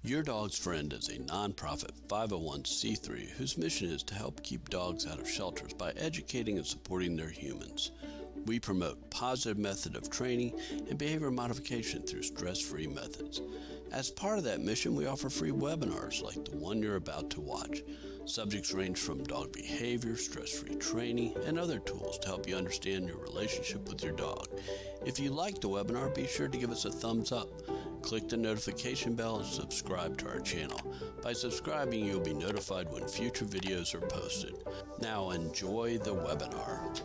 Your Dog's Friend is a nonprofit 501c3 whose mission is to help keep dogs out of shelters by educating and supporting their humans. We promote positive method of training and behavior modification through stress-free methods. As part of that mission, we offer free webinars like the one you're about to watch. Subjects range from dog behavior, stress-free training, and other tools to help you understand your relationship with your dog. If you like the webinar, be sure to give us a thumbs up. Click the notification bell and subscribe to our channel. By subscribing, you'll be notified when future videos are posted. Now enjoy the webinar.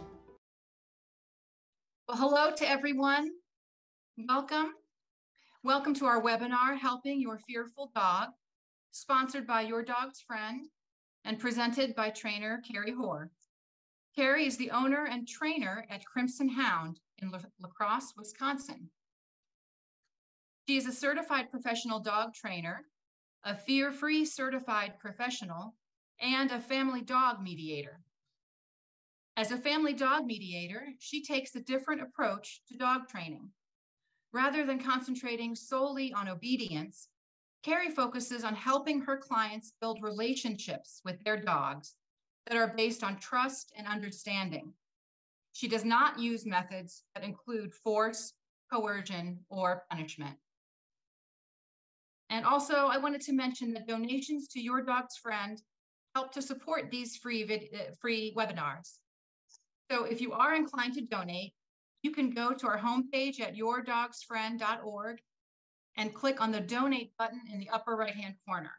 Well, hello to everyone. Welcome. Welcome to our webinar, Helping Your Fearful Dog, sponsored by Your Dog's Friend and presented by trainer Kerrie Hoar. Kerrie is the owner and trainer at Crimson Hound in La Crosse, Wisconsin. She is a certified professional dog trainer, a fear-free certified professional, and a family dog mediator. As a family dog mediator, she takes a different approach to dog training. Rather than concentrating solely on obedience, Kerrie focuses on helping her clients build relationships with their dogs that are based on trust and understanding. She does not use methods that include force, coercion, or punishment. And also, I wanted to mention that donations to Your Dog's Friend help to support these free webinars. So if you are inclined to donate, you can go to our homepage at yourdogsfriend.org and click on the donate button in the upper right-hand corner.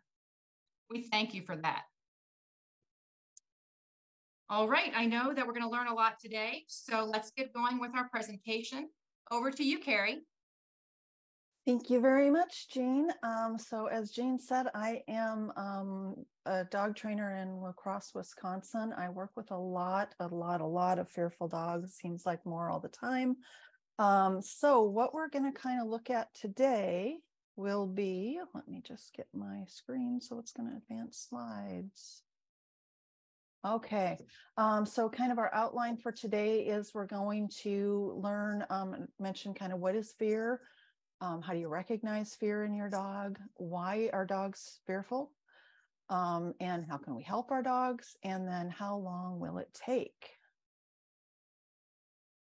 We thank you for that. All right, I know that we're going to learn a lot today, so let's get going with our presentation. Over to you, Kerrie. Thank you very much, Jane. So as Jane said, I am a dog trainer in La Crosse, Wisconsin. I work with a lot of fearful dogs. Seems like more all the time. So what we're going to kind of look at today will be, let me just get my screen so it's going to advance slides. Okay, so kind of our outline for today is we're going to learn, mention kind of what is fear. How do you recognize fear in your dog? Why are dogs fearful? And how can we help our dogs? And then how long will it take?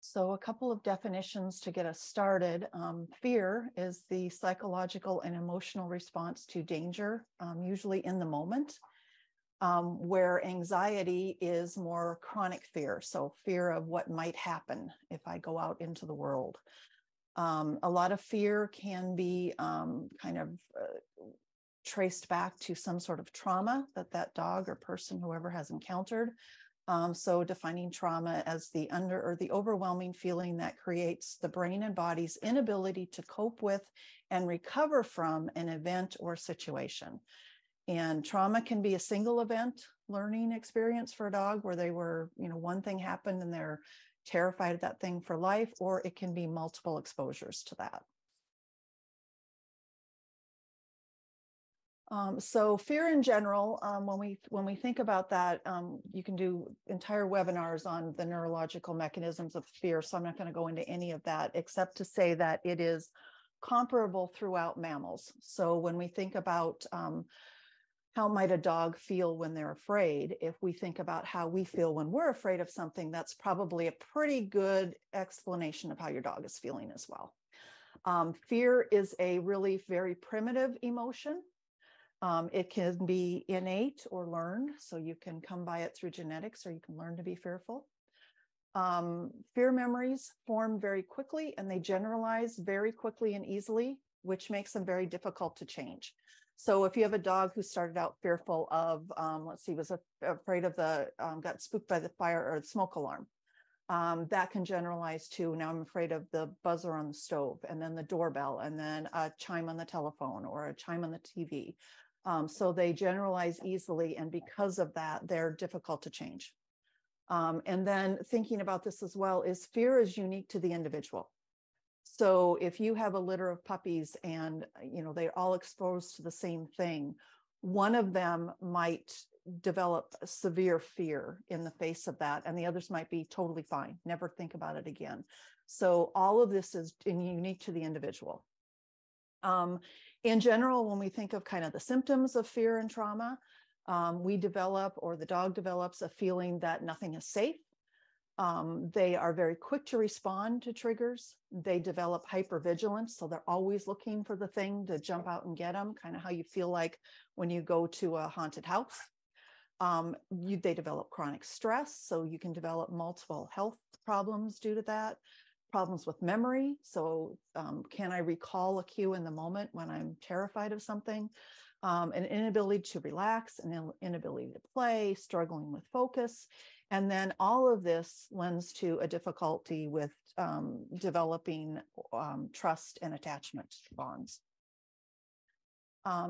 So a couple of definitions to get us started. Fear is the psychological and emotional response to danger, usually in the moment, where anxiety is more chronic fear. So fear of what might happen if I go out into the world. A lot of fear can be kind of traced back to some sort of trauma that dog or person, whoever has encountered. So defining trauma as the overwhelming feeling that creates the brain and body's inability to cope with and recover from an event or situation. And trauma can be a single event learning experience for a dog where they were, one thing happened and they're terrified of that thing for life, or it can be multiple exposures to that. So fear in general, when we think about that, you can do entire webinars on the neurological mechanisms of fear. So I'm not going to go into any of that, except to say that it is comparable throughout mammals. So when we think about how might a dog feel when they're afraid? If we think about how we feel when we're afraid of something, that's probably a pretty good explanation of how your dog is feeling as well. Fear is a really very primitive emotion. It can be innate or learned, so you can come by it through genetics or you can learn to be fearful. Fear memories form very quickly and they generalize very quickly and easily, which makes them very difficult to change. So if you have a dog who started out fearful of, was afraid of got spooked by the fire or the smoke alarm, that can generalize to, now I'm afraid of the buzzer on the stove, and then the doorbell, and then a chime on the telephone or a chime on the TV. So they generalize easily, and because of that, they're difficult to change. And then thinking about this as well is fear is unique to the individual. So if you have a litter of puppies and, they're all exposed to the same thing, one of them might develop severe fear in the face of that, and the others might be totally fine, never think about it again. So all of this is unique to the individual. In general, when we think of kind of the symptoms of fear and trauma, we develop, or the dog develops, a feeling that nothing is safe. They are very quick to respond to triggers. They develop hypervigilance, so they're always looking for the thing to jump out and get them, kind of how you feel like when you go to a haunted house. They develop chronic stress, so you can develop multiple health problems due to that. Problems with memory, so can I recall a cue in the moment when I'm terrified of something? An inability to relax, an inability to play, struggling with focus. And then all of this lends to a difficulty with developing trust and attachment bonds.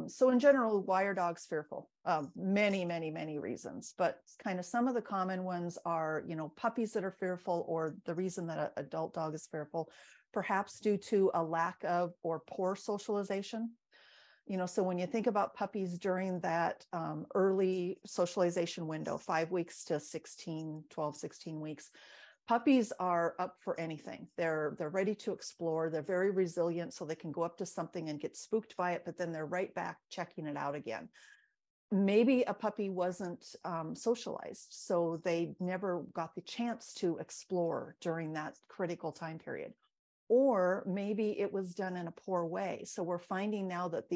So in general, why are dogs fearful? Many, many, many reasons, but kind of some of the common ones are, puppies that are fearful, or the reason that an adult dog is fearful, perhaps due to a lack of or poor socialization. So when you think about puppies during that early socialization window, 5 weeks to 12, 16 weeks, puppies are up for anything. They're ready to explore. They're very resilient, so they can go up to something and get spooked by it, but then they're right back checking it out again. Maybe a puppy wasn't socialized, so they never got the chance to explore during that critical time period. Or maybe it was done in a poor way. So we're finding now that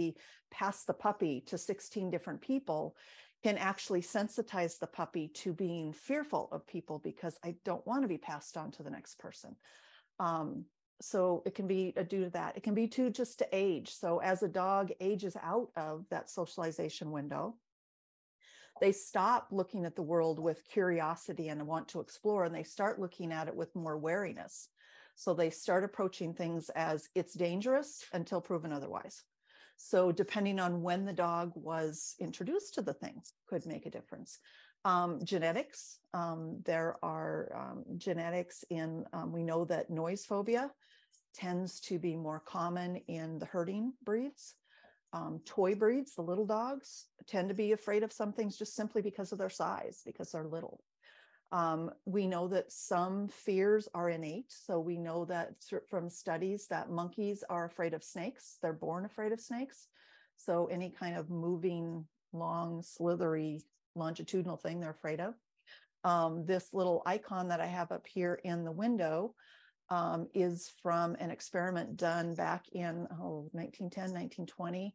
pass the puppy to 16 different people can actually sensitize the puppy to being fearful of people, because I don't want to be passed on to the next person. So it can be due to that. It can be just to age. So as a dog ages out of that socialization window, they stop looking at the world with curiosity and want to explore, and they start looking at it with more wariness. So they start approaching things as it's dangerous until proven otherwise. So depending on when the dog was introduced to the thing could make a difference. Genetics, there are genetics in, we know that noise phobia tends to be more common in the herding breeds. Toy breeds, the little dogs, tend to be afraid of some things just simply because of their size, because they're little. We know that some fears are innate. So we know that from studies that monkeys are afraid of snakes. They're born afraid of snakes. So any kind of moving, long, slithery, longitudinal thing they're afraid of. This little icon that I have up here in the window is from an experiment done back in 1910, 1920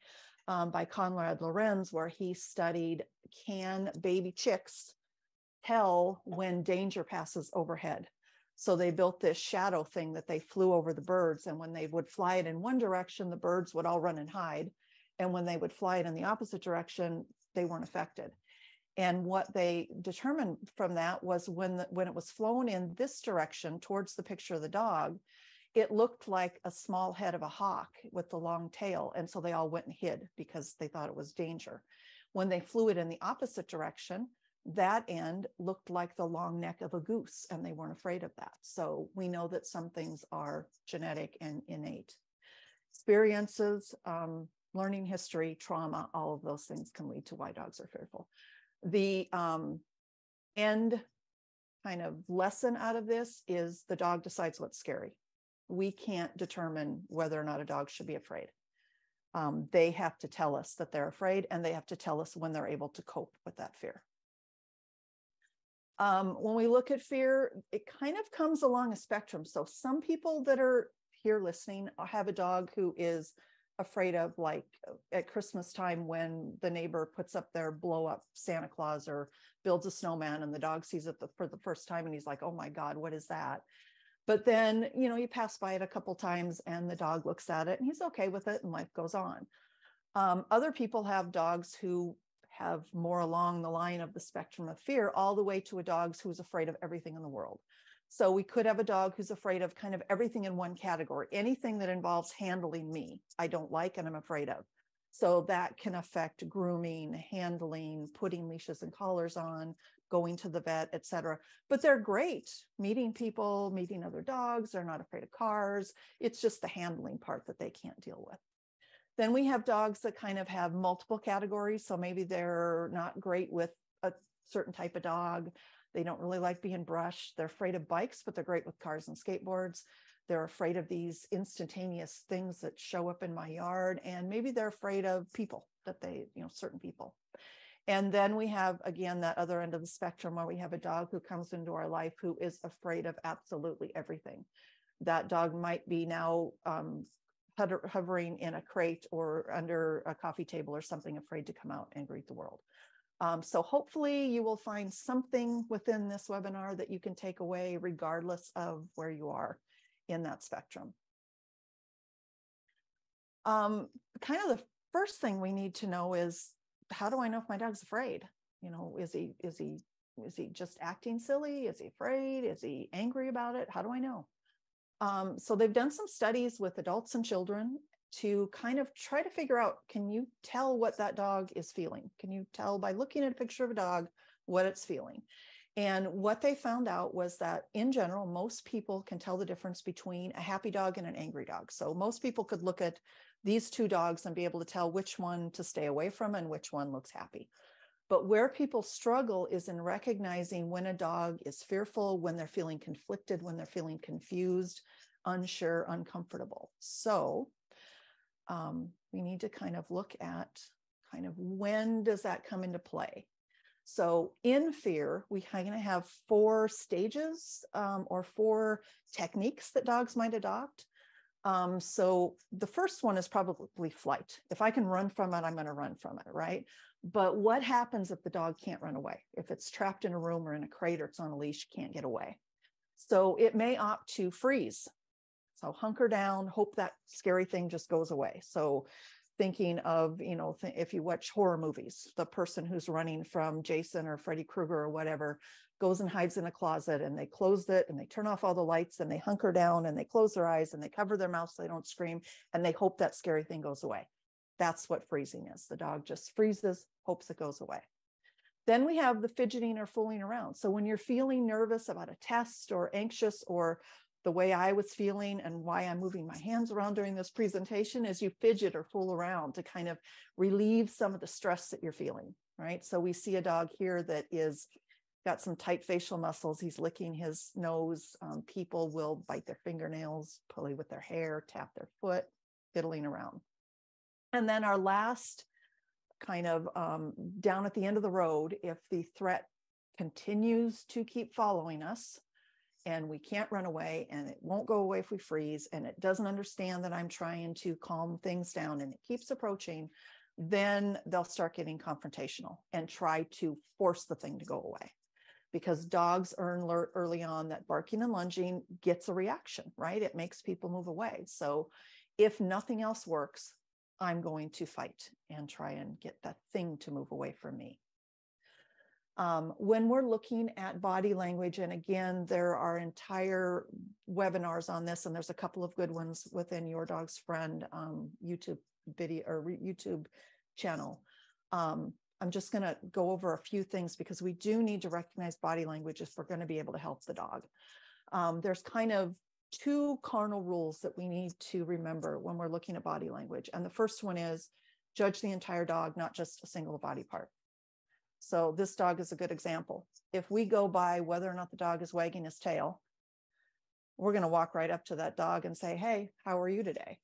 by Conrad Lorenz, where he studied, can baby chicks tell when danger passes overhead? So they built this shadow thing that they flew over the birds, and when they would fly it in one direction, the birds would all run and hide, and when they would fly it in the opposite direction, they weren't affected. And what they determined from that was when it was flown in this direction towards the picture of the dog, it looked like a small head of a hawk with the long tail, and so they all went and hid because they thought it was danger. When they flew it in the opposite direction, that end looked like the long neck of a goose, and they weren't afraid of that. So we know that some things are genetic and innate. Experiences, learning history, trauma, all of those things can lead to why dogs are fearful. The end kind of lesson out of this is the dog decides what's scary. We can't determine whether or not a dog should be afraid. They have to tell us that they're afraid, and they have to tell us when they're able to cope with that fear. When we look at fear, it kind of comes along a spectrum. So some people that are here listening have a dog who is afraid of, like at Christmas time when the neighbor puts up their blow up Santa Claus or builds a snowman, and the dog sees it for the first time and he's like, oh my God, what is that? But then, you pass by it a couple times and the dog looks at it and he's okay with it and life goes on. Other people have dogs who have more along the line of the spectrum of fear, all the way to a dog who's afraid of everything in the world. So we could have a dog who's afraid of kind of everything in one category. Anything that involves handling me, I don't like and I'm afraid of. So that can affect grooming, handling, putting leashes and collars on, going to the vet, etc. But they're great meeting people, meeting other dogs. They're not afraid of cars. It's just the handling part that they can't deal with. Then we have dogs that kind of have multiple categories. So maybe they're not great with a certain type of dog. They don't really like being brushed. They're afraid of bikes, but they're great with cars and skateboards. They're afraid of these instantaneous things that show up in my yard, and maybe they're afraid of people that they, certain people. And then we have, again, that other end of the spectrum where we have a dog who comes into our life who is afraid of absolutely everything. That dog might be now hovering in a crate or under a coffee table or something, afraid to come out and greet the world. So hopefully you will find something within this webinar that you can take away regardless of where you are in that spectrum. Kind of the first thing we need to know is, how do I know if my dog's afraid? Is he just acting silly? Is he afraid? Is he angry about it? How do I know? So they've done some studies with adults and children to kind of try to figure out, can you tell what that dog is feeling? Can you tell by looking at a picture of a dog what it's feeling? And what they found out was that in general, most people can tell the difference between a happy dog and an angry dog. So most people could look at these two dogs and be able to tell which one to stay away from and which one looks happy. But where people struggle is in recognizing when a dog is fearful, when they're feeling conflicted, when they're feeling confused, unsure, uncomfortable. So we need to kind of look at when does that come into play? So in fear, we kind of have 4 stages or 4 techniques that dogs might adopt. So the first one is probably flight. If I can run from it, I'm going to run from it, right? But what happens if the dog can't run away? If it's trapped in a room or in a crate or it's on a leash, can't get away. So it may opt to freeze. So hunker down, hope that scary thing just goes away. So thinking of, if you watch horror movies, the person who's running from Jason or Freddy Krueger or whatever goes and hides in a closet, and they close it and they turn off all the lights and they hunker down and they close their eyes and they cover their mouth so they don't scream, and they hope that scary thing goes away. That's what freezing is. The dog just freezes, hopes it goes away. Then we have the fidgeting or fooling around. So when you're feeling nervous about a test or anxious, or the way I was feeling and why I'm moving my hands around during this presentation is you fidget or fool around to kind of relieve some of the stress that you're feeling, right? So we see a dog here that is got some tight facial muscles. He's licking his nose. People will bite their fingernails, pulley with their hair, tap their foot, fiddling around. And then our last kind of down at the end of the road, if the threat continues to keep following us and we can't run away and it won't go away if we freeze and it doesn't understand that I'm trying to calm things down and it keeps approaching, then they'll start getting confrontational and try to force the thing to go away. Because dogs learn early on that barking and lunging gets a reaction, right? It makes people move away. So if nothing else works, I'm going to fight and try and get that thing to move away from me. When we're looking at body language, and again, there are entire webinars on this, and there's a couple of good ones within Your Dog's Friend YouTube video or YouTube channel. I'm just going to go over a few things because we do need to recognize body language if we're going to be able to help the dog. There's kind of 2 cardinal rules that we need to remember when we're looking at body language. And the first one is judge the entire dog, not just a single body part. So this dog is a good example. If we go by whether or not the dog is wagging his tail, we're going to walk right up to that dog and say, hey, how are you today?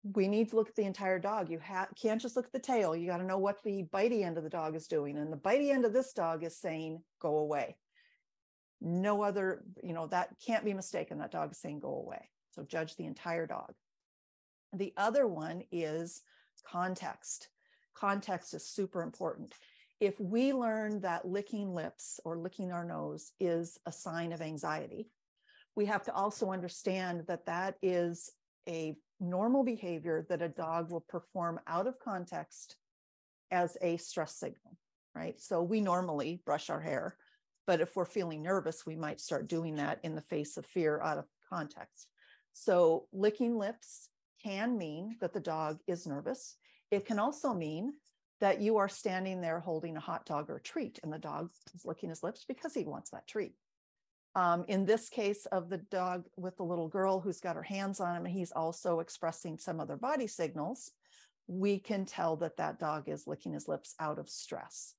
We need to look at the entire dog. You can't just look at the tail. You got to know what the bitey end of the dog is doing. And the bitey end of this dog is saying, go away. No other, that can't be mistaken. That dog is saying, go away. So judge the entire dog. The other one is context. Context is super important. If we learn that licking lips or licking our nose is a sign of anxiety, we have to also understand that that is a normal behavior that a dog will perform out of context as a stress signal, right? So we normally brush our hair, but if we're feeling nervous, we might start doing that in the face of fear out of context. So licking lips can mean that the dog is nervous. It can also mean that you are standing there holding a hot dog or a treat, and the dog is licking his lips because he wants that treat. In this case of the dog with the little girl who's got her hands on him, he's also expressing some other body signals. We can tell that that dog is licking his lips out of stress.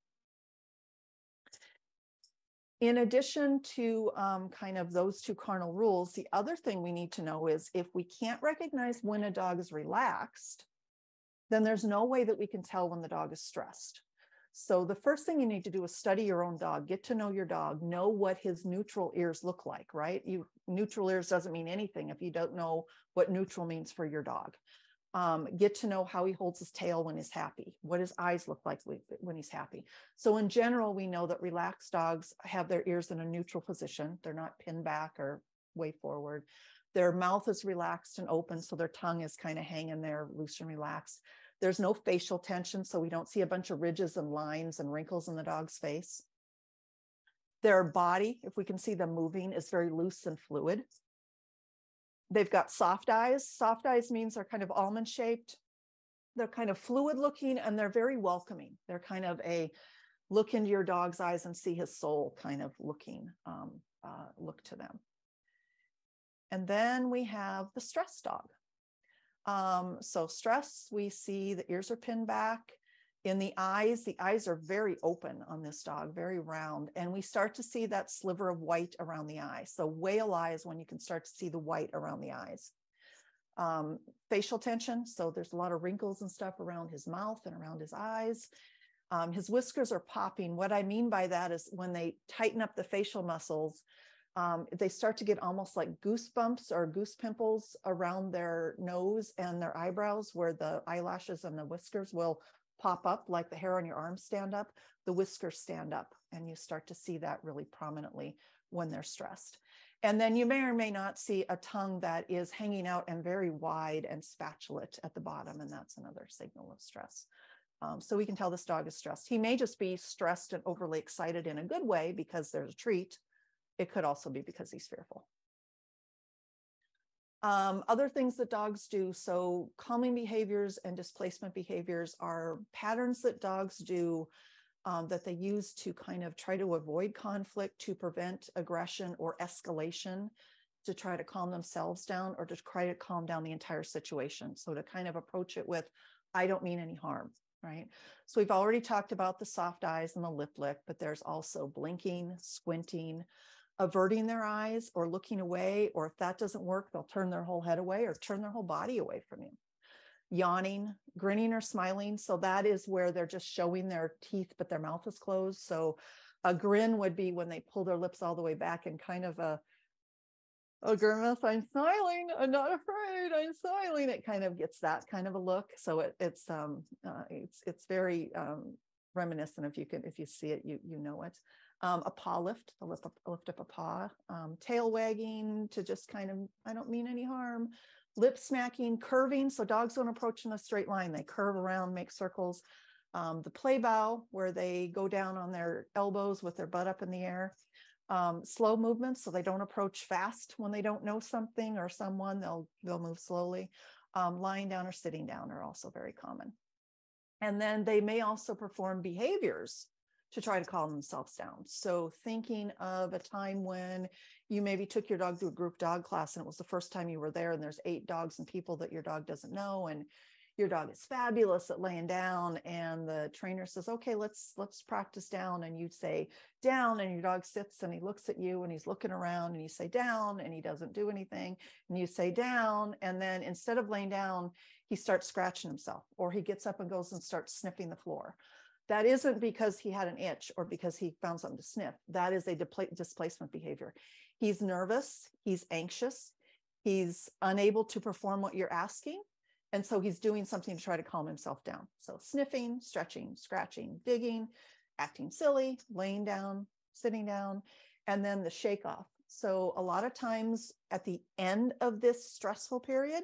In addition to kind of those two cardinal rules, the other thing we need to know is if we can't recognize when a dog is relaxed, then there's no way that we can tell when the dog is stressed. So the first thing you need to do is study your own dog, get to know your dog, know what his neutral ears look like, right? Neutral ears doesn't mean anything if you don't know what neutral means for your dog. Get to know how he holds his tail when he's happy, what his eyes look like when he's happy. So in general, we know that relaxed dogs have their ears in a neutral position. They're not pinned back or way forward. Their mouth is relaxed and open, so their tongue is kind of hanging there, loose and relaxed. There's no facial tension, so we don't see a bunch of ridges and lines and wrinkles in the dog's face. Their body, if we can see them moving, is very loose and fluid. They've got soft eyes. Soft eyes means they're kind of almond shaped. They're kind of fluid looking and they're very welcoming. They're kind of a look into your dog's eyes and see his soul kind of looking, look to them. And then we have the stress dog. So stress, we see the ears are pinned back. In the eyes are very open on this dog, very round. And we start to see that sliver of white around the eye. So whale eye is when you can start to see the white around the eyes. Facial tension. So there's a lot of wrinkles and stuff around his mouth and around his eyes. His whiskers are popping. What I mean by that is when they tighten up the facial muscles, they start to get almost like goosebumps or goose pimples around their nose and their eyebrows, where the eyelashes and the whiskers will pop up like the hair on your arms stand up. The whiskers stand up, and you start to see that really prominently when they're stressed. And then you may or may not see a tongue that is hanging out and very wide and spatulate at the bottom, and that's another signal of stress. So we can tell this dog is stressed. He may just be stressed and overly excited in a good way because there's a treat. It could also be because he's fearful. Other things that dogs do, so calming behaviors and displacement behaviors are patterns that dogs do that they use to kind of try to avoid conflict, to prevent aggression or escalation, to try to calm themselves down or to try to calm down the entire situation. So to kind of approach it with, I don't mean any harm, right? So we've already talked about the soft eyes and the lip lick, but there's also blinking, squinting, averting their eyes or looking away, or if that doesn't work, they'll turn their whole head away or turn their whole body away from you. Yawning, grinning or smiling. So that is where they're just showing their teeth, but their mouth is closed. So a grin would be when they pull their lips all the way back and kind of a grimace, I'm smiling, I'm not afraid, I'm smiling. It kind of gets that kind of a look. So it's very reminiscent. If you see it, you know it. A paw lift, lift up a paw, tail wagging to just kind of, I don't mean any harm, lip smacking, curving. So dogs don't approach in a straight line. They curve around, make circles. The play bow, where they go down on their elbows with their butt up in the air. Slow movements, so they don't approach fast when they don't know something or someone, they'll move slowly. Lying down or sitting down are also very common. And then they may also perform behaviors to try to calm themselves down. So thinking of a time when you maybe took your dog to a group dog class and it was the first time you were there and there's 8 dogs and people that your dog doesn't know, and your dog is fabulous at laying down, and the trainer says, okay, let's practice down, and you say down, and your dog sits and he looks at you and he's looking around, and you say down and he doesn't do anything, and you say down, and then instead of laying down, he starts scratching himself, or he gets up and goes and starts sniffing the floor. That isn't because he had an itch or because he found something to sniff. That is a displacement behavior. He's nervous, he's anxious, he's unable to perform what you're asking. And so he's doing something to try to calm himself down. So sniffing, stretching, scratching, digging, acting silly, laying down, sitting down, and then the shake off. So a lot of times at the end of this stressful period,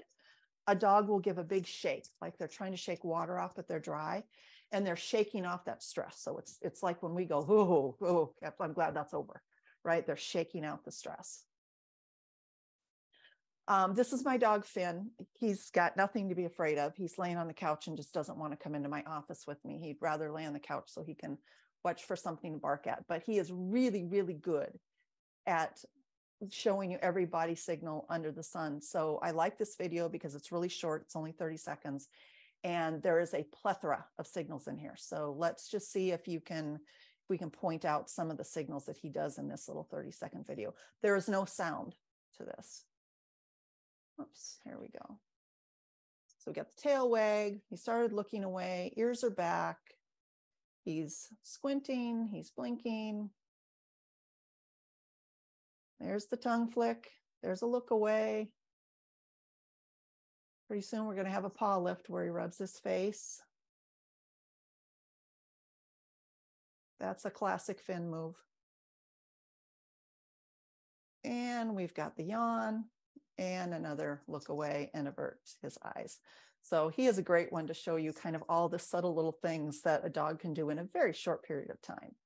a dog will give a big shake, like they're trying to shake water off, but they're dry, and they're shaking off that stress. So it's like when we go, oh, I'm glad that's over, right? They're shaking out the stress. This is my dog, Finn. He's got nothing to be afraid of. He's laying on the couch and just doesn't want to come into my office with me. He'd rather lay on the couch so he can watch for something to bark at. But he is really, really good at showing you every body signal under the sun. So I like this video because it's really short. It's only 30 seconds. And there is a plethora of signals in here. So let's just see if you can we can point out some of the signals that he does in this little 30-second video. There is no sound to this. Oops, here we go. So we got the tail wag. He started looking away. Ears are back. He's squinting. He's blinking. There's the tongue flick. There's a look away. Pretty soon we're going to have a paw lift where he rubs his face. That's a classic Finn move. And we've got the yawn and another look away and avert his eyes. So he is a great one to show you kind of all the subtle little things that a dog can do in a very short period of time.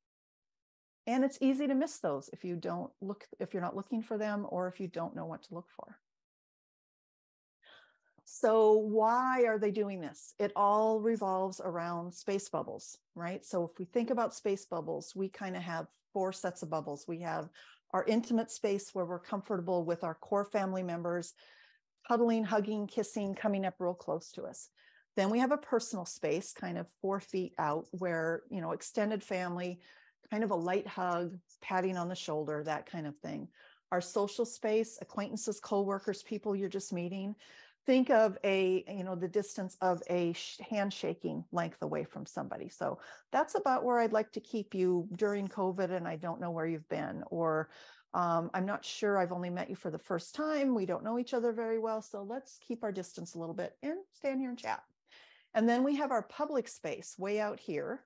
And it's easy to miss those if you don't look, if you're not looking for them, or if you don't know what to look for. So why are they doing this? It all revolves around space bubbles, right? So if we think about space bubbles, we kind of have 4 sets of bubbles. We have our intimate space where we're comfortable with our core family members, cuddling, hugging, kissing, coming up real close to us. Then we have a personal space, kind of 4 feet out, where, you know, extended family, kind of a light hug, patting on the shoulder, that kind of thing. Our social space, acquaintances, coworkers, people you're just meeting. Think of a, you know, the distance of a handshaking length away from somebody. So that's about where I'd like to keep you during COVID, and I don't know where you've been, or I'm not sure, I've only met you for the first time. We don't know each other very well. So let's keep our distance a little bit and stand here and chat. And then we have our public space way out here,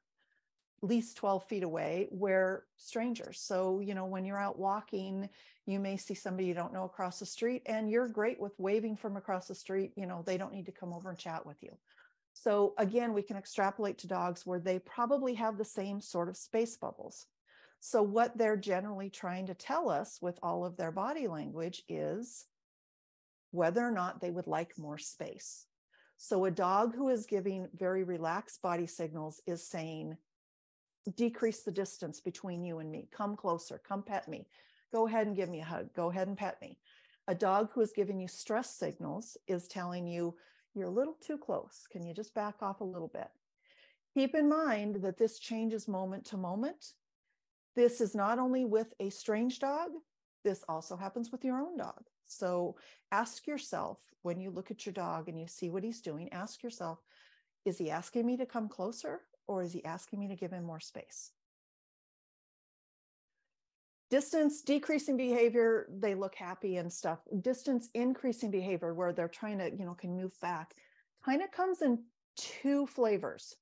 at least 12 feet away, where strangers. So, you know, when you're out walking, you may see somebody you don't know across the street, and you're great with waving from across the street. You know, they don't need to come over and chat with you. So again, we can extrapolate to dogs where they probably have the same sort of space bubbles. So what they're generally trying to tell us with all of their body language is whether or not they would like more space. So a dog who is giving very relaxed body signals is saying, decrease the distance between you and me. Come closer, come pet me. Go ahead and give me a hug. Go ahead and pet me. A dog who is giving you stress signals is telling you, you're a little too close. Can you just back off a little bit? Keep in mind that this changes moment to moment. This is not only with a strange dog, this also happens with your own dog. So ask yourself, when you look at your dog and you see what he's doing, ask yourself, is he asking me to come closer, or is he asking me to give him more space? Distance decreasing behavior, they look happy and stuff. Distance increasing behavior, where they're trying to, you know, can move back, kind of comes in 2 flavors.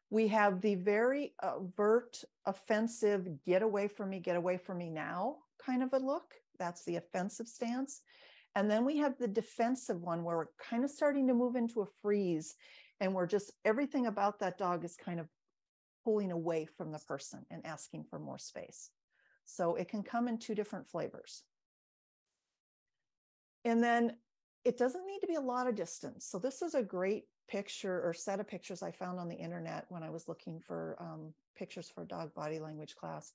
We have the very overt, offensive, get away from me now kind of a look. That's the offensive stance. And then we have the defensive one, where we're kind of starting to move into a freeze, and we're just, everything about that dog is kind of pulling away from the person and asking for more space. So it can come in 2 different flavors. And then it doesn't need to be a lot of distance. So this is a great picture or set of pictures I found on the internet when I was looking for pictures for a dog body language class.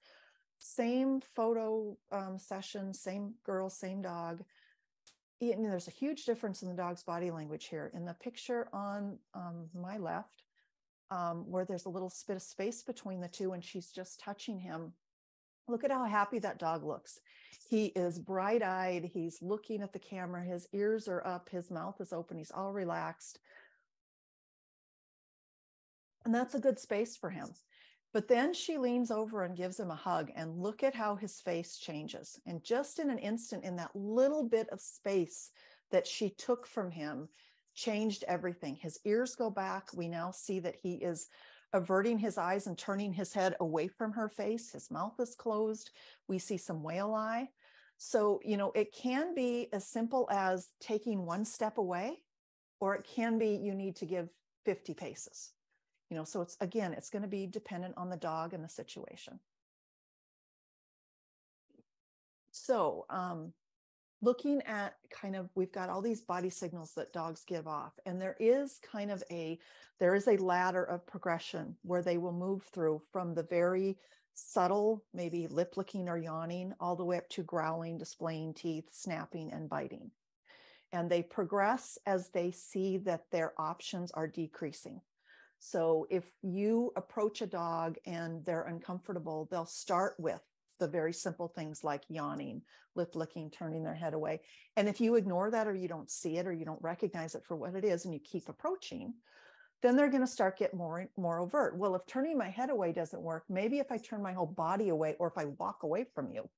Same photo session, same girl, same dog. And there's a huge difference in the dog's body language here. In the picture on my left, where there's a little bit of space between the 2 and she's just touching him, look at how happy that dog looks. He is bright-eyed. He's looking at the camera. His ears are up. His mouth is open. He's all relaxed. And that's a good space for him. But then she leans over and gives him a hug, and look at how his face changes. And just in an instant, in that little bit of space that she took from him, changed everything. His ears go back. We now see that he is averting his eyes and turning his head away from her face. His mouth is closed. We see some whale eye. So, you know, it can be as simple as taking 1 step away, or it can be you need to give 50 paces. You know, so it's, again, it's going to be dependent on the dog and the situation. So looking at kind of, we've got all these body signals that dogs give off, and there is kind of there is a ladder of progression where they will move through from the very subtle, maybe lip licking or yawning, all the way up to growling, displaying teeth, snapping, and biting. And they progress as they see that their options are decreasing. So if you approach a dog and they're uncomfortable, they'll start with the very simple things like yawning, lip licking, turning their head away. And if you ignore that, or you don't see it, or you don't recognize it for what it is, and you keep approaching, then they're going to start get more overt. Well, if turning my head away doesn't work, maybe if I turn my whole body away, or if I walk away from you,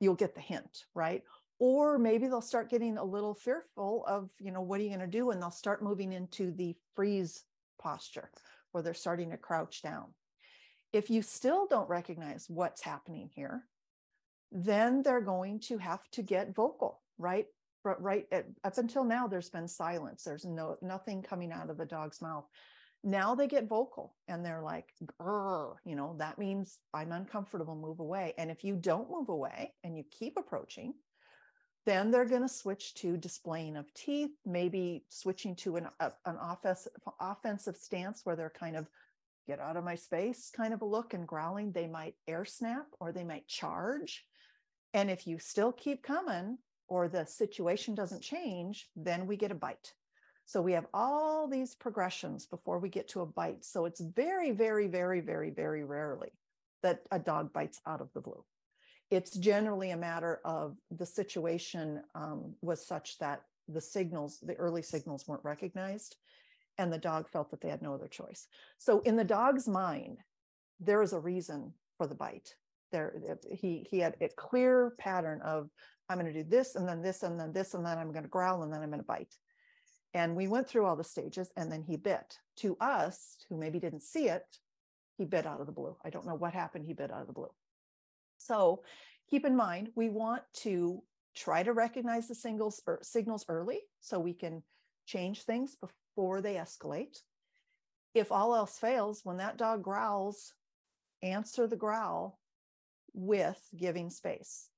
you'll get the hint, right? Or maybe they'll start getting a little fearful of, what are you going to do? And they'll start moving into the freeze posture, where they're starting to crouch down. If you still don't recognize what's happening here, then they're going to have to get vocal, right? Up until now, there's been silence. There's nothing coming out of the dog's mouth. Now they get vocal and they're like, that means I'm uncomfortable, move away. And if you don't move away and you keep approaching, then they're going to switch to displaying of teeth, maybe switching to an offensive stance where they're kind of get out of my space kind of a look and growling. They might air snap, or they might charge. And if you still keep coming, or the situation doesn't change, then we get a bite. So we have all these progressions before we get to a bite. So it's very, very, very, very, very rarely that a dog bites out of the blue. It's generally a matter of the situation was such that the early signals weren't recognized, and the dog felt that they had no other choice. So in the dog's mind, there is a reason for the bite. He had a clear pattern of, I'm going to do this, and then this, and then this, and then I'm going to growl, and then I'm going to bite. And we went through all the stages, and then he bit. To us, who maybe didn't see it, he bit out of the blue. I don't know what happened. He bit out of the blue. So keep in mind, we want to try to recognize the signals early so we can change things before they escalate. If all else fails, when that dog growls, answer the growl with giving space.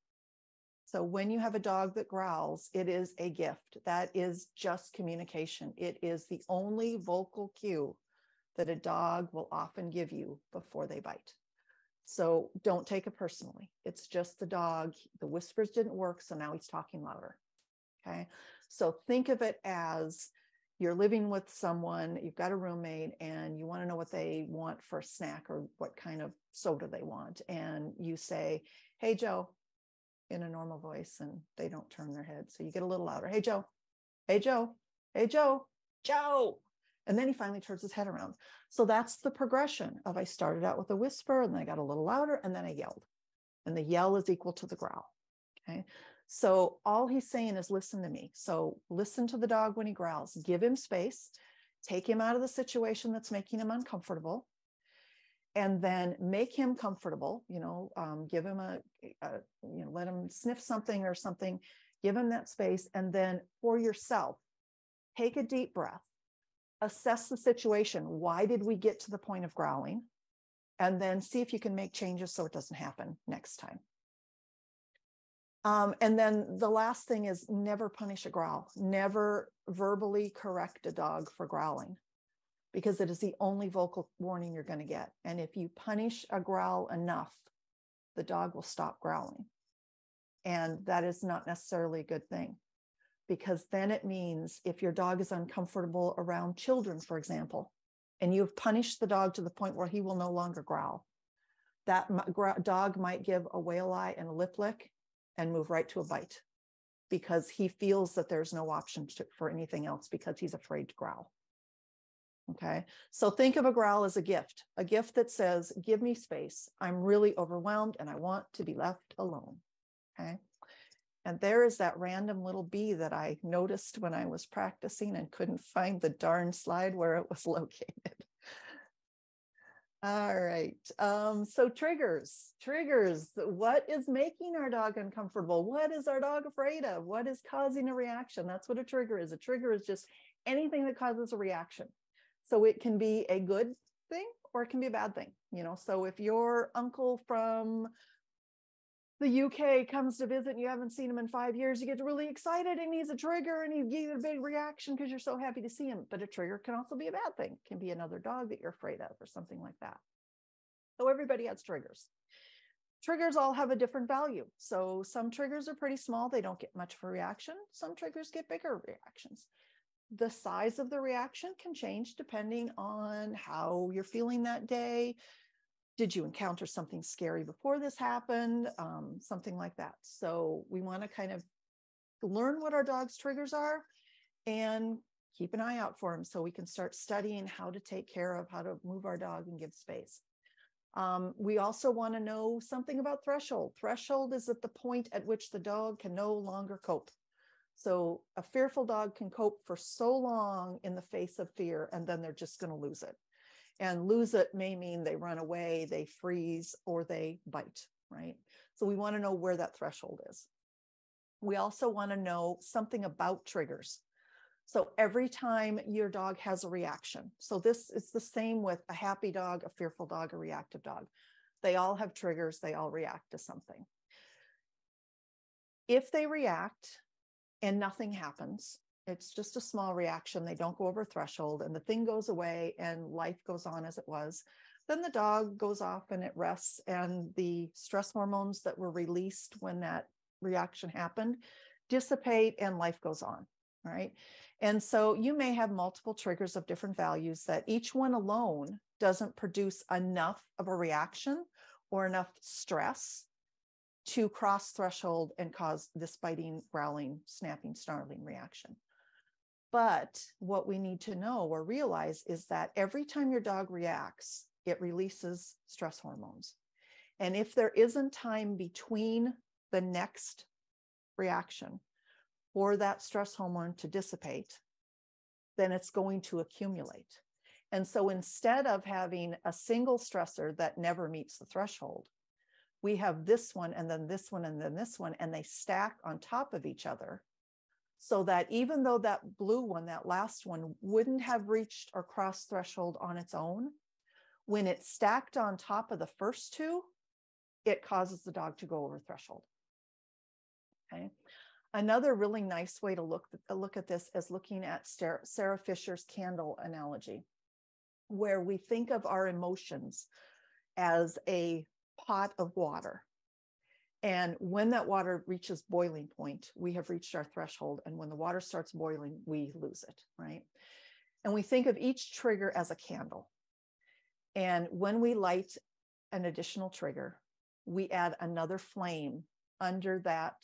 So when you have a dog that growls, it is a gift. That is just communication. It is the only vocal cue that a dog will often give you before they bite. So don't take it personally. It's just the dog. The whispers didn't work, so now he's talking louder. Okay. So think of it as you're living with someone, you've got a roommate, and you want to know what they want for a snack or what kind of soda they want. And you say, hey, Joe, in a normal voice, and they don't turn their head. So you get a little louder. Hey, Joe, hey, Joe, hey, Joe, Joe. And then he finally turns his head around. So that's the progression of I started out with a whisper, and then I got a little louder, and then I yelled. And the yell is equal to the growl. Okay. So all he's saying is listen to me. So listen to the dog when he growls, give him space, take him out of the situation that's making him uncomfortable, and then make him comfortable, give him let him sniff something or something, give him that space. And then for yourself, take a deep breath, assess the situation. Why did we get to the point of growling? And then see if you can make changes so it doesn't happen next time. And then the last thing is never punish a growl. Never verbally correct a dog for growling, because it is the only vocal warning you're going to get. And if you punish a growl enough, the dog will stop growling. And that is not necessarily a good thing, because then it means if your dog is uncomfortable around children, for example, and you've punished the dog to the point where he will no longer growl, that dog might give a whale eye and a lip lick and move right to a bite, because he feels that there's no option for anything else, because he's afraid to growl. Okay. So think of a growl as a gift that says, give me space. I'm really overwhelmed and I want to be left alone. Okay. And there is that random little bee that I noticed when I was practicing and couldn't find the darn slide where it was located. All right. So triggers. What is making our dog uncomfortable? What is our dog afraid of? What is causing a reaction? That's what a trigger is. A trigger is just anything that causes a reaction. So it can be a good thing or it can be a bad thing. So if your uncle from the UK comes to visit and you haven't seen him in 5 years, you get really excited and he's a trigger and he gives you a big reaction because you're so happy to see him. But a trigger can also be a bad thing. It can be another dog that you're afraid of or something like that. So everybody has triggers. Triggers all have a different value. So some triggers are pretty small. They don't get much of a reaction. Some triggers get bigger reactions. the size of the reaction can change depending on how you're feeling that day. Did you encounter something scary before this happened? Something like that. So we want to kind of learn what our dog's triggers are and keep an eye out for them so we can start studying how to take care of, how to move our dog and give space. We also want to know something about threshold. Threshold is at the point at which the dog can no longer cope. So a fearful dog can cope for so long in the face of fear, and then they're just going to lose it. And lose it may mean they run away, they freeze, or they bite, right? So we want to know where that threshold is. We also want to know something about triggers. So every time your dog has a reaction, so this is the same with a happy dog, a fearful dog, a reactive dog. They all have triggers, they all react to something. If they react and nothing happens, it's just a small reaction, they don't go over threshold, and the thing goes away and life goes on as it was, then the dog goes off and it rests, and the stress hormones that were released when that reaction happened dissipate and life goes on, right? And so you may have multiple triggers of different values that each one alone doesn't produce enough of a reaction or enough stress to cross threshold and cause this biting, growling, snapping, snarling reaction. But what we need to know or realize is that every time your dog reacts, it releases stress hormones. And if there isn't time between the next reaction for that stress hormone to dissipate, then it's going to accumulate. And so instead of having a single stressor that never meets the threshold, we have this one and then this one and then this one, and they stack on top of each other, so that even though that blue one, that last one, wouldn't have reached or crossed threshold on its own, when it's stacked on top of the first two, it causes the dog to go over threshold. Okay. Another really nice way to look at this is looking at Sarah Fisher's candle analogy, where we think of our emotions as a pot of water. And when that water reaches boiling point, we have reached our threshold. And when the water starts boiling, we lose it, right? And we think of each trigger as a candle. And when we light an additional trigger, we add another flame under that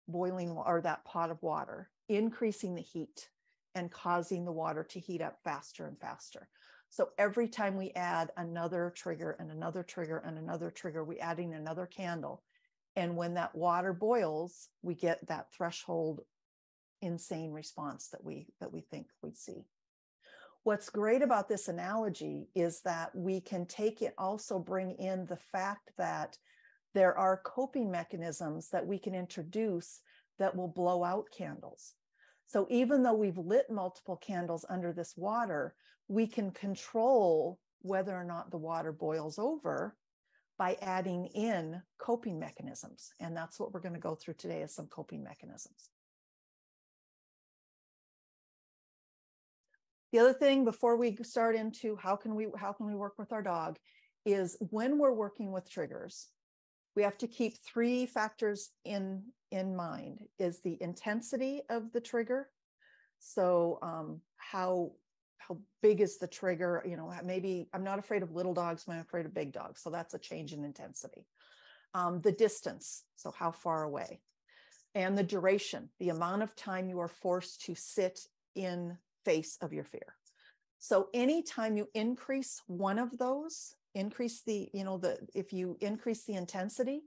boiling or that pot of water, increasing the heat and causing the water to heat up faster and faster. So every time we add another trigger and another trigger and another trigger, we're adding another candle. And when that water boils, we get that threshold insane response that we think we'd see. What's great about this analogy is that we can take it, also bring in the fact that there are coping mechanisms that we can introduce that will blow out candles. So even though we've lit multiple candles under this water, we can control whether or not the water boils over by adding in coping mechanisms. And that's what we're going to go through today, is some coping mechanisms. The other thing before we start into how can we work with our dog is, when we're working with triggers, we have to keep three factors in mind. Is the intensity of the trigger. So how big is the trigger? You know, maybe I'm not afraid of little dogs, but I'm afraid of big dogs. So that's a change in intensity. The distance, so how far away. And the duration, the amount of time you are forced to sit in face of your fear. So anytime you increase one of those, if you increase the intensity,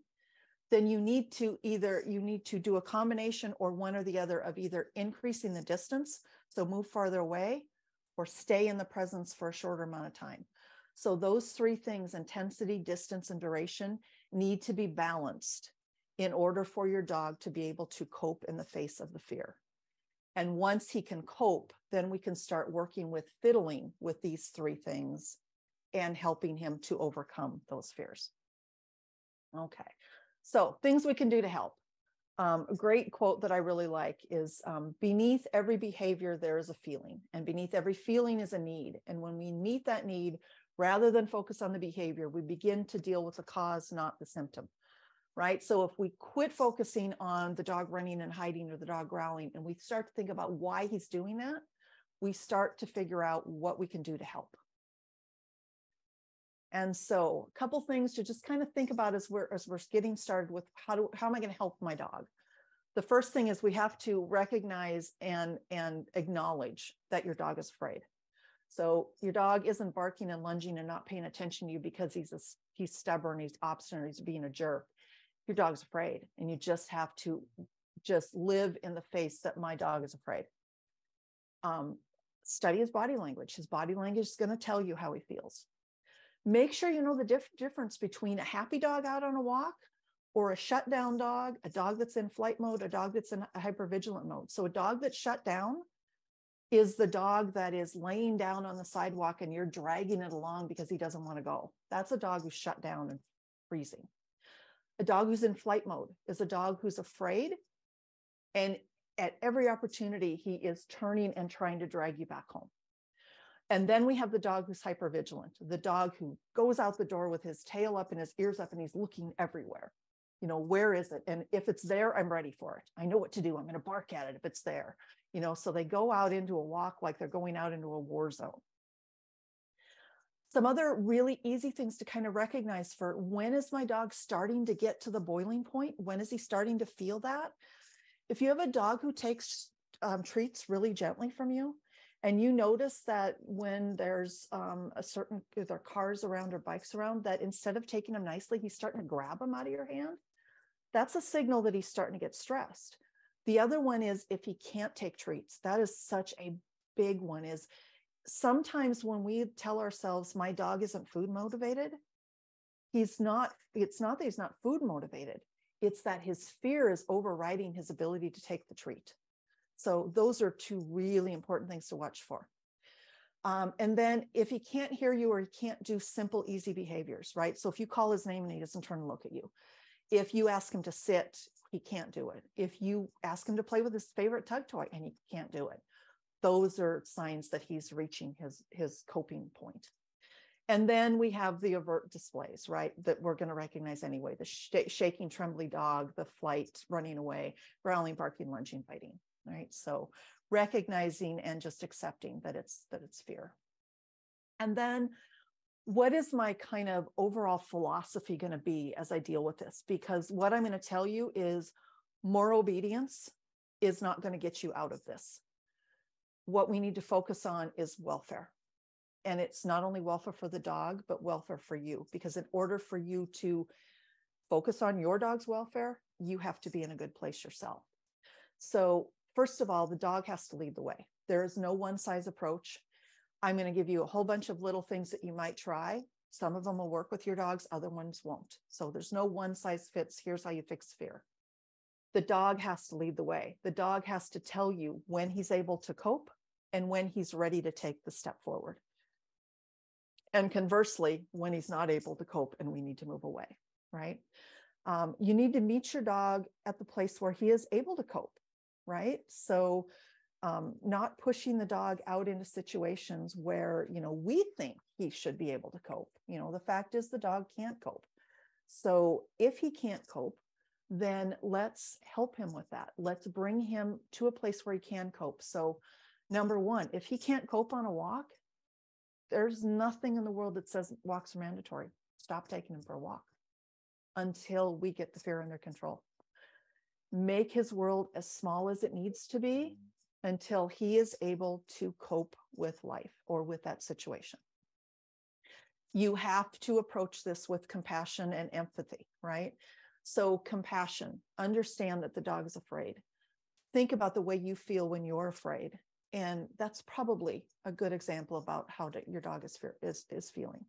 then you need to do a combination or one or the other of either increasing the distance, so move farther away, or stay in the presence for a shorter amount of time. So those three things, intensity, distance, and duration, need to be balanced in order for your dog to be able to cope in the face of the fear. And once he can cope, then we can start working with fiddling with these three things and helping him to overcome those fears. Okay, so things we can do to help. A great quote that I really like is, beneath every behavior, there is a feeling, and beneath every feeling is a need. And when we meet that need, rather than focus on the behavior, we begin to deal with the cause, not the symptom, right? So if we quit focusing on the dog running and hiding or the dog growling, and we start to think about why he's doing that, we start to figure out what we can do to help. And so a couple things to just kind of think about as we're getting started with how am I going to help my dog? The first thing is we have to recognize and acknowledge that your dog is afraid. So your dog isn't barking and lunging and not paying attention to you because he's stubborn, he's obstinate, he's being a jerk. Your dog's afraid, and you just have to just live in the face that my dog is afraid. Study his body language. His body language is going to tell you how he feels. Make sure you know the difference between a happy dog out on a walk or a shutdown dog, a dog that's in flight mode, a dog that's in a hypervigilant mode. So a dog that's shut down is the dog that is laying down on the sidewalk and you're dragging it along because he doesn't want to go. That's a dog who's shut down and freezing. A dog who's in flight mode is a dog who's afraid, and at every opportunity, he is turning and trying to drag you back home. And then we have the dog who's hypervigilant, the dog who goes out the door with his tail up and his ears up and he's looking everywhere. You know, where is it? And if it's there, I'm ready for it. I know what to do. I'm going to bark at it if it's there. You know, so they go out into a walk like they're going out into a war zone. Some other really easy things to kind of recognize for when is my dog starting to get to the boiling point? When is he starting to feel that? If you have a dog who takes treats really gently from you, and you notice that when there's if there are cars around or bikes around, that instead of taking them nicely, he's starting to grab them out of your hand, that's a signal that he's starting to get stressed. The other one is if he can't take treats. That is such a big one. Is sometimes when we tell ourselves my dog isn't food motivated, it's not that he's not food motivated. It's that his fear is overriding his ability to take the treat. So those are two really important things to watch for. And then if he can't hear you or he can't do simple, easy behaviors, right? So if you call his name and he doesn't turn and look at you, if you ask him to sit, he can't do it. If you ask him to play with his favorite tug toy and he can't do it, those are signs that he's reaching his coping point. And then we have the overt displays, right, that we're going to recognize anyway, the shaking, trembly dog, the flight, running away, growling, barking, lunging, biting, right? So recognizing and just accepting that it's fear. And then what is my kind of overall philosophy going to be as I deal with this? Because what I'm going to tell you is more obedience is not going to get you out of this. What we need to focus on is welfare. And it's not only welfare for the dog, but welfare for you. Because in order for you to focus on your dog's welfare, you have to be in a good place yourself. So first of all, the dog has to lead the way. There is no one size approach. I'm going to give you a whole bunch of little things that you might try. Some of them will work with your dogs, other ones won't. So there's no one size fits. Here's how you fix fear. The dog has to lead the way. The dog has to tell you when he's able to cope and when he's ready to take the step forward. And conversely, when he's not able to cope and we need to move away, right? You need to meet your dog at the place where he is able to cope, right? So not pushing the dog out into situations where, you know, we think he should be able to cope. You know, the fact is the dog can't cope. So if he can't cope, then let's help him with that. Let's bring him to a place where he can cope. So number one, if he can't cope on a walk, there's nothing in the world that says walks are mandatory. Stop taking him for a walk until we get the fear under control. Make his world as small as it needs to be until he is able to cope with life or with that situation. You have to approach this with compassion and empathy, right? So compassion, understand that the dog is afraid. Think about the way you feel when you're afraid. And that's probably a good example about how your dog is feeling.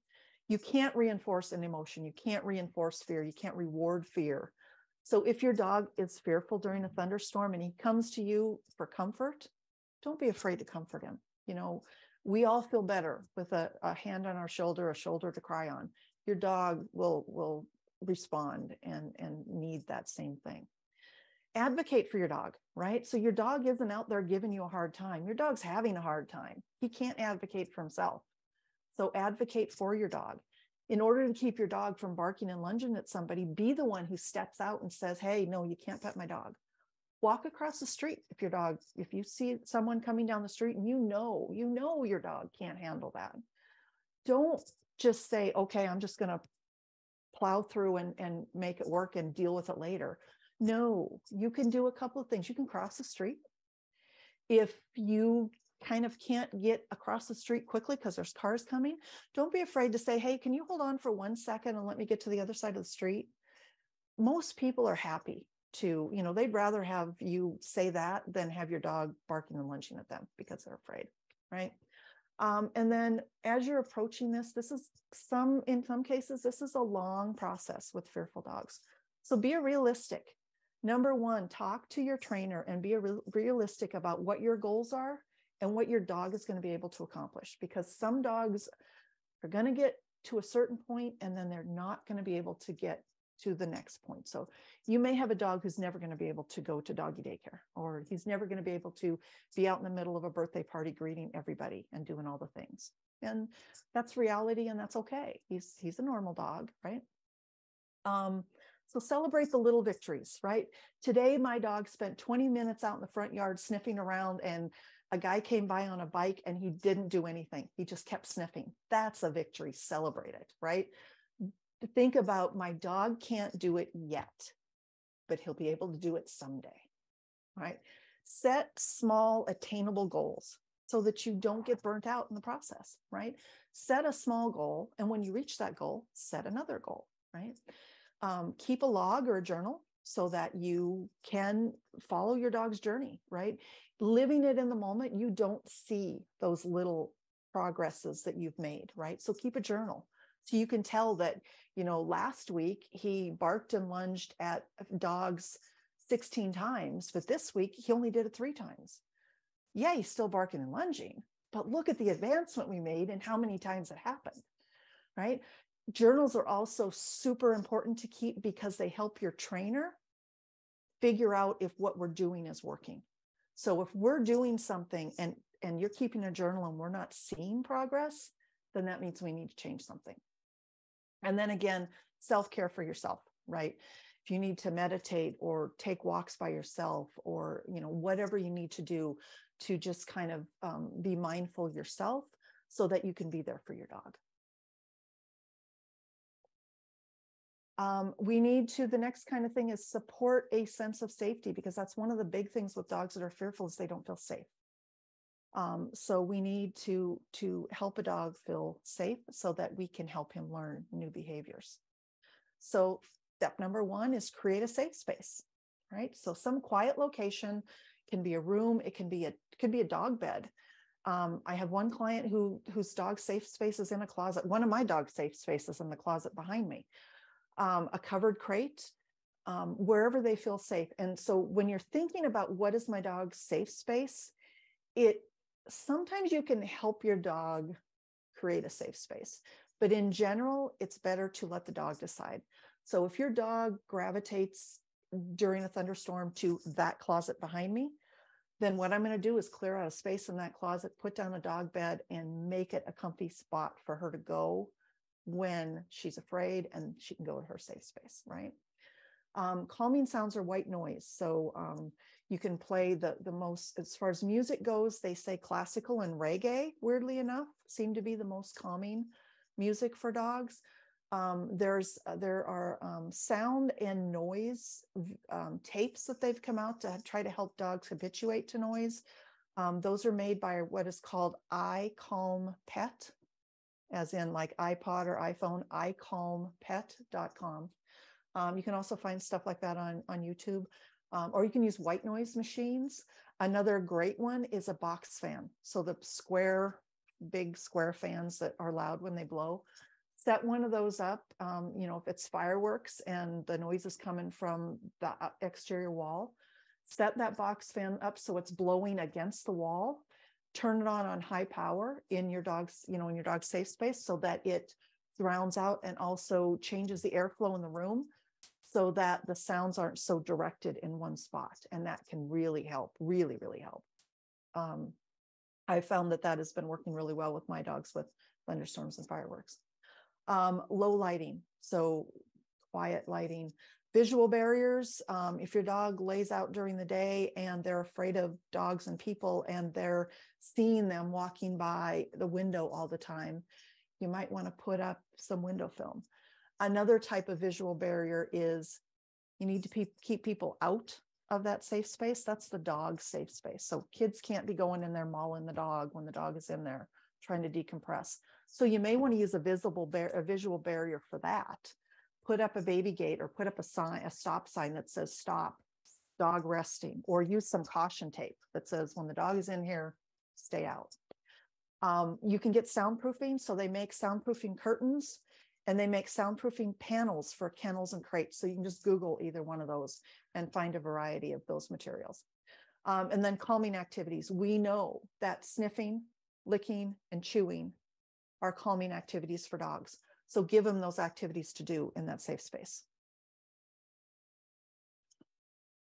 You can't reinforce an emotion. You can't reinforce fear. You can't reward fear. So if your dog is fearful during a thunderstorm and he comes to you for comfort, don't be afraid to comfort him. You know, we all feel better with a hand on our shoulder, a shoulder to cry on. Your dog will respond and need that same thing. Advocate for your dog, right? So your dog isn't out there giving you a hard time. Your dog's having a hard time. He can't advocate for himself. So advocate for your dog. In order to keep your dog from barking and lunging at somebody, be the one who steps out and says, hey, no, you can't pet my dog. Walk across the street. If you see someone coming down the street and you know your dog can't handle that, don't just say, okay, I'm just going to plow through and make it work and deal with it later. No, you can do a couple of things. You can cross the street. If you kind of can't get across the street quickly because there's cars coming, don't be afraid to say, hey, can you hold on for 1 second and let me get to the other side of the street? Most people are happy to, they'd rather have you say that than have your dog barking and lunging at them because they're afraid, right? And then as you're approaching this, in some cases, this is a long process with fearful dogs. So be realistic. Number one, talk to your trainer and be realistic about what your goals are and what your dog is going to be able to accomplish, because some dogs are going to get to a certain point and then they're not going to be able to get to the next point. So you may have a dog who's never going to be able to go to doggy daycare, or he's never going to be able to be out in the middle of a birthday party greeting everybody and doing all the things. And that's reality, and that's okay. He's a normal dog, right? So celebrate the little victories, right? Today, my dog spent 20 minutes out in the front yard sniffing around, and a guy came by on a bike and he didn't do anything. He just kept sniffing. That's a victory. Celebrate it, right? Think about, my dog can't do it yet, but he'll be able to do it someday, right? Set small attainable goals so that you don't get burnt out in the process, right? Set a small goal, and when you reach that goal, set another goal, right? Keep a log or a journal so that you can follow your dog's journey, right? Living it in the moment, you don't see those little progresses that you've made, right? So keep a journal. So you can tell that, last week he barked and lunged at dogs 16 times, but this week he only did it 3 times. Yeah, he's still barking and lunging, but look at the advancement we made and how many times it happened, right? Journals are also super important to keep because they help your trainer figure out if what we're doing is working. So if we're doing something and you're keeping a journal and we're not seeing progress, then that means we need to change something. And then again, self-care for yourself, right? If you need to meditate or take walks by yourself, or, whatever you need to do to just kind of be mindful yourself so that you can be there for your dog. The next kind of thing is support a sense of safety, because that's one of the big things with dogs that are fearful is they don't feel safe. So we need to help a dog feel safe so that we can help him learn new behaviors. So step number 1 is create a safe space, right? So some quiet location, can be a room, it can be a dog bed. I have one client whose dog safe space is in a closet. One of my dog's safe spaces in the closet behind me. A covered crate, wherever they feel safe. And so when you're thinking about what is my dog's safe space, sometimes you can help your dog create a safe space, but in general, it's better to let the dog decide. So if your dog gravitates during a thunderstorm to that closet behind me, then what I'm going to do is clear out a space in that closet, put down a dog bed, and make it a comfy spot for her to go when she's afraid, and she can go to her safe space, right? Calming sounds are white noise. So you can play the most, as far as music goes, they say classical and reggae, weirdly enough, seem to be the most calming music for dogs. There are sound and noise tapes that they've come out to try to help dogs habituate to noise. Those are made by what is called iCalm Pet, as in like iPod or iPhone, icalmpet.com. You can also find stuff like that on YouTube, or you can use white noise machines. Another great one is a box fan. So the big square fans that are loud when they blow. Set one of those up, if it's fireworks and the noise is coming from the exterior wall, set that box fan up so it's blowing against the wall. Turn it on high power in your dog's safe space so that it drowns out and also changes the airflow in the room so that the sounds aren't so directed in one spot. And that can really help, really, really help. I found that has been working really well with my dogs with thunderstorms and fireworks. Low lighting, so quiet lighting. Visual barriers. If your dog lays out during the day and they're afraid of dogs and people and they're seeing them walking by the window all the time, you might want to put up some window film. Another type of visual barrier is you need to keep people out of that safe space. That's the dog safe space. So kids can't be going in there mauling the dog when the dog is in there trying to decompress. So you may want to use a visual barrier for that. Put up a baby gate or put up a stop sign that says stop, dog resting, or use some caution tape that says when the dog is in here, stay out. You can get soundproofing. So they make soundproofing curtains and they make soundproofing panels for kennels and crates. So you can just Google either one of those and find a variety of those materials. And then calming activities. We know that sniffing, licking, and chewing are calming activities for dogs. So give them those activities to do in that safe space.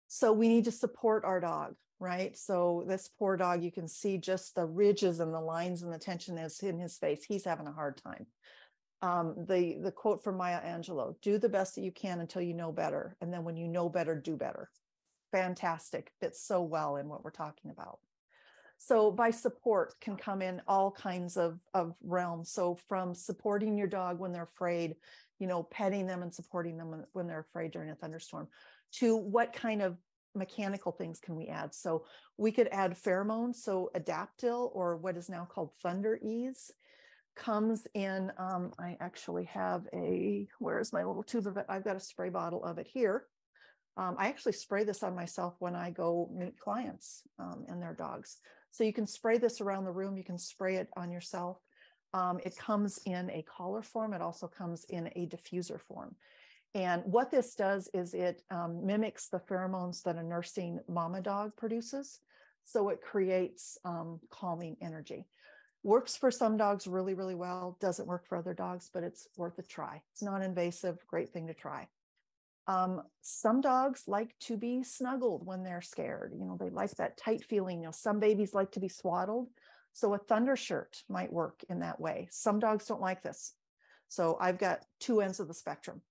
So we need to support our dog, right? So this poor dog, you can see just the ridges and the lines and the tension is in his face. He's having a hard time. The quote from Maya Angelou, do the best that you can until you know better. And then when you know better, do better. Fantastic. Fits so well in what we're talking about. So by support can come in all kinds of realms. So from supporting your dog when they're afraid, petting them and supporting them when they're afraid during a thunderstorm, to what kind of mechanical things can we add? So we could add pheromones. So Adaptil, or what is now called Thunder Ease, comes in. I actually have where's my little tube of it? I've got a spray bottle of it here. I actually spray this on myself when I go meet clients and their dogs. So you can spray this around the room. You can spray it on yourself. It comes in a collar form. It also comes in a diffuser form. And what this does is it mimics the pheromones that a nursing mama dog produces. So it creates calming energy. Works for some dogs really, really well. Doesn't work for other dogs, but it's worth a try. It's non-invasive, great thing to try. Some dogs like to be snuggled when they're scared. They like that tight feeling. Some babies like to be swaddled. So a thunder shirt might work in that way. Some dogs don't like this. So I've got two ends of the spectrum.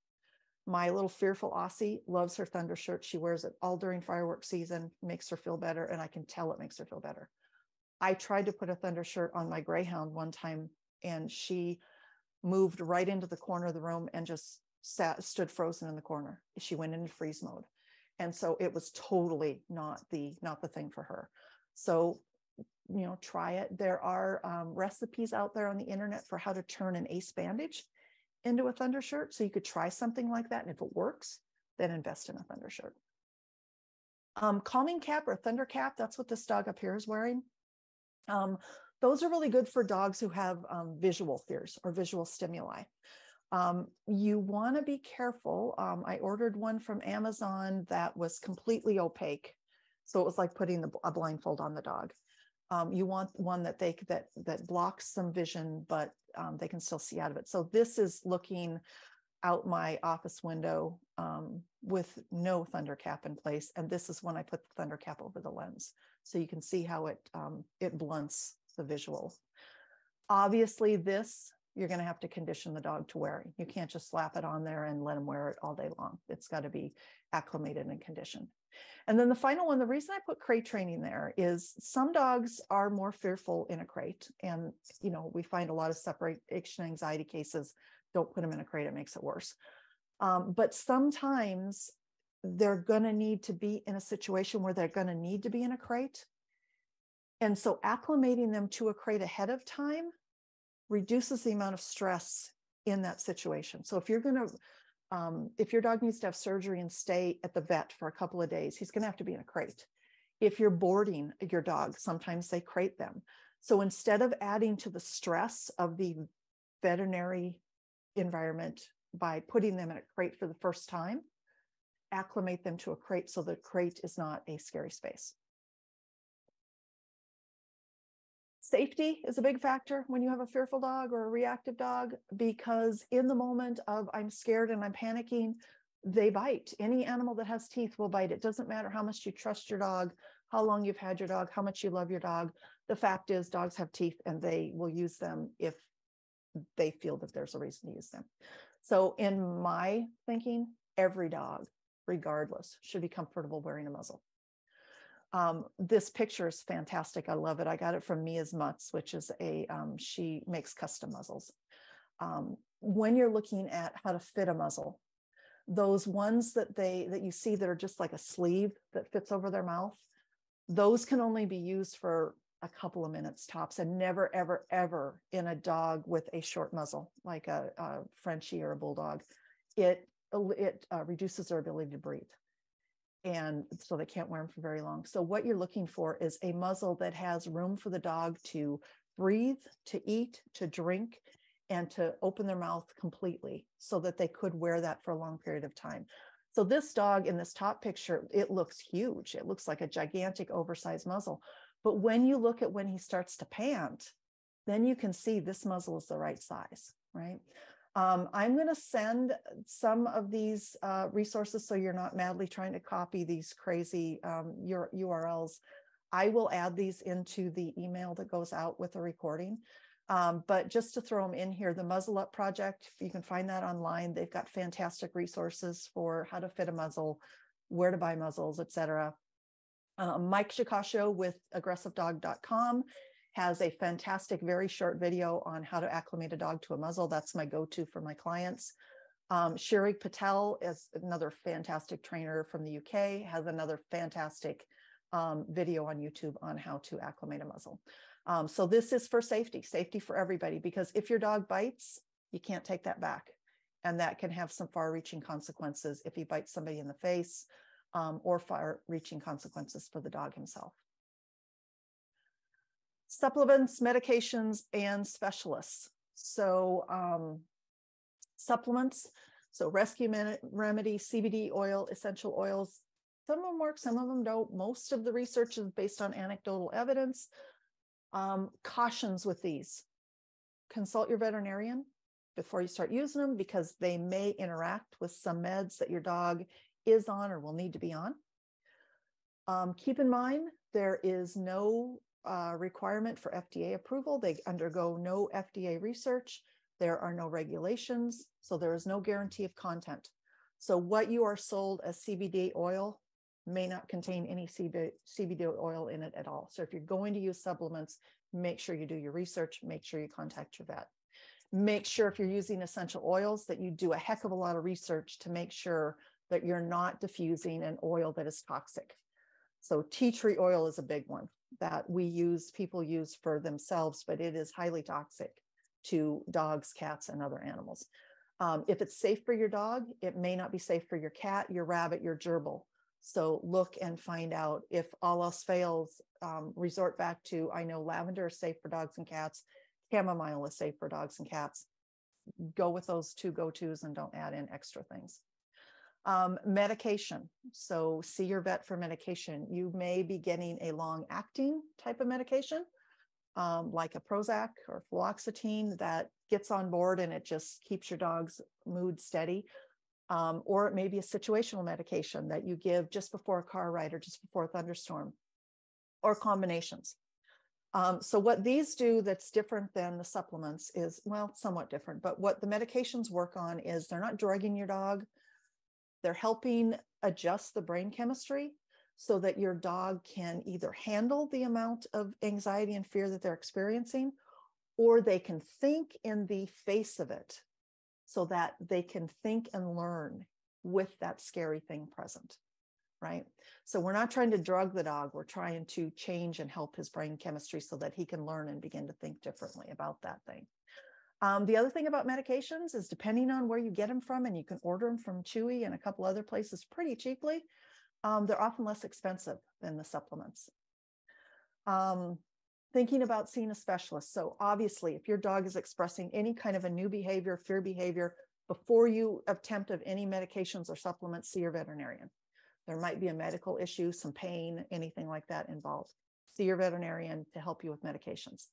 My little fearful Aussie loves her thunder shirt. She wears it all during fireworks season, makes her feel better. And I can tell it makes her feel better. I tried to put a thunder shirt on my greyhound one time and she moved right into the corner of the room and just stood frozen in the corner. She went into freeze mode. And so it was totally not the thing for her. So, try it. There are recipes out there on the internet for how to turn an ace bandage into a thunder shirt. So you could try something like that. And if it works, then invest in a thunder shirt. Calming cap or thunder cap, that's what this dog up here is wearing. Those are really good for dogs who have visual fears or visual stimuli. You want to be careful. I ordered one from Amazon that was completely opaque. So it was like putting a blindfold on the dog. You want one that that blocks some vision, but they can still see out of it. So this is looking out my office window with no thunder cap in place. And this is when I put the thunder cap over the lens. So you can see how it blunts the visual. Obviously you're going to have to condition the dog to wearing. You can't just slap it on there and let him wear it all day long. It's got to be acclimated and conditioned. And then the final one, the reason I put crate training there is some dogs are more fearful in a crate. And, we find a lot of separation anxiety cases. Don't put them in a crate, it makes it worse. But sometimes they're going to need to be in a situation where they're going to need to be in a crate. And so acclimating them to a crate ahead of time reduces the amount of stress in that situation. So if if your dog needs to have surgery and stay at the vet for a couple of days, he's going to have to be in a crate. If you're boarding your dog, sometimes they crate them. So instead of adding to the stress of the veterinary environment by putting them in a crate for the first time, acclimate them to a crate so the crate is not a scary space. Safety is a big factor when you have a fearful dog or a reactive dog, because in the moment of I'm scared and I'm panicking, they bite. Any animal that has teeth will bite. It doesn't matter how much you trust your dog, how long you've had your dog, how much you love your dog. The fact is dogs have teeth and they will use them if they feel that there's a reason to use them. So in my thinking, every dog regardless, should be comfortable wearing a muzzle. This picture is fantastic. I love it. I got it from Mia's Mutts, which is she makes custom muzzles. When you're looking at how to fit a muzzle, those ones that you see that are just like a sleeve that fits over their mouth, those can only be used for a couple of minutes tops, and never, ever, ever in a dog with a short muzzle, like a Frenchie or a Bulldog. It reduces their ability to breathe. And so they can't wear them for very long. So what you're looking for is a muzzle that has room for the dog to breathe, to eat, to drink, and to open their mouth completely, so that they could wear that for a long period of time. So this dog in this top picture, it looks huge. It looks like a gigantic oversized muzzle. But when you look at when he starts to pant, then you can see this muzzle is the right size, right? I'm going to send some of these resources so you're not madly trying to copy these crazy URLs. I will add these into the email that goes out with the recording. But just to throw them in here, the Muzzle Up Project, you can find that online. They've got fantastic resources for how to fit a muzzle, where to buy muzzles, etc. Mike Shikasho with aggressivedog.com has a fantastic, very short video on how to acclimate a dog to a muzzle. That's my go-to for my clients. Shirig Patel is another fantastic trainer from the UK, has another fantastic video on YouTube on how to acclimate a muzzle. So this is for safety for everybody, because if your dog bites, you can't take that back. And that can have some far-reaching consequences if he bites somebody in the face, or far-reaching consequences for the dog himself. Supplements, medications, and specialists. So supplements, so rescue remedy, CBD oil, essential oils. Some of them work, some of them don't. Most of the research is based on anecdotal evidence. Cautions with these: consult your veterinarian before you start using them, because they may interact with some meds that your dog is on or will need to be on. Keep in mind, there is no requirement for FDA approval. They undergo no FDA research. There are no regulations, so there is no guarantee of content. So what you are sold as CBD oil may not contain any CBD oil in it at all. So if you're going to use supplements, make sure you do your research, make sure you contact your vet. Make sure if you're using essential oils that you do a heck of a lot of research to make sure that you're not diffusing an oil that is toxic. So tea tree oil is a big one that people use for themselves, but it is highly toxic to dogs, cats, and other animals. If it's safe for your dog, it may not be safe for your cat, your rabbit, your gerbil. So look and find out. If all else fails, resort back to, I know lavender is safe for dogs and cats. Chamomile is safe for dogs and cats. Go with those two go-tos and don't add in extra things. Medication. So see your vet for medication. You may be getting a long-acting type of medication, like a Prozac or fluoxetine, that gets on board and it just keeps your dog's mood steady. Or it may be a situational medication that you give just before a car ride or just before a thunderstorm, or combinations. So what these do that's different than the supplements is, well, somewhat different, but what the medications work on is they're not drugging your dog. They're helping adjust the brain chemistry so that your dog can either handle the amount of anxiety and fear that they're experiencing, or they can think in the face of it so that they can think and learn with that scary thing present, right? So we're not trying to drug the dog. We're trying to change and help his brain chemistry so that he can learn and begin to think differently about that thing. The other thing about medications is, depending on where you get them from, and you can order them from Chewy and a couple other places pretty cheaply, they're often less expensive than the supplements. Thinking about seeing a specialist. So obviously, if your dog is expressing any kind of a new behavior, fear behavior, before you attempt of any medications or supplements, see your veterinarian. There might be a medical issue, some pain, anything like that involved. See your veterinarian to help you with medications.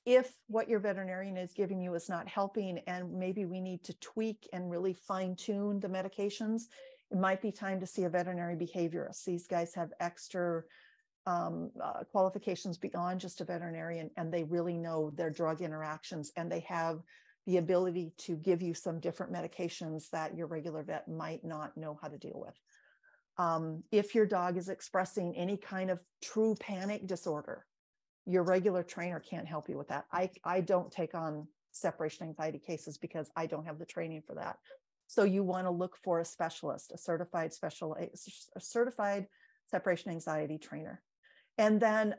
If what your veterinarian is giving you is not helping, and maybe we need to tweak and really fine tune the medications, it might be time to see a veterinary behaviorist. These guys have extra qualifications beyond just a veterinarian, and they really know their drug interactions, and they have the ability to give you some different medications that your regular vet might not know how to deal with. If your dog is expressing any kind of true panic disorder, your regular trainer can't help you with that. I don't take on separation anxiety cases because I don't have the training for that. So you want to look for a specialist, a certified separation anxiety trainer. And then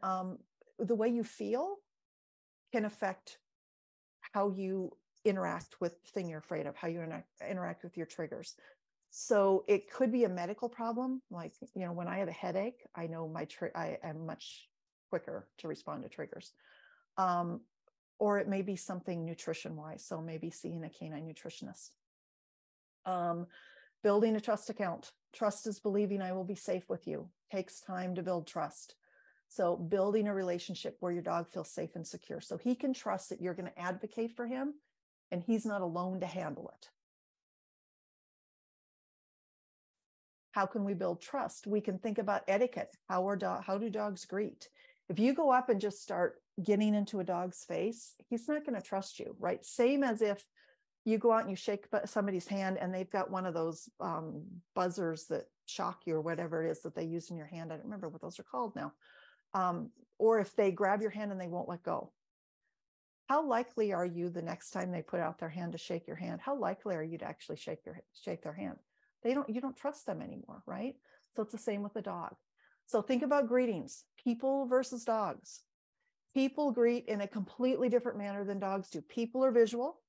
the way you feel can affect how you interact with the thing you're afraid of, how you interact with your triggers. So it could be a medical problem. Like, you know, when I have a headache, I know I am much quicker to respond to triggers. Or it may be something nutrition wise. So maybe seeing a canine nutritionist. Building a trust account. Trust is believing I will be safe with you. Takes time to build trust. So building a relationship where your dog feels safe and secure. So he can trust that you're going to advocate for him and he's not alone to handle it. How can we build trust? We can think about etiquette. How do dogs greet? If you go up and just start getting into a dog's face, he's not going to trust you, right? Same as if you go out and you shake somebody's hand and they've got one of those buzzers that shock you or whatever it is that they use in your hand. I don't remember what those are called now. Or if they grab your hand and they won't let go. How likely are you the next time they put out their hand to shake your hand? How likely are you to actually shake their hand? You don't trust them anymore, right? So it's the same with the dog. So think about greetings, people versus dogs. People greet in a completely different manner than dogs do. People are visual.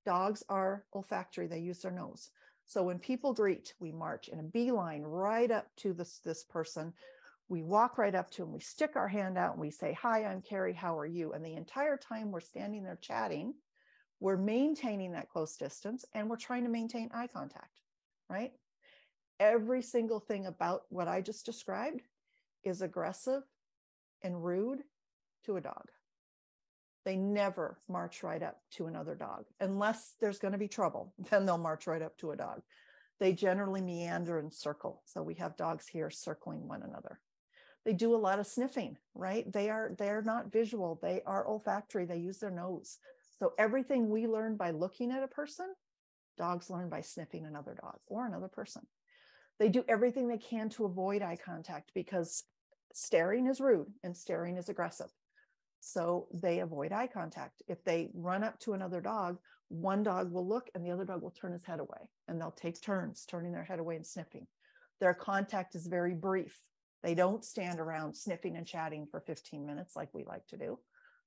Dogs are olfactory. They use their nose. So when people greet, we march in a beeline right up to this person. We walk right up to them. We stick our hand out and we say, "Hi, I'm Kerrie. How are you?" And the entire time we're standing there chatting, we're maintaining that close distance and we're trying to maintain eye contact, right? Every single thing about what I just described is aggressive and rude to a dog. They never march right up to another dog unless there's going to be trouble. Then they'll march right up to a dog. They generally meander and circle. So we have dogs here circling one another. They do a lot of sniffing, right? They're not visual. They are olfactory. They use their nose. So everything we learn by looking at a person, dogs learn by sniffing another dog or another person. They do everything they can to avoid eye contact because staring is rude and staring is aggressive. So they avoid eye contact. If they run up to another dog, one dog will look and the other dog will turn his head away, and they'll take turns turning their head away and sniffing. Their contact is very brief. They don't stand around sniffing and chatting for 15 minutes like we like to do.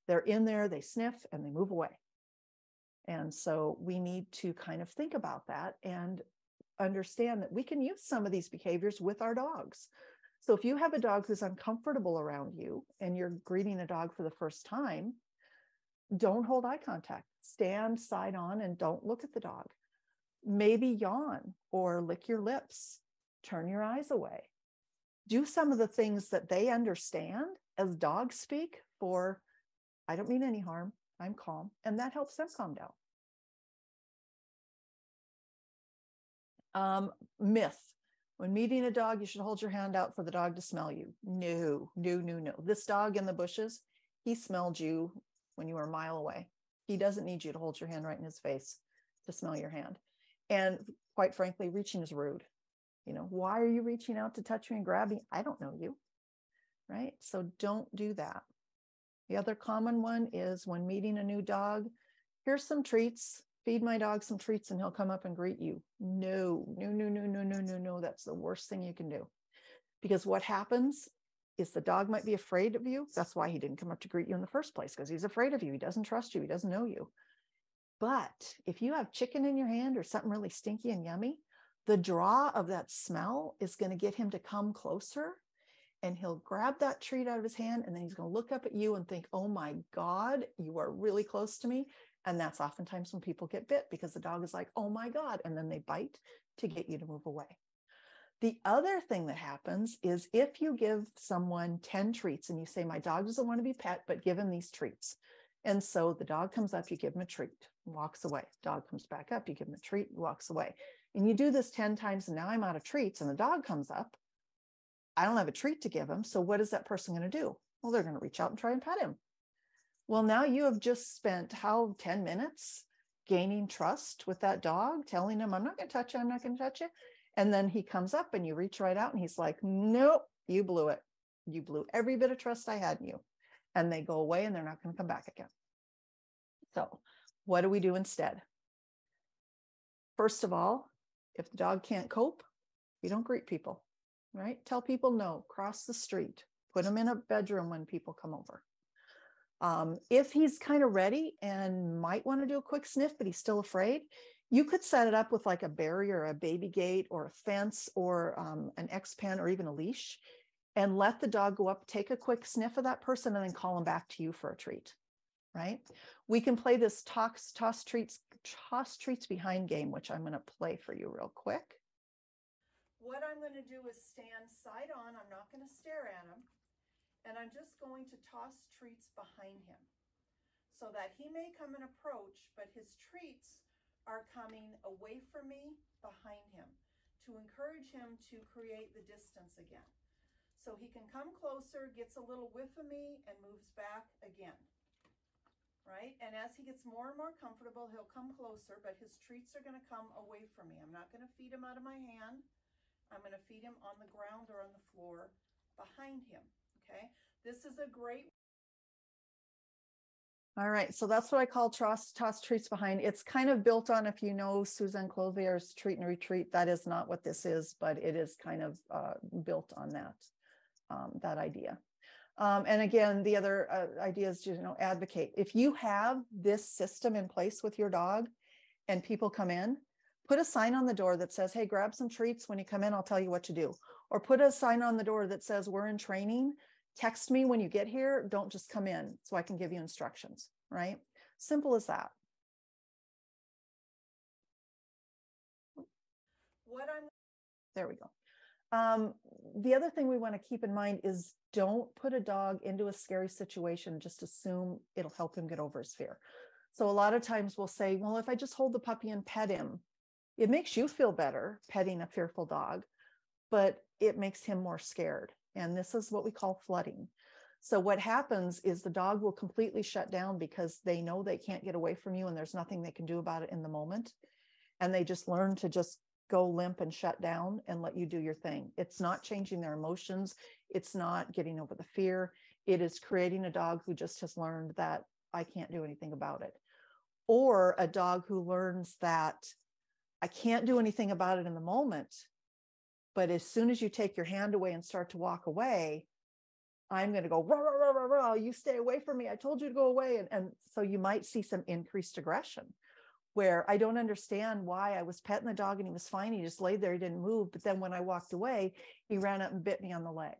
They're in there, they sniff, and they move away. And so we need to kind of think about that and understand that we can use some of these behaviors with our dogs. So if you have a dog who's uncomfortable around you and you're greeting a dog for the first time, don't hold eye contact. Stand side on and don't look at the dog. Maybe yawn or lick your lips. Turn your eyes away. Do some of the things that they understand as dogs speak for, "I don't mean any harm. I'm calm." And that helps them calm down. Myth. When meeting a dog, you should hold your hand out for the dog to smell you. No. This dog in the bushes, he smelled you when you were a mile away. He doesn't need you to hold your hand right in his face to smell your hand. And quite frankly, reaching is rude. You know, why are you reaching out to touch me and grab me? I don't know you, right? So don't do that. The other common one is when meeting a new dog, "Here's some treats. Feed my dog some treats and he'll come up and greet you." No. That's the worst thing you can do. Because what happens is the dog might be afraid of you. That's why he didn't come up to greet you in the first place, because he's afraid of you. He doesn't trust you. He doesn't know you. But if you have chicken in your hand or something really stinky and yummy, the draw of that smell is going to get him to come closer, and he'll grab that treat out of his hand, and then he's going to look up at you and think, "Oh my God, you are really close to me." And that's oftentimes when people get bit, because the dog is like, "Oh my God," and then they bite to get you to move away. The other thing that happens is if you give someone 10 treats and you say, "My dog doesn't want to be pet, but give him these treats." And so the dog comes up, you give him a treat, walks away. Dog comes back up, you give him a treat, walks away. And you do this 10 times, and now I'm out of treats, and the dog comes up. I don't have a treat to give him. So what is that person going to do? Well, they're going to reach out and try and pet him. Well, now you have just spent 10 minutes gaining trust with that dog, telling him, I'm not going to touch you, I'm not going to touch you. And then he comes up and you reach right out and he's like, nope, you blew it. You blew every bit of trust I had in you. And they go away and they're not going to come back again. So what do we do instead? First of all, if the dog can't cope, you don't greet people, right? Tell people no, cross the street, put them in a bedroom when people come over. If he's kind of ready and might want to do a quick sniff, but he's still afraid, you could set it up with like a barrier, a baby gate, or a fence, or an X-pen, or even a leash, and let the dog go up, take a quick sniff of that person, and then call him back to you for a treat, right? We can play this toss treats behind game, which I'm going to play for you real quick. What I'm going to do is stand side on. I'm not going to stare at him. And I'm just going to toss treats behind him so that he may come and approach, but his treats are coming away from me, behind him, to encourage him to create the distance again. So he can come closer, gets a little whiff of me, and moves back again, right? And as he gets more and more comfortable, he'll come closer, but his treats are going to come away from me. I'm not going to feed him out of my hand. I'm going to feed him on the ground or on the floor behind him. Okay, this is a great. All right, so that's what I call toss treats behind. It's kind of built on, if you know Suzanne Clothier's Treat and Retreat, that is not what this is, but it is kind of built on that idea. And again, the other idea is, advocate. If you have this system in place with your dog and people come in, put a sign on the door that says, hey, grab some treats. When you come in, I'll tell you what to do. Or put a sign on the door that says, we're in training. Text me when you get here. Don't just come in so I can give you instructions, right? Simple as that. There we go. The other thing we want to keep in mind is don't put a dog into a scary situation. Just assume it'll help him get over his fear. So a lot of times we'll say, well, if I just hold the puppy and pet him, it makes you feel better petting a fearful dog, but it makes him more scared. And this is what we call flooding. So what happens is the dog will completely shut down because they know they can't get away from you and there's nothing they can do about it in the moment. And they just learn to just go limp and shut down and let you do your thing. It's not changing their emotions. It's not getting over the fear. It is creating a dog who just has learned that I can't do anything about it. Or a dog who learns that I can't do anything about it in the moment, but as soon as you take your hand away and start to walk away, I'm going to go, rah, rah, rah, rah, rah, you stay away from me. I told you to go away. And so you might see some increased aggression where I don't understand why I was petting the dog and he was fine. He just laid there, he didn't move. But then when I walked away, he ran up and bit me on the leg.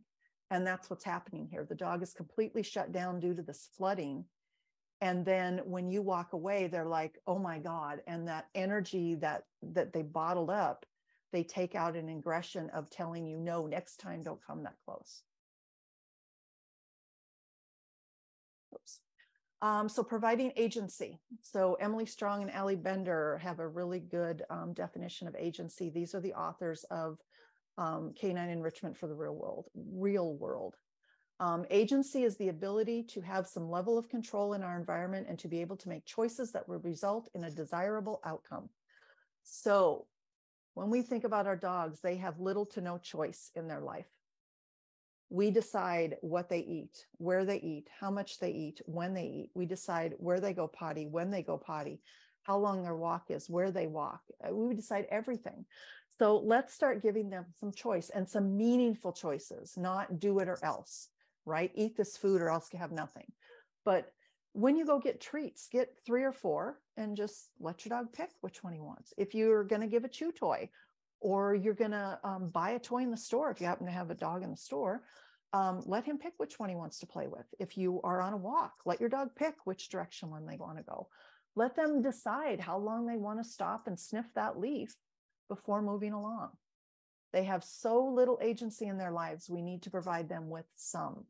And that's what's happening here. The dog is completely shut down due to this flooding. And then when you walk away, they're like, oh my God. And that energy that they bottled up, they take out an aggression of telling you, no, next time don't come that close. Oops. So providing agency. So Emily Strong and Allie Bender have a really good definition of agency. These are the authors of Canine Enrichment for the Real World. Agency is the ability to have some level of control in our environment and to be able to make choices that will result in a desirable outcome. So when we think about our dogs, they have little to no choice in their life. We decide what they eat, where they eat, how much they eat, when they eat. We decide where they go potty, when they go potty, how long their walk is, where they walk. We decide everything. So let's start giving them some choice and some meaningful choices, not do it or else, right? Eat this food or else you have nothing. But when you go get treats, get 3 or 4 and just let your dog pick which one he wants. If you're going to give a chew toy or you're going to buy a toy in the store, if you happen to have a dog in the store, let him pick which one he wants to play with. If you are on a walk, let your dog pick which direction one they want to go. Let them decide how long they want to stop and sniff that leaf before moving along. They have so little agency in their lives. We need to provide them with some.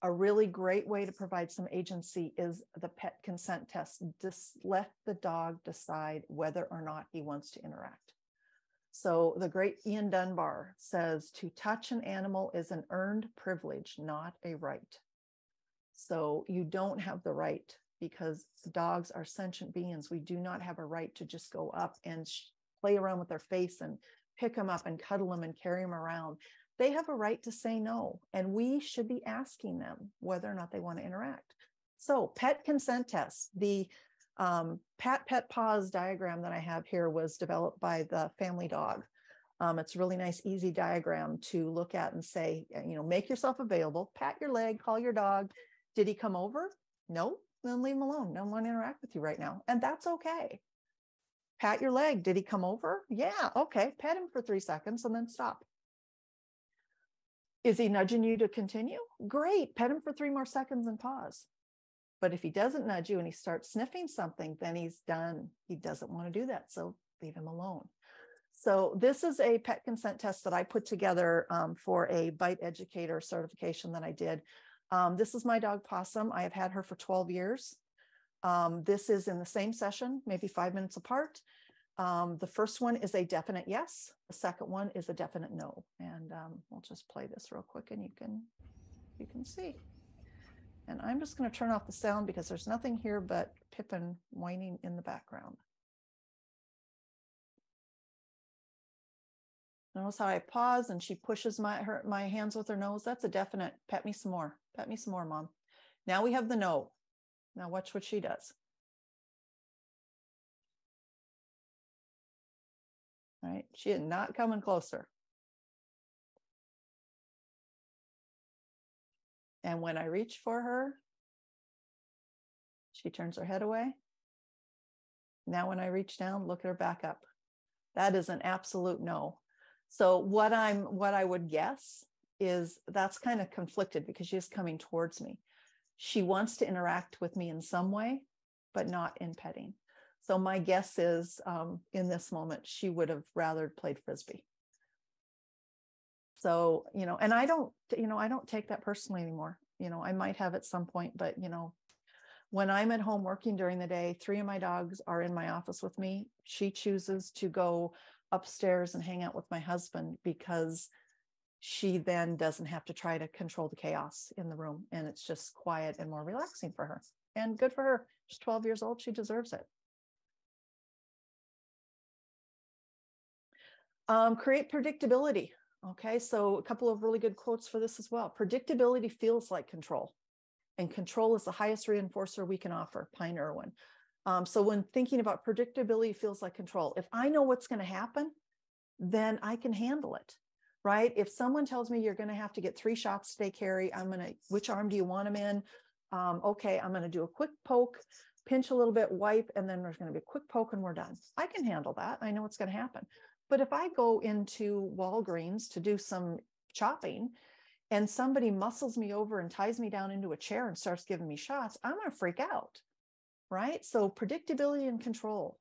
A really great way to provide some agency is the pet consent test. Just let the dog decide whether or not he wants to interact. So the great Ian Dunbar says, to touch an animal is an earned privilege, not a right. So you don't have the right because dogs are sentient beings. We do not have a right to just go up and play around with their face and pick them up and cuddle them and carry them around. They have a right to say no, and we should be asking them whether or not they want to interact. So pet consent tests. The pat, pet, pause diagram that I have here was developed by the family dog. It's a really nice, easy diagram to look at and say, make yourself available, pat your leg, call your dog. Did he come over? No, then leave him alone. No one interact with you right now. And that's okay. Pat your leg. Did he come over? Yeah. Okay. Pet him for 3 seconds and then stop. Is he nudging you to continue? Great. Pet him for 3 more seconds and pause. But if he doesn't nudge you and he starts sniffing something, then he's done. He doesn't want to do that. So leave him alone. So this is a pet consent test that I put together for a bite educator certification that I did. This is my dog Possum. I have had her for 12 years. This is in the same session, maybe 5 minutes apart. The first one is a definite yes. The second one is a definite no. And we'll just play this real quick and you can see. And I'm just going to turn off the sound because there's nothing here but Pippin whining in the background. Notice how I pause and she pushes my hands with her nose. That's a definite. Pet me some more. Pet me some more, Mom. Now we have the no. Now watch what she does. All right. She is not coming closer. And when I reach for her, she turns her head away. Now when I reach down, look at her back up. That is an absolute no. So what I would guess is that's kind of conflicted because she's coming towards me. She wants to interact with me in some way, but not in petting. So my guess is in this moment, she would have rather played Frisbee. So, and I don't take that personally anymore. I might have at some point, but, when I'm at home working during the day, 3 of my dogs are in my office with me. She chooses to go upstairs and hang out with my husband because she then doesn't have to try to control the chaos in the room. And it's just quiet and more relaxing for her. And good for her. She's 12 years old. She deserves it. Create predictability. Okay, so a couple of really good quotes for this as well. Predictability feels like control, and control is the highest reinforcer we can offer, Pine Irwin. So when thinking about predictability feels like control, if I know what's going to happen, then I can handle it, right? If someone tells me you're going to have to get 3 shots today, Kerrie, which arm do you want them in? Okay, I'm going to do a quick poke, pinch a little bit, wipe, and then there's going to be a quick poke and we're done. I can handle that. I know what's going to happen. But if I go into Walgreens to do some shopping and somebody muscles me over and ties me down into a chair and starts giving me shots, I'm going to freak out, right? So predictability and control.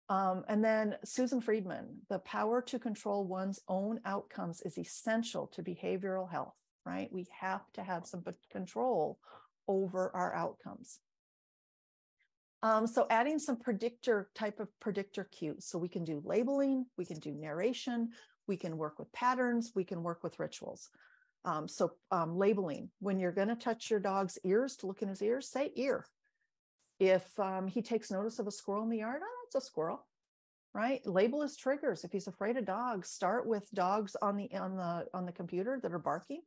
And then Susan Friedman, the power to control one's own outcomes is essential to behavioral health, right? We have to have some control over our outcomes. So adding some type of predictor cues. So we can do labeling, we can do narration, we can work with patterns, we can work with rituals. Labeling, when you're going to touch your dog's ears to look in his ears, say ear. If he takes notice of a squirrel in the yard, oh, it's a squirrel, right? Label his triggers. If he's afraid of dogs, start with dogs on the computer that are barking.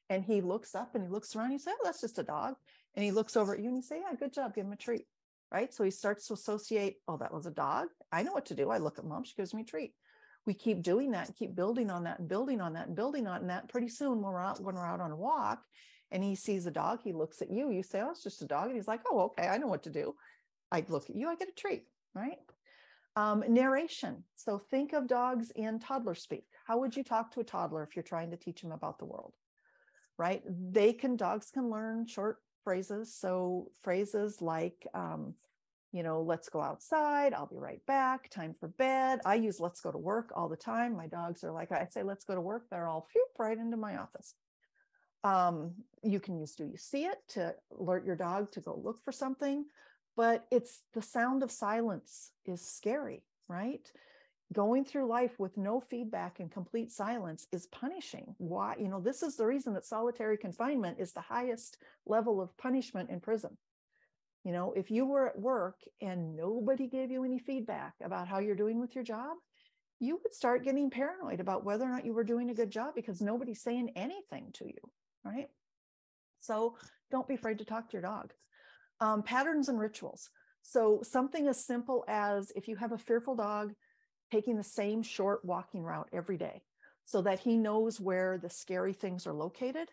And he looks up and he looks around, you say, oh, that's just a dog. And he looks over at you and you say, yeah, good job, give him a treat. Right? So he starts to associate, oh, that was a dog. I know what to do. I look at Mom, she gives me a treat. We keep doing that and keep building on that and building on that and building on that. Pretty soon when we're out on a walk and he sees a dog, he looks at you, you say, oh, it's just a dog. And he's like, oh, okay, I know what to do. I look at you, I get a treat, right? Narration. So think of dogs in toddler speak. How would you talk to a toddler if you're trying to teach them about the world, right? Dogs can learn short phrases. So phrases like, let's go outside. I'll be right back. Time for bed. I use let's go to work all the time. My dogs are like, I say, let's go to work. They're all right into my office. You can use do you see it to alert your dog to go look for something, but it's the sound of silence is scary, right? Going through life with no feedback and complete silence is punishing. Why? This is the reason that solitary confinement is the highest level of punishment in prison. You know, if you were at work and nobody gave you any feedback about how you're doing with your job, you would start getting paranoid about whether or not you were doing a good job because nobody's saying anything to you, right? So don't be afraid to talk to your dog. Patterns and rituals. So something as simple as if you have a fearful dog, taking the same short walking route every day so that he knows where the scary things are located.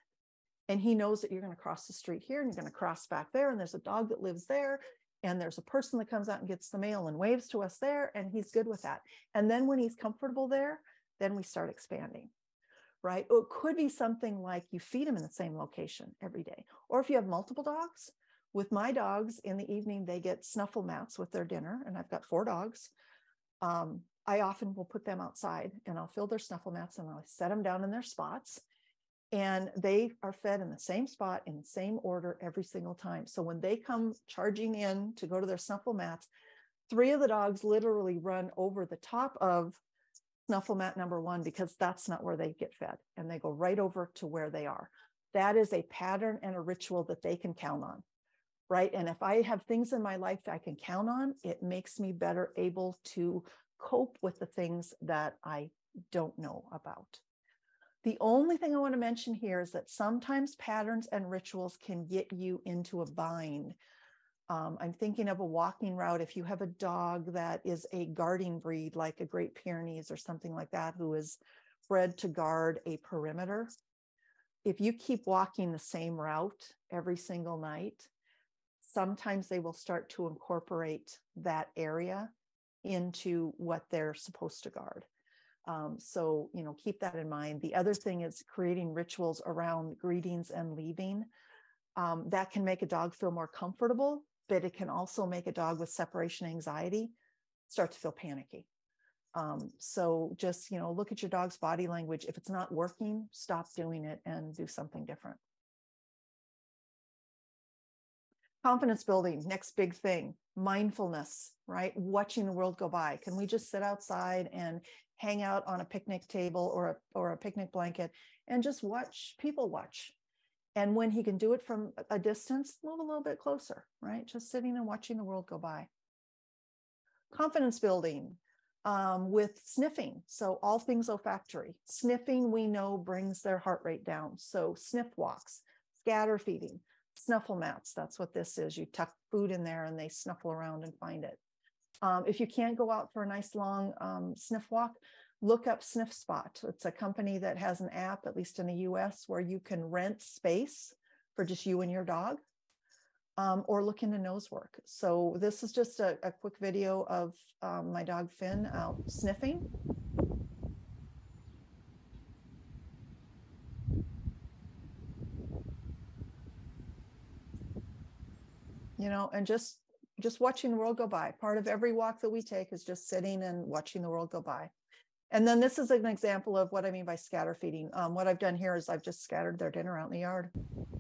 And he knows that you're going to cross the street here and you're going to cross back there. And there's a dog that lives there. And there's a person that comes out and gets the mail and waves to us there. And he's good with that. And then when he's comfortable there, then we start expanding, right? Or it could be something like you feed him in the same location every day. Or if you have multiple dogs, with my dogs in the evening, they get snuffle mats with their dinner. And I've got 4 dogs. I often will put them outside and I'll fill their snuffle mats and I'll set them down in their spots. And they are fed in the same spot in the same order every single time. So when they come charging in to go to their snuffle mats, 3 of the dogs literally run over the top of snuffle mat number 1 because that's not where they get fed. And they go right over to where they are. That is a pattern and a ritual that they can count on, right? And if I have things in my life that I can count on, it makes me better able to cope with the things that I don't know about. The only thing I want to mention here is that sometimes patterns and rituals can get you into a bind. I'm thinking of a walking route. If you have a dog that is a guarding breed, like a Great Pyrenees or something like that, who is bred to guard a perimeter, if you keep walking the same route every single night, sometimes they will start to incorporate that area into what they're supposed to guard. So, you know, keep that in mind. The other thing is creating rituals around greetings and leaving. That can make a dog feel more comfortable, but it can also make a dog with separation anxiety start to feel panicky. So just, you know, look at your dog's body language. If it's not working, stop doing it and do something different. Confidence building, next big thing, mindfulness, right? Watching the world go by. Can we just sit outside and hang out on a picnic table or a picnic blanket and just watch people watch? And when he can do it from a distance, move a little bit closer, right? Just sitting and watching the world go by. Confidence building with sniffing. So all things olfactory. Sniffing, we know, brings their heart rate down. So sniff walks, scatter feeding. Snuffle mats, that's what this is. You tuck food in there and they snuffle around and find it. If you can't go out for a nice long sniff walk, look up Sniff Spot. It's a company that has an app, at least in the US, where you can rent space for just you and your dog, or look into nose work. So this is just a quick video of my dog Finn out sniffing. You know, and just watching the world go by. Part of every walk that we take is just sitting and watching the world go by. And then this is an example of what I mean by scatter feeding. What I've done here is I've just scattered their dinner out in the yard.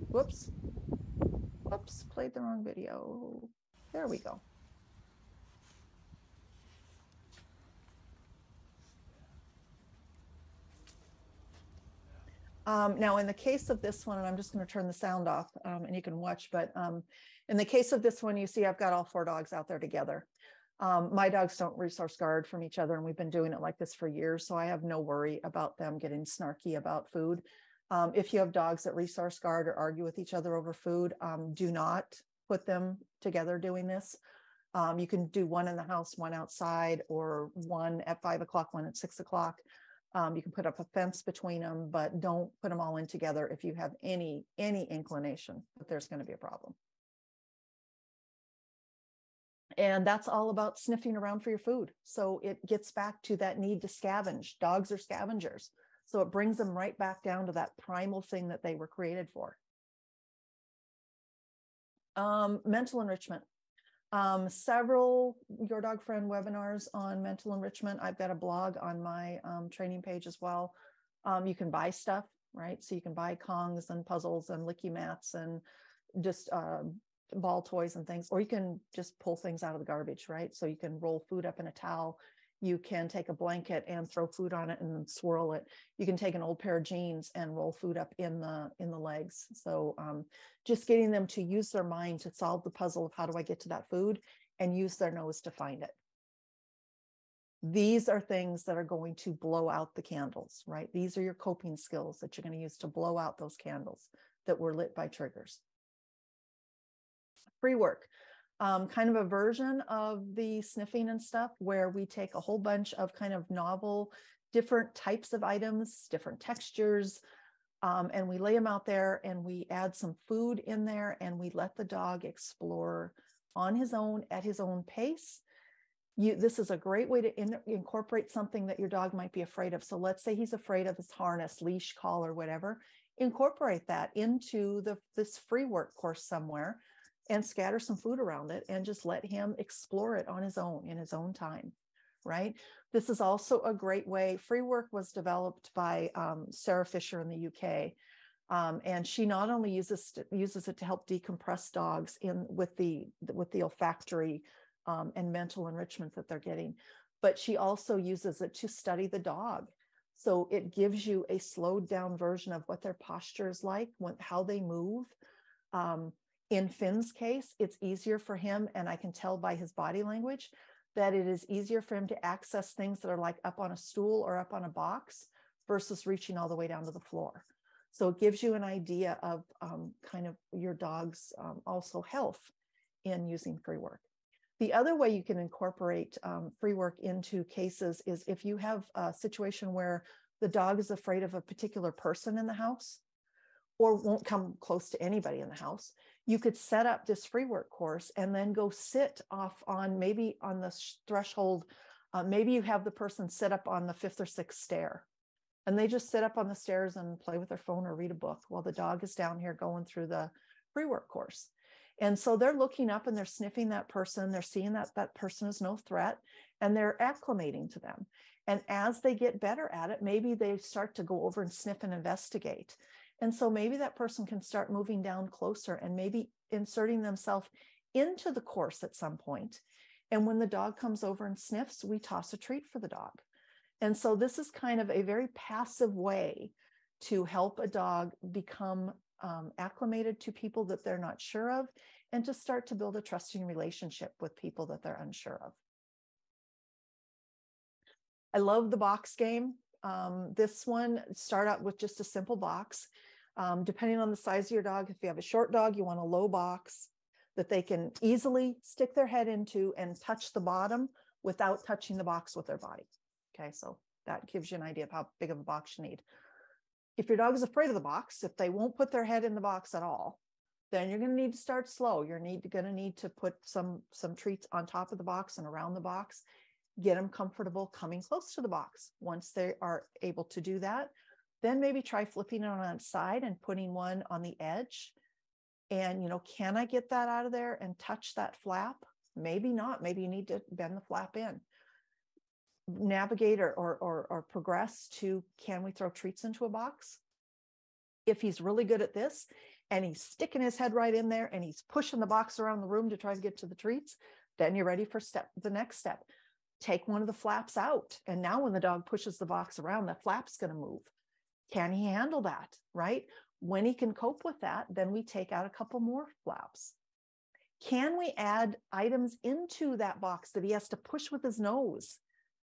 Whoops, played the wrong video. There we go. Now, in the case of this one, and I'm just going to turn the sound off and you can watch, but in the case of this one, you see I've got all 4 dogs out there together. My dogs don't resource guard from each other, and we've been doing it like this for years, so I have no worry about them getting snarky about food. If you have dogs that resource guard or argue with each other over food, do not put them together doing this. You can do one in the house, one outside, or one at 5 o'clock, one at 6 o'clock. You can put up a fence between them, but don't put them all in together if you have any inclination that there's going to be a problem. And that's all about sniffing around for your food. So it gets back to that need to scavenge. Dogs are scavengers. So it brings them right back down to that primal thing that they were created for. Mental enrichment. Several Your Dog Friend webinars on mental enrichment. I've got a blog on my training page as well. You can buy stuff, right? So you can buy Kongs and puzzles and licky mats and just ball toys and things, or you can just pull things out of the garbage, right? So you can roll food up in a towel You can take a blanket and throw food on it and swirl it. You can take an old pair of jeans and roll food up in the legs. So just getting them to use their mind to solve the puzzle of how do I get to that food, and use their nose to find it. These are things that are going to blow out the candles, right? These are your coping skills that you're going to use to blow out those candles that were lit by triggers. Free work. Kind of a version of the sniffing and stuff, where we take a whole bunch of kind of novel, different types of items, different textures, and we lay them out there, and we add some food in there, and we let the dog explore on his own at his own pace. This is a great way to incorporate something that your dog might be afraid of. So let's say he's afraid of his harness, leash, collar, whatever. Incorporate that into this free work course somewhere, and scatter some food around it, and just let him explore it on his own, in his own time, right? This is also a great way. Free work was developed by Sarah Fisher in the UK. And she not only uses it to help decompress dogs with the olfactory and mental enrichment that they're getting, but she also uses it to study the dog. So it gives you a slowed down version of what their posture is like, how they move. In Finn's case, it's easier for him, and I can tell by his body language that it is easier for him to access things that are like up on a stool or up on a box versus reaching all the way down to the floor. So it gives you an idea of kind of your dog's also health in using free work. The other way you can incorporate free work into cases is if you have a situation where the dog is afraid of a particular person in the house, or won't come close to anybody in the house, you could set up this free work course and then go sit off on maybe on the threshold. Maybe you have the person sit up on the 5th or 6th stair, and they just sit up on the stairs and play with their phone or read a book while the dog is down here going through the free work course. And so they're looking up and they're sniffing that person. They're seeing that that person is no threat, and they're acclimating to them. And as they get better at it, maybe they start to go over and sniff and investigate. And so maybe that person can start moving down closer and maybe inserting themselves into the course at some point. And when the dog comes over and sniffs, we toss a treat for the dog. And so this is kind of a very passive way to help a dog become acclimated to people that they're not sure of, and to start to build a trusting relationship with people that they're unsure of. I love the box game. This one, start out with just a simple box. Depending on the size of your dog, if you have a short dog, you want a low box that they can easily stick their head into and touch the bottom without touching the box with their body. Okay, so that gives you an idea of how big of a box you need. If your dog is afraid of the box, if they won't put their head in the box at all, then you're going to need to start slow. You're going to need to put some treats on top of the box and around the box. Get them comfortable coming close to the box. Once they are able to do that, then maybe try flipping it on its side and putting one on the edge. And, can I get that out of there and touch that flap? Maybe not. Maybe you need to bend the flap in. Navigate or progress to, can we throw treats into a box? If he's really good at this and he's sticking his head right in there and he's pushing the box around the room to try to get to the treats, then you're ready for the next step. Take one of the flaps out. And now when the dog pushes the box around, that flap's going to move. Can he handle that, right? When he can cope with that, then we take out a couple more flaps. Can we add items into that box that he has to push with his nose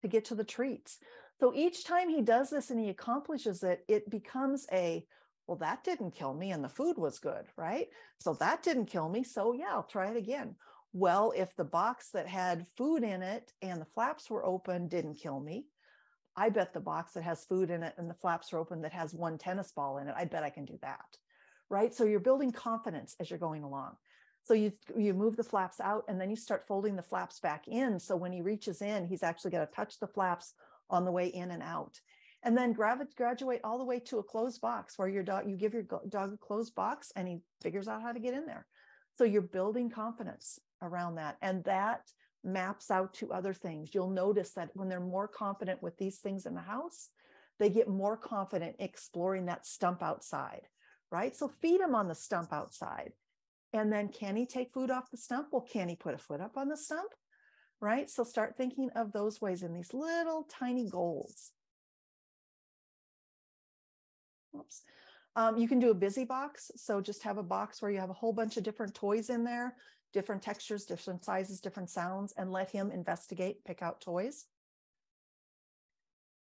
to get to the treats? So each time he does this and he accomplishes it, it becomes well, that didn't kill me and the food was good, right? So that didn't kill me. So yeah, I'll try it again. Well, if the box that had food in it and the flaps were open didn't kill me, I bet the box that has food in it and the flaps are open that has one tennis ball in it, I bet I can do that, right? So you're building confidence as you're going along. So you move the flaps out and then you start folding the flaps back in. So when he reaches in, he's actually going to touch the flaps on the way in and out. And then graduate all the way to a closed box where you give your dog a closed box and he figures out how to get in there. So you're building confidence around that. And that maps out to other things. You'll notice that when they're more confident with these things in the house, they get more confident exploring that stump outside, right? So feed him on the stump outside. And then can he take food off the stump? Well, can he put a foot up on the stump? right? So start thinking of those ways in these little tiny goals. Oops. You can do a busy box. So just have a box where you have a whole bunch of different toys in there, different textures, different sizes, different sounds, and let him investigate, pick out toys.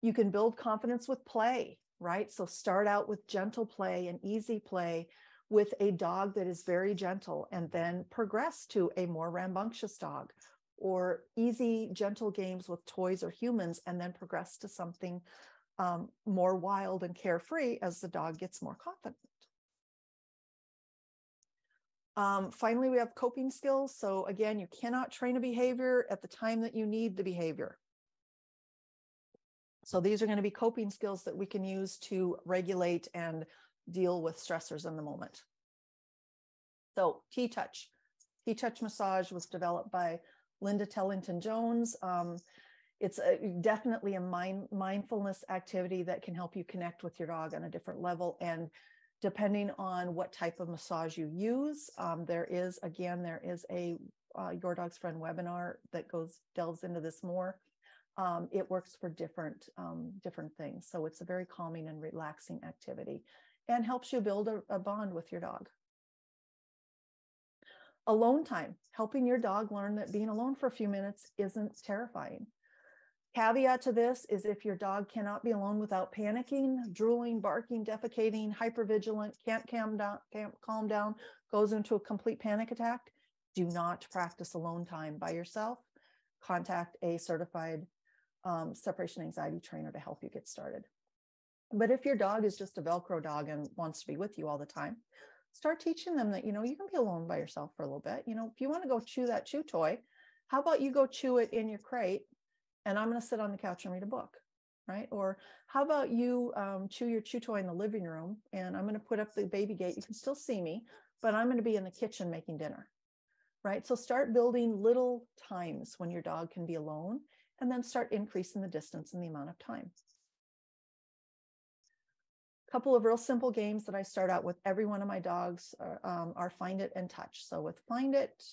You can build confidence with play, right? So start out with gentle play and easy play with a dog that is very gentle, and then progress to a more rambunctious dog, or easy, gentle games with toys or humans, and then progress to something more wild and carefree as the dog gets more confident. Finally, we have coping skills. So again, you cannot train a behavior at the time that you need the behavior. So these are going to be coping skills that we can use to regulate and deal with stressors in the moment. So T-Touch. T-Touch massage was developed by Linda Tellington Jones. It's definitely a mindfulness activity that can help you connect with your dog on a different level. And depending on what type of massage you use, there is a Your Dog's Friend webinar that delves into this more. It works for different things. So it's a very calming and relaxing activity and helps you build a bond with your dog. Alone time, helping your dog learn that being alone for a few minutes isn't terrifying. Caveat to this is if your dog cannot be alone without panicking, drooling, barking, defecating, hypervigilant, can't calm down, goes into a complete panic attack, do not practice alone time by yourself. Contact a certified separation anxiety trainer to help you get started. But if your dog is just a Velcro dog and wants to be with you all the time, start teaching them that, you can be alone by yourself for a little bit. If you want to go chew that chew toy, how about you go chew it in your crate and I'm going to sit on the couch and read a book, right? Or how about you chew your chew toy in the living room and I'm going to put up the baby gate. You can still see me, but I'm going to be in the kitchen making dinner, right? So start building little times when your dog can be alone and then start increasing the distance and the amount of time. A couple of real simple games that I start out with every one of my dogs are Find It and Touch. So with Find It,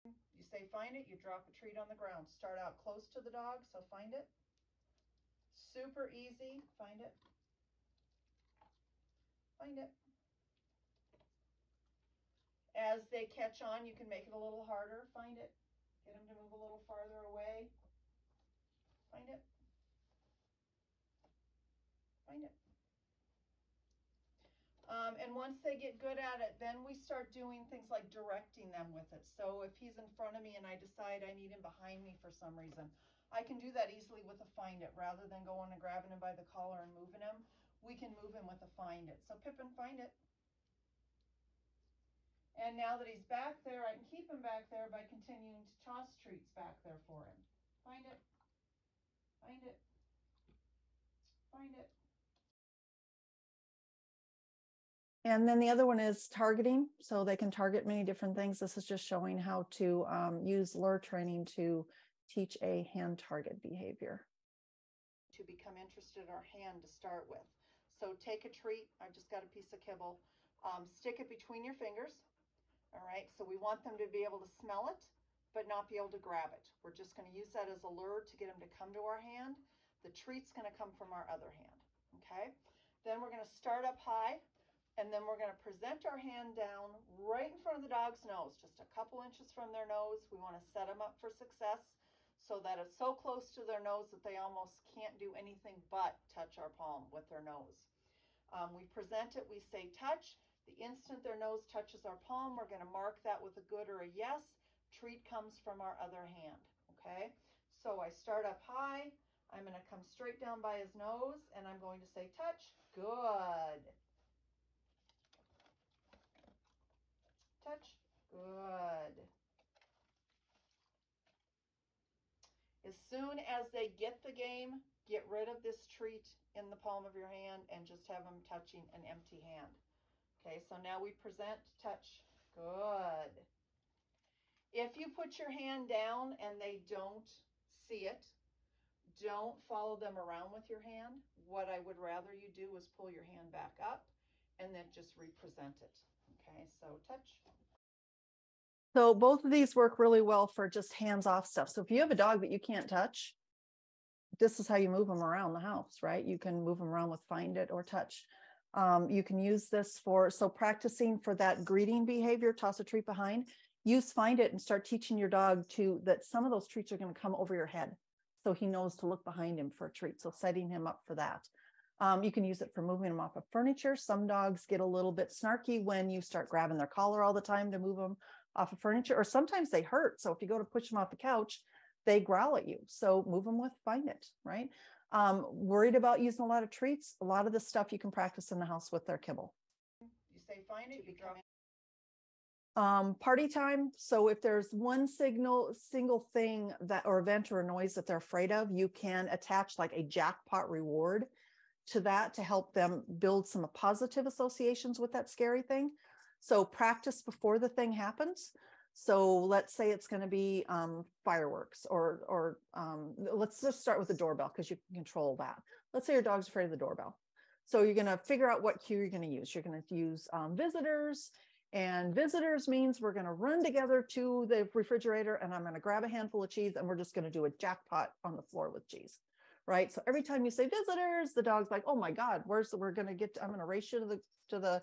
you say find it, you drop a treat on the ground. Start out close to the dog, so find it. Super easy, find it. Find it. As they catch on, you can make it a little harder. Find it. Get them to move a little farther away. Find it. Find it. And once they get good at it, then we start doing things like directing them with it. So if he's in front of me and I decide I need him behind me for some reason, I can do that easily with a Find It. Rather than going and grabbing him by the collar and moving him, we can move him with a Find It. So Pippin, find it. And now that he's back there, I can keep him back there by continuing to toss treats back there for him. Find it. Find it. Find it. And then the other one is targeting. So they can target many different things. This is just showing how to use lure training to teach a hand target behavior. To become interested in our hand to start with. So take a treat. I've just got a piece of kibble. Stick it between your fingers. All right, so we want them to be able to smell it, but not be able to grab it. We're just going to use that as a lure to get them to come to our hand. The treat's going to come from our other hand, okay? Then we're going to start up high, and then we're going to present our hand down right in front of the dog's nose, just a couple inches from their nose. We want to set them up for success so that it's so close to their nose that they almost can't do anything but touch our palm with their nose. We present it, we say touch. The instant their nose touches our palm, we're going to mark that with a good or a yes. Treat comes from our other hand, okay? So I start up high. I'm going to come straight down by his nose, and I'm going to say touch. Good. Touch. Good. As soon as they get the game, get rid of this treat in the palm of your hand and just have them touching an empty hand. Okay, so now we present, touch, good. If you put your hand down and they don't see it, don't follow them around with your hand. What I would rather you do is pull your hand back up and then just represent it. Okay, so touch. So both of these work really well for just hands-off stuff. So if you have a dog that you can't touch, this is how you move them around the house, right? You can move them around with find it or touch. You can use this for, so practicing for that greeting behavior, toss a treat behind, use find it and start teaching your dog to that some of those treats are going to come over your head. So he knows to look behind him for a treat. So setting him up for that. You can use it for moving them off of furniture. Some dogs get a little bit snarky when you start grabbing their collar all the time to move them off of furniture, or sometimes they hurt. So if you go to push them off the couch, they growl at you. So move them with find it, right? Worried about using a lot of treats, a lot of this stuff you can practice in the house with their kibble. You say find it, you come in. Party time. So if there's one single thing that or event or a noise that they're afraid of, you can attach like a jackpot reward to that to help them build some positive associations with that scary thing. So practice before the thing happens. So let's say it's going to be fireworks or let's just start with the doorbell because you can control that. Let's say your dog's afraid of the doorbell. So you're going to figure out what cue you're going to use. You're going to use visitors, and visitors means we're going to run together to the refrigerator and I'm going to grab a handful of cheese and we're just going to do a jackpot on the floor with cheese. Right. So every time you say visitors, the dog's like, oh my God, I'm going to race you to the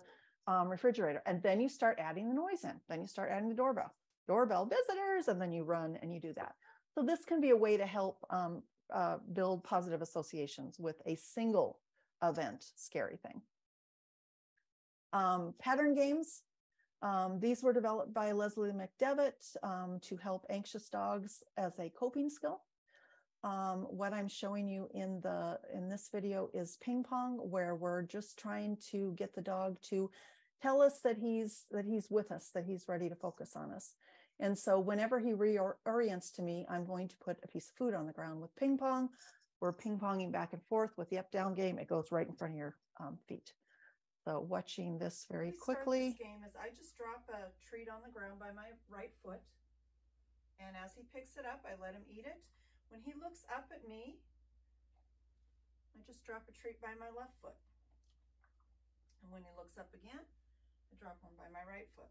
refrigerator. And then you start adding the noise in. Then you start adding the doorbell visitors, and then you run and you do that. So this can be a way to help build positive associations with a single event, scary thing. Pattern games. These were developed by Leslie McDevitt to help anxious dogs as a coping skill. What I'm showing you in this video is ping pong, where we're just trying to get the dog to tell us that he's with us, that he's ready to focus on us. And so whenever he reorients to me, I'm going to put a piece of food on the ground with ping pong. We're ping ponging back and forth with the up down game. It goes right in front of your feet. So watching this very quickly. This game is I just drop a treat on the ground by my right foot. And as he picks it up, I let him eat it. When he looks up at me, I just drop a treat by my left foot. And when he looks up again, I drop one by my right foot.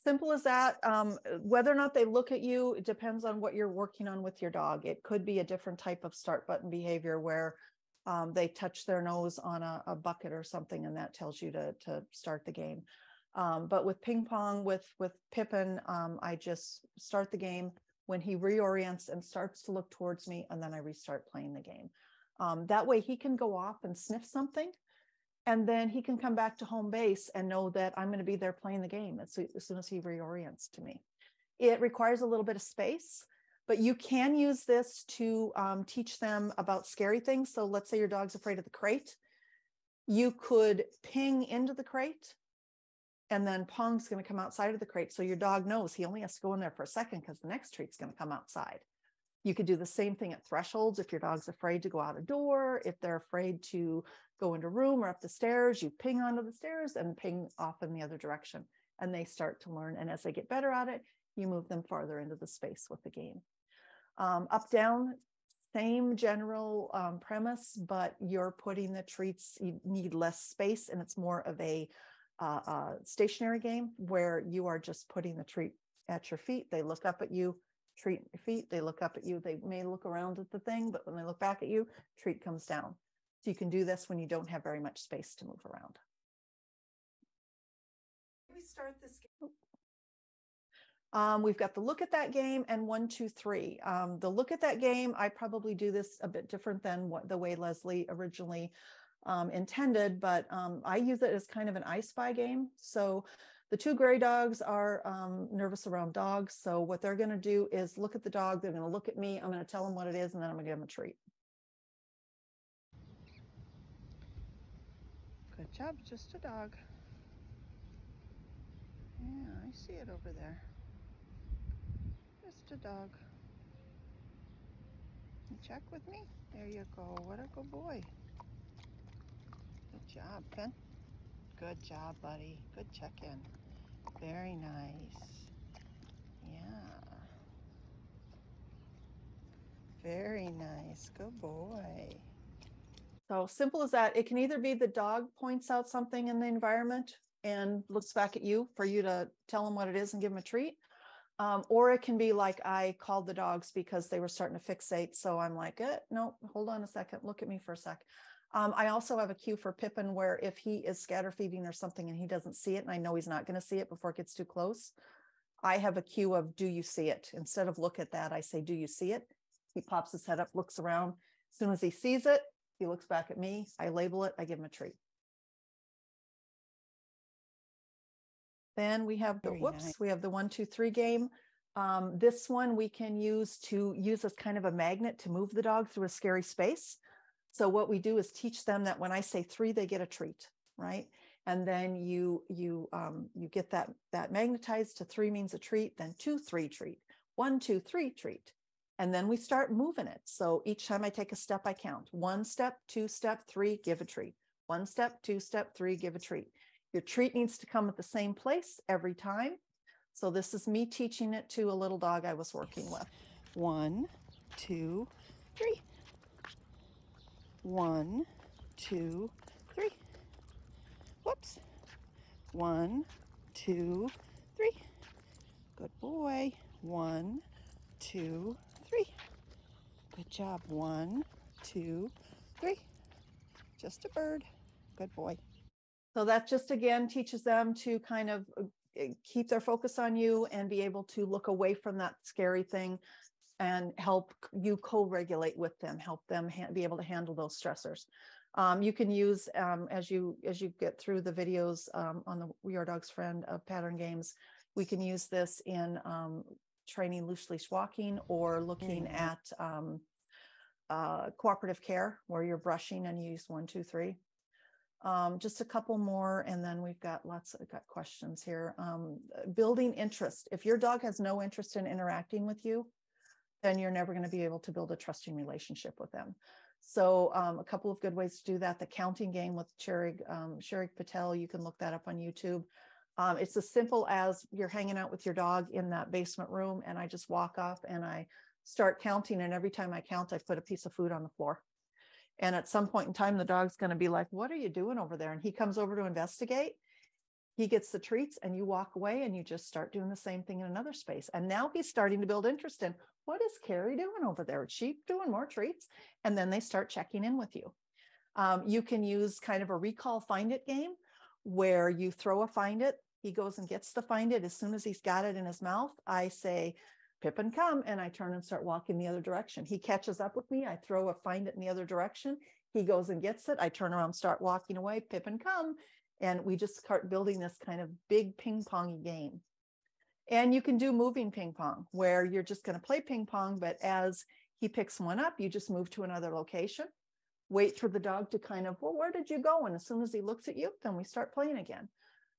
Simple as that. Whether or not they look at you, it depends on what you're working on with your dog. It could be a different type of start button behavior where they touch their nose on a bucket or something, and that tells you to start the game. But with ping pong, with Pippin, I just start the game when he reorients and starts to look towards me, and then I restart playing the game. That way he can go off and sniff something, and then he can come back to home base and know that I'm going to be there playing the game as soon as he reorients to me. It requires a little bit of space, but you can use this to teach them about scary things. So let's say your dog's afraid of the crate. You could ping into the crate, and then Pong's going to come outside of the crate. So your dog knows he only has to go in there for a second because the next treat's going to come outside. You could do the same thing at thresholds. If your dog's afraid to go out a door, if they're afraid to go into a room or up the stairs, you ping onto the stairs and ping off in the other direction. And they start to learn. And as they get better at it, you move them farther into the space with the game. Up, down, same general premise, but you're putting the treats, you need less space, and it's more of a stationary game where you are just putting the treat at your feet. They look up at you, treat at your feet. They look up at you. They may look around at the thing, but when they look back at you, treat comes down. So you can do this when you don't have very much space to move around. We start this game. We've got the look at that game and 1, 2, 3. The look at that game, I probably do this a bit different than the way Leslie originally intended, but I use it as kind of an I Spy game. So the 2 gray dogs are nervous around dogs. So what they're going to do is look at the dog. They're going to look at me. I'm going to tell them what it is, and then I'm going to give them a treat. Good job. Just a dog. Yeah, I see it over there. Just a dog. You check with me? There you go. What a good boy. Good job, Ben. Good job, buddy. Good check-in. Very nice. Yeah. Very nice. Good boy. So simple as that. It can either be the dog points out something in the environment and looks back at you for you to tell them what it is and give them a treat. Or it can be like I called the dogs because they were starting to fixate. So I'm like, no, hold on a second. Look at me for a sec. I also have a cue for Pippin where if he is scatter feeding or something and he doesn't see it, and I know he's not going to see it before it gets too close, I have a cue of, do you see it? Instead of look at that, I say, do you see it? He pops his head up, looks around. As soon as he sees it, he looks back at me. I label it. I give him a treat. Then we have the, we have the 1, 2, 3 game. This one we can use as kind of a magnet to move the dog through a scary space. So what we do is teach them that when I say 3, they get a treat, right? And then you get that magnetized to 3 means a treat, then 2, 3 treat, 1, 2, 3 treat. And then we start moving it. So each time I take a step, I count 1 step, 2 step, 3, give a treat. 1 step, 2 step, 3, give a treat. Your treat needs to come at the same place every time. So this is me teaching it to a little dog I was working with. 1, 2, 3. 1, 2, 3. Whoops. 1, 2, 3. Good boy. 1, 2, 3. Good job. 1, 2, 3. Just a bird. Good boy. So that just again teaches them to kind of keep their focus on you and be able to look away from that scary thing and help you co-regulate with them, help them be able to handle those stressors. You can use, as you get through the videos on the We Are Dogs Friend of pattern games, we can use this in training loose leash walking or looking at cooperative care where you're brushing and you use 1, 2, 3. Just a couple more, and then we've got got questions here. Building interest. If your dog has no interest in interacting with you, then you're never going to be able to build a trusting relationship with them. So a couple of good ways to do that. The counting game with Kerrie Patel, you can look that up on YouTube. It's as simple as you're hanging out with your dog in that basement room, and I just walk up and I start counting, and every time I count, I put a piece of food on the floor. And at some point in time, the dog's going to be like, what are you doing over there? And he comes over to investigate. He gets the treats and you walk away and you just start doing the same thing in another space. And now he's starting to build interest in, what is Kerrie doing over there? Is she doing more treats? And then they start checking in with you. You can use kind of a recall find it game where you throw a find it. He goes and gets the find it. As soon as he's got it in his mouth, I say, Pippin, come, and I turn and start walking the other direction. He catches up with me. I throw a find it in the other direction. He goes and gets it. I turn around, start walking away. Pippin, come. And we just start building this kind of big ping-pongy game. And you can do moving ping pong, where you're just going to play ping pong, but as he picks one up, you just move to another location, wait for the dog to kind of, well, where did you go? And as soon as he looks at you, then we start playing again.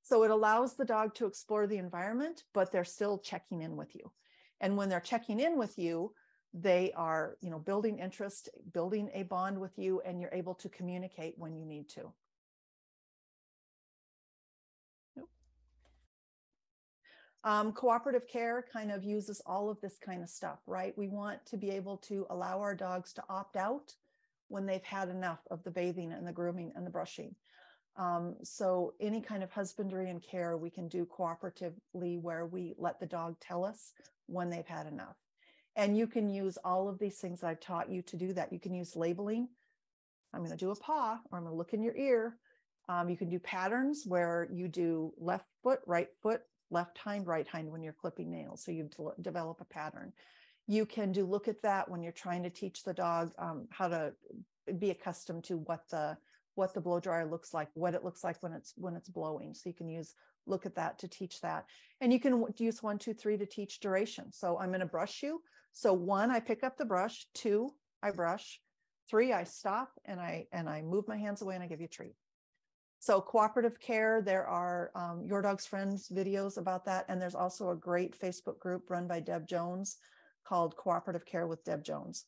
So it allows the dog to explore the environment, but they're still checking in with you. And when they're checking in with you, they are, building interest, building a bond with you, and you're able to communicate when you need to. Cooperative care kind of uses all of this kind of stuff, right? We want to be able to allow our dogs to opt out when they've had enough of the bathing and the grooming and the brushing. So any kind of husbandry and care we can do cooperatively, where we let the dog tell us when they've had enough. And you can use all of these things I've taught you to do that. You can use labeling. I'm going to do a paw, or I'm going to look in your ear. You can do patterns where you do left foot, left hind, right hind when you're clipping nails. So you develop a pattern. You can do look at that when you're trying to teach the dog how to be accustomed to what the blow dryer looks like, what it looks like when it's blowing. So you can use look at that to teach that. And you can use 1, 2, 3 to teach duration. So I'm going to brush you. So 1, I pick up the brush. 2, I brush. 3, I stop and I move my hands away and I give you a treat. So cooperative care, there are Your Dog's Friends videos about that. And there's also a great Facebook group run by Deb Jones called Cooperative Care with Deb Jones.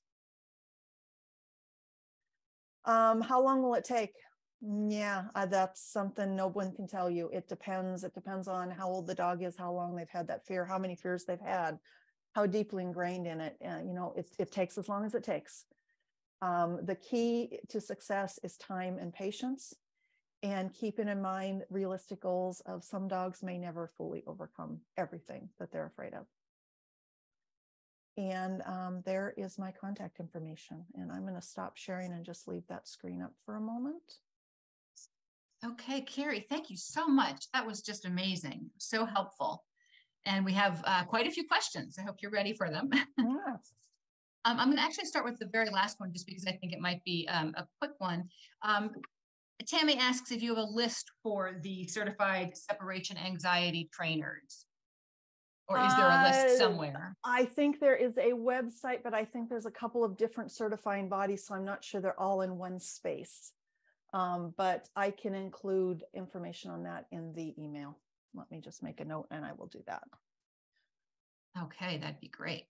How long will it take? Yeah, that's something no one can tell you. It depends. It depends on how old the dog is, how long they've had that fear, how many fears they've had, how deeply ingrained in it. It takes as long as it takes. The key to success is time and patience, and keeping in mind realistic goals of some dogs may never fully overcome everything that they're afraid of. And there is my contact information. And I'm going to stop sharing and just leave that screen up for a moment. Okay, Kerrie, thank you so much. That was just amazing. So helpful. And we have quite a few questions. I hope you're ready for them. Yeah. I'm going to actually start with the very last one, just because I think it might be a quick one. Tammy asks if you have a list for the certified separation anxiety trainers, or is there a list somewhere? I think there is a website, but I think there's a couple of different certifying bodies, so I'm not sure they're all in one space. But I can include information on that in the email. Let me just make a note and I will do that. Okay, that'd be great.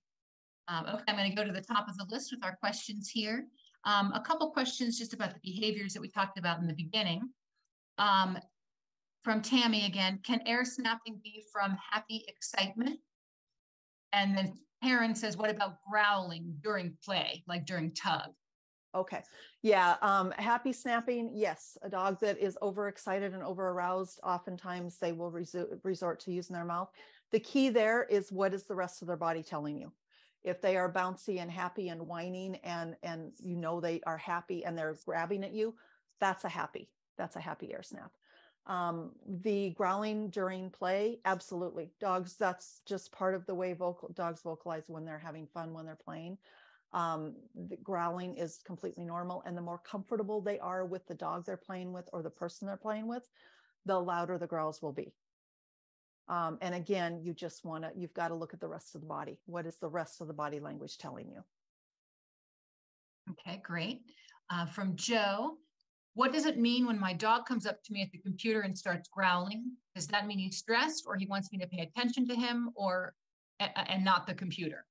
Okay, I'm going to go to the top of the list with our questions here. A couple questions just about the behaviors that we talked about in the beginning. From Tammy again, can air snapping be from happy excitement? And then Karen says, what about growling during play, like during tug? Okay. Yeah. Happy snapping. Yes. A dog that is overexcited and over aroused, oftentimes they will resort to using their mouth. The key there is, what is the rest of their body telling you? If they are bouncy and happy and whining and you know they are happy and they're grabbing at you, that's a happy air snap. The growling during play, absolutely. Dogs, that's just part of the way dogs vocalize when they're having fun, when they're playing. The growling is completely normal, and the more comfortable they are with the dog they're playing with or the person they're playing with, the louder the growls will be. And again, you've got to look at the rest of the body. What is the rest of the body language telling you? Okay, great. From Joe, what does it mean when my dog comes up to me at the computer and starts growling? Does that mean he's stressed, or he wants me to pay attention to him, or and not the computer?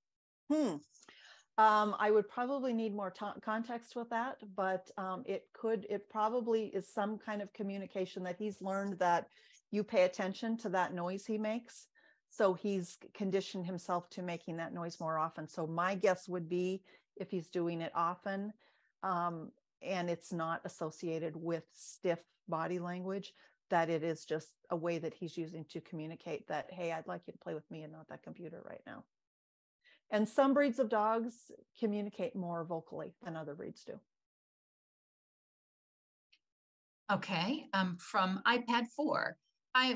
I would probably need more context with that, but it probably is some kind of communication that he's learned that you pay attention to that noise he makes. So he's conditioned himself to making that noise more often. So my guess would be, if he's doing it often, and it's not associated with stiff body language, that it is just a way that he's using to communicate that, hey, I'd like you to play with me and not that computer right now. And some breeds of dogs communicate more vocally than other breeds do. Okay, from iPad 4.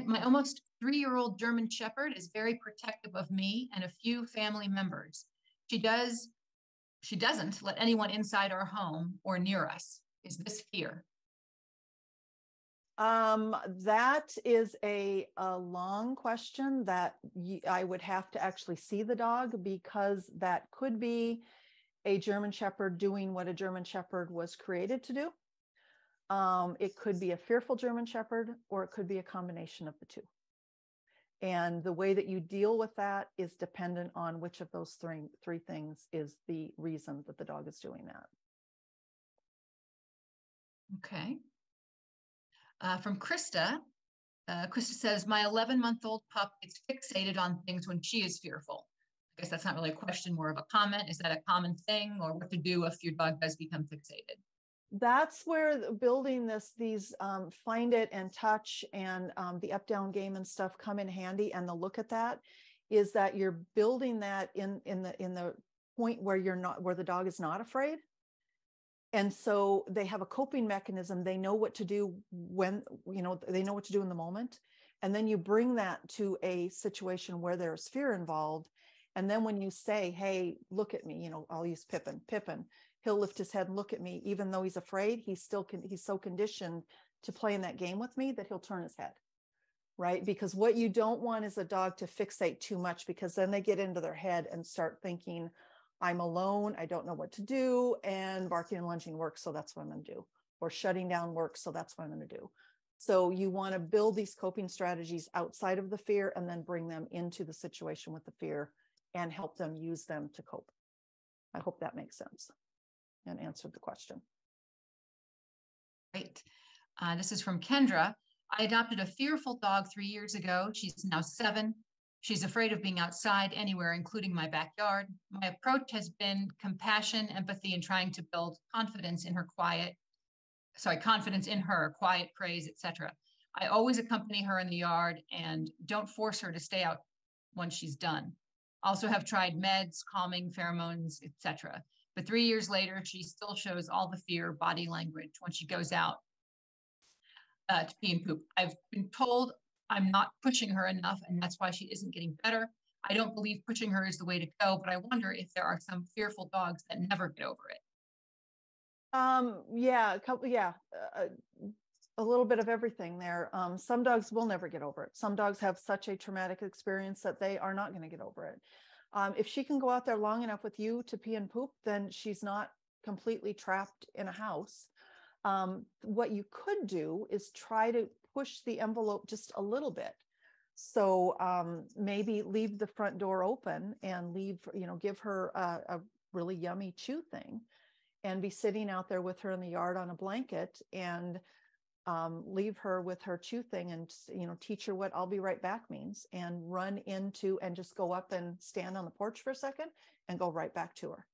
My almost 3-year-old German Shepherd is very protective of me and a few family members. She doesn't let anyone inside our home or near us. Is this fear? That is a long question that I would have to actually see the dog, because that could be a German Shepherd doing what a German Shepherd was created to do. It could be a fearful German Shepherd, or it could be a combination of the two. And the way that you deal with that is dependent on which of those three things is the reason that the dog is doing that. Okay. From Krista, Krista says, my 11-month-old pup gets fixated on things when she is fearful. I guess that's not really a question, more of a comment. Is that a common thing, or what to do if your dog does become fixated? That's where building these find it and touch and the up down game and stuff come in handy. And the look at that is that you're building that in the point where the dog is not afraid. And so they have a coping mechanism. They know what to do when, they know what to do in the moment. And then you bring that to a situation where there's fear involved. And then when you say, hey, look at me, I'll use Pippin, he'll lift his head and look at me. Even though he's afraid, he's so conditioned to play in that game with me that he'll turn his head, right? Because what you don't want is a dog to fixate too much, because then they get into their head and start thinking, I'm alone, I don't know what to do, and barking and lunging works, so that's what I'm going to do. Or shutting down works, so that's what I'm going to do. So you want to build these coping strategies outside of the fear and then bring them into the situation with the fear and help them use them to cope. I hope that makes sense and answered the question. Great. This is from Kendra. I adopted a fearful dog 3 years ago. She's now 7. She's afraid of being outside anywhere, including my backyard. My approach has been compassion, empathy, and trying to build confidence in her, quiet praise, etc. I always accompany her in the yard and don't force her to stay out once she's done. Also have tried meds, calming, pheromones, etc. But 3 years later, she still shows all the fear body language when she goes out to pee and poop. I've been told I'm not pushing her enough, and that's why she isn't getting better. I don't believe pushing her is the way to go, but I wonder if there are some fearful dogs that never get over it. A little bit of everything there. Some dogs will never get over it. Some dogs have such a traumatic experience that they are not going to get over it. If she can go out there long enough with you to pee and poop, then she's not completely trapped in a house. What you could do is try to push the envelope just a little bit. So maybe leave the front door open and give her a really yummy chew thing and be sitting out there with her in the yard on a blanket and leave her with her chew thing and, teach her what I'll be right back means and run into and just go up and stand on the porch for a second and go right back to her.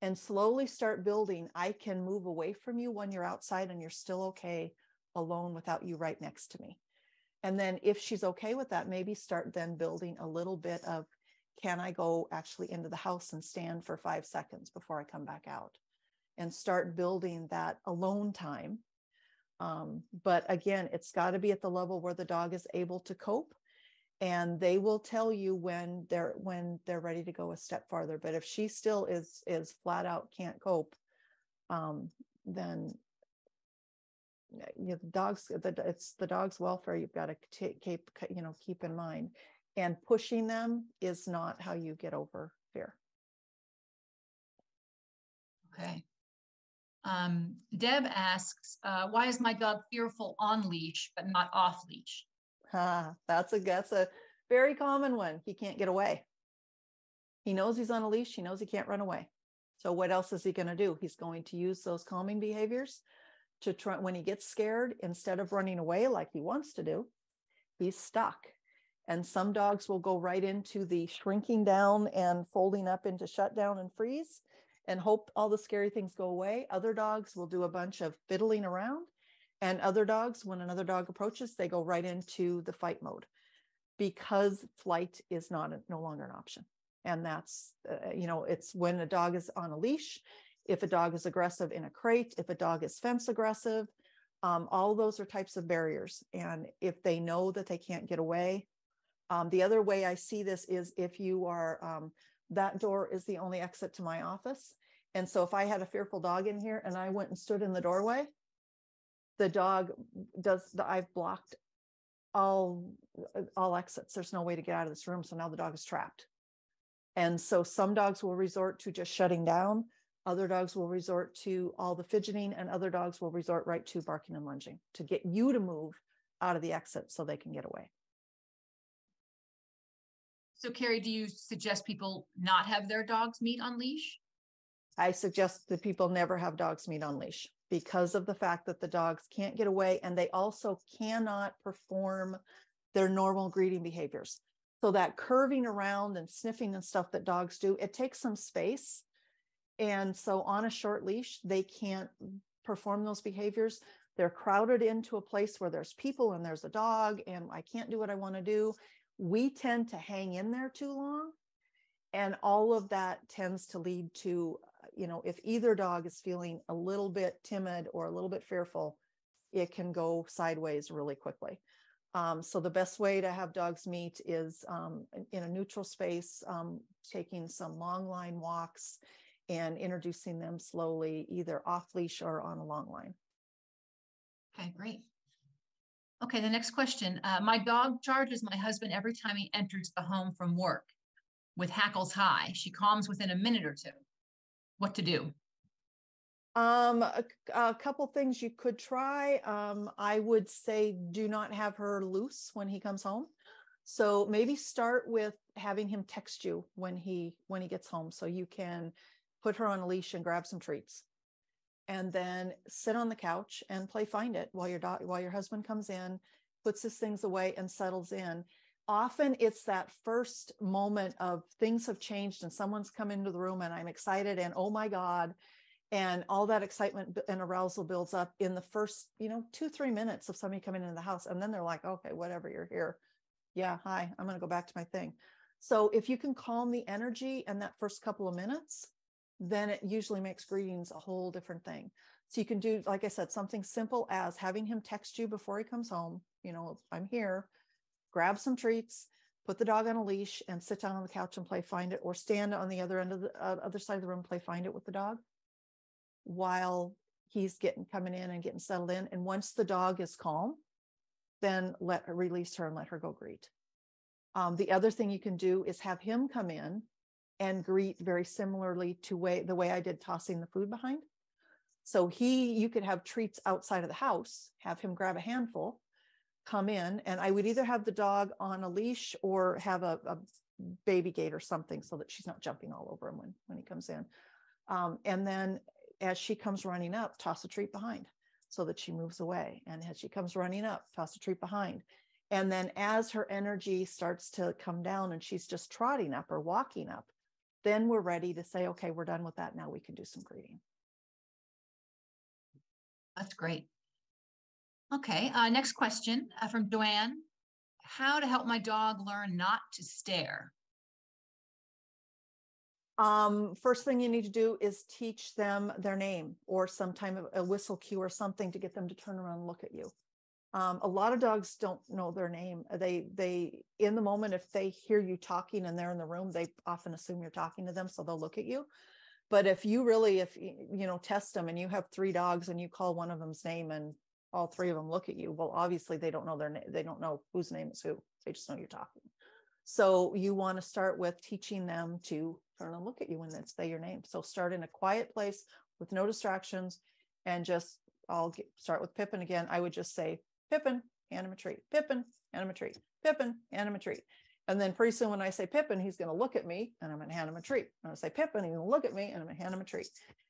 And slowly start building. I can move away from you when you're outside and you're still okay alone without you right next to me. And then if she's okay with that, maybe start then building a little bit of, can I go actually into the house and stand for 5 seconds before I come back out, and start building that alone time. But again, it's got to be at the level where the dog is able to cope, and they will tell you when they're ready to go a step farther. But if she still is flat out can't cope, then it's the dog's welfare you've got to keep in mind. And pushing them is not how you get over fear. Okay. Deb asks, why is my dog fearful on leash but not off leash? That's a very common one. He can't get away. He knows he's on a leash. He knows he can't run away. So what else is he going to do? He's going to use those calming behaviors to try. When he gets scared, instead of running away like he wants to do, he's stuck. And some dogs will go right into the shrinking down and folding up into shut down and freeze and hope all the scary things go away. Other dogs will do a bunch of fiddling around. And other dogs, when another dog approaches, they go right into the fight mode, because flight is no longer an option. And that's, it's when a dog is on a leash, if a dog is aggressive in a crate, if a dog is fence aggressive, all those are types of barriers. And if they know that they can't get away, the other way I see this is if you are, that door is the only exit to my office. And so if I had a fearful dog in here and I went and stood in the doorway, the dog I've blocked all exits. There's no way to get out of this room. So now the dog is trapped. And so some dogs will resort to just shutting down. Other dogs will resort to all the fidgeting, and other dogs will resort right to barking and lunging to get you to move out of the exit so they can get away. So Kerrie, do you suggest people not have their dogs meet on leash? I suggest that people never have dogs meet on leash, because of the fact that the dogs can't get away, and they also cannot perform their normal greeting behaviors. So that curving around and sniffing and stuff that dogs do, it takes some space. And so on a short leash, they can't perform those behaviors. They're crowded into a place where there's people and there's a dog, and I can't do what I want to do. We tend to hang in there too long. And all of that tends to lead to, if either dog is feeling a little bit timid or a little bit fearful, it can go sideways really quickly. So the best way to have dogs meet is in a neutral space, taking some long line walks and introducing them slowly, either off leash or on a long line. Okay, great. Okay, the next question. My dog charges my husband every time he enters the home from work with hackles high. She calms within a minute or two. What to do? A couple things you could try. I would say do not have her loose when he comes home. So maybe start with having him text you when he gets home, so you can put her on a leash and grab some treats, and then sit on the couch and play find it while your husband comes in, puts his things away and settles in. often it's that first moment of things have changed and someone's come into the room and I'm excited and oh my God, and all that excitement and arousal builds up in the first, 2-3 minutes of somebody coming into the house. And then they're like, okay, whatever, you're here. Yeah, hi, I'm going to go back to my thing. So if you can calm the energy in that first couple of minutes, then it usually makes greetings a whole different thing. So you can do, like I said, something simple as having him text you before he comes home, I'm here, grab some treats, put the dog on a leash and sit down on the couch and play find it, or stand on the other end of the other side of the room, play find it with the dog while he's coming in and getting settled in. And once the dog is calm, then release her and let her go greet. The other thing you can do is have him come in and greet very similarly to the way I did tossing the food behind. So you could have treats outside of the house, have him grab a handful, come in, and I would either have the dog on a leash or have a baby gate or something so that she's not jumping all over him when he comes in. And then as she comes running up, toss a treat behind so that she moves away. And as she comes running up, toss a treat behind. And then as her energy starts to come down and she's just trotting up or walking up, then we're ready to say, okay, we're done with that. Now we can do some greeting. That's great. Okay, next question from Joanne. How to help my dog learn not to stare? First thing you need to do is teach them their name or some type of a whistle cue or something to get them to turn around and look at you. A lot of dogs don't know their name. They in the moment, if they hear you talking and they're in the room, they often assume you're talking to them, so they'll look at you. But if you test them and you have 3 dogs and you call one of them's name and all 3 of them look at you, well, obviously they don't know their name. They don't know whose name is who. They just know you're talking. So you want to start with teaching them to turn and look at you when they say your name. So start in a quiet place with no distractions, and just start with Pippin again. I would just say, Pippin, hand him a treat. Pippin, hand him a treat. Pippin, hand him a treat. And then pretty soon when I say Pippin, he's going to look at me and I'm going to hand him a treat. And I say Pippin, he's going to look at me and I'm going to hand him a treat.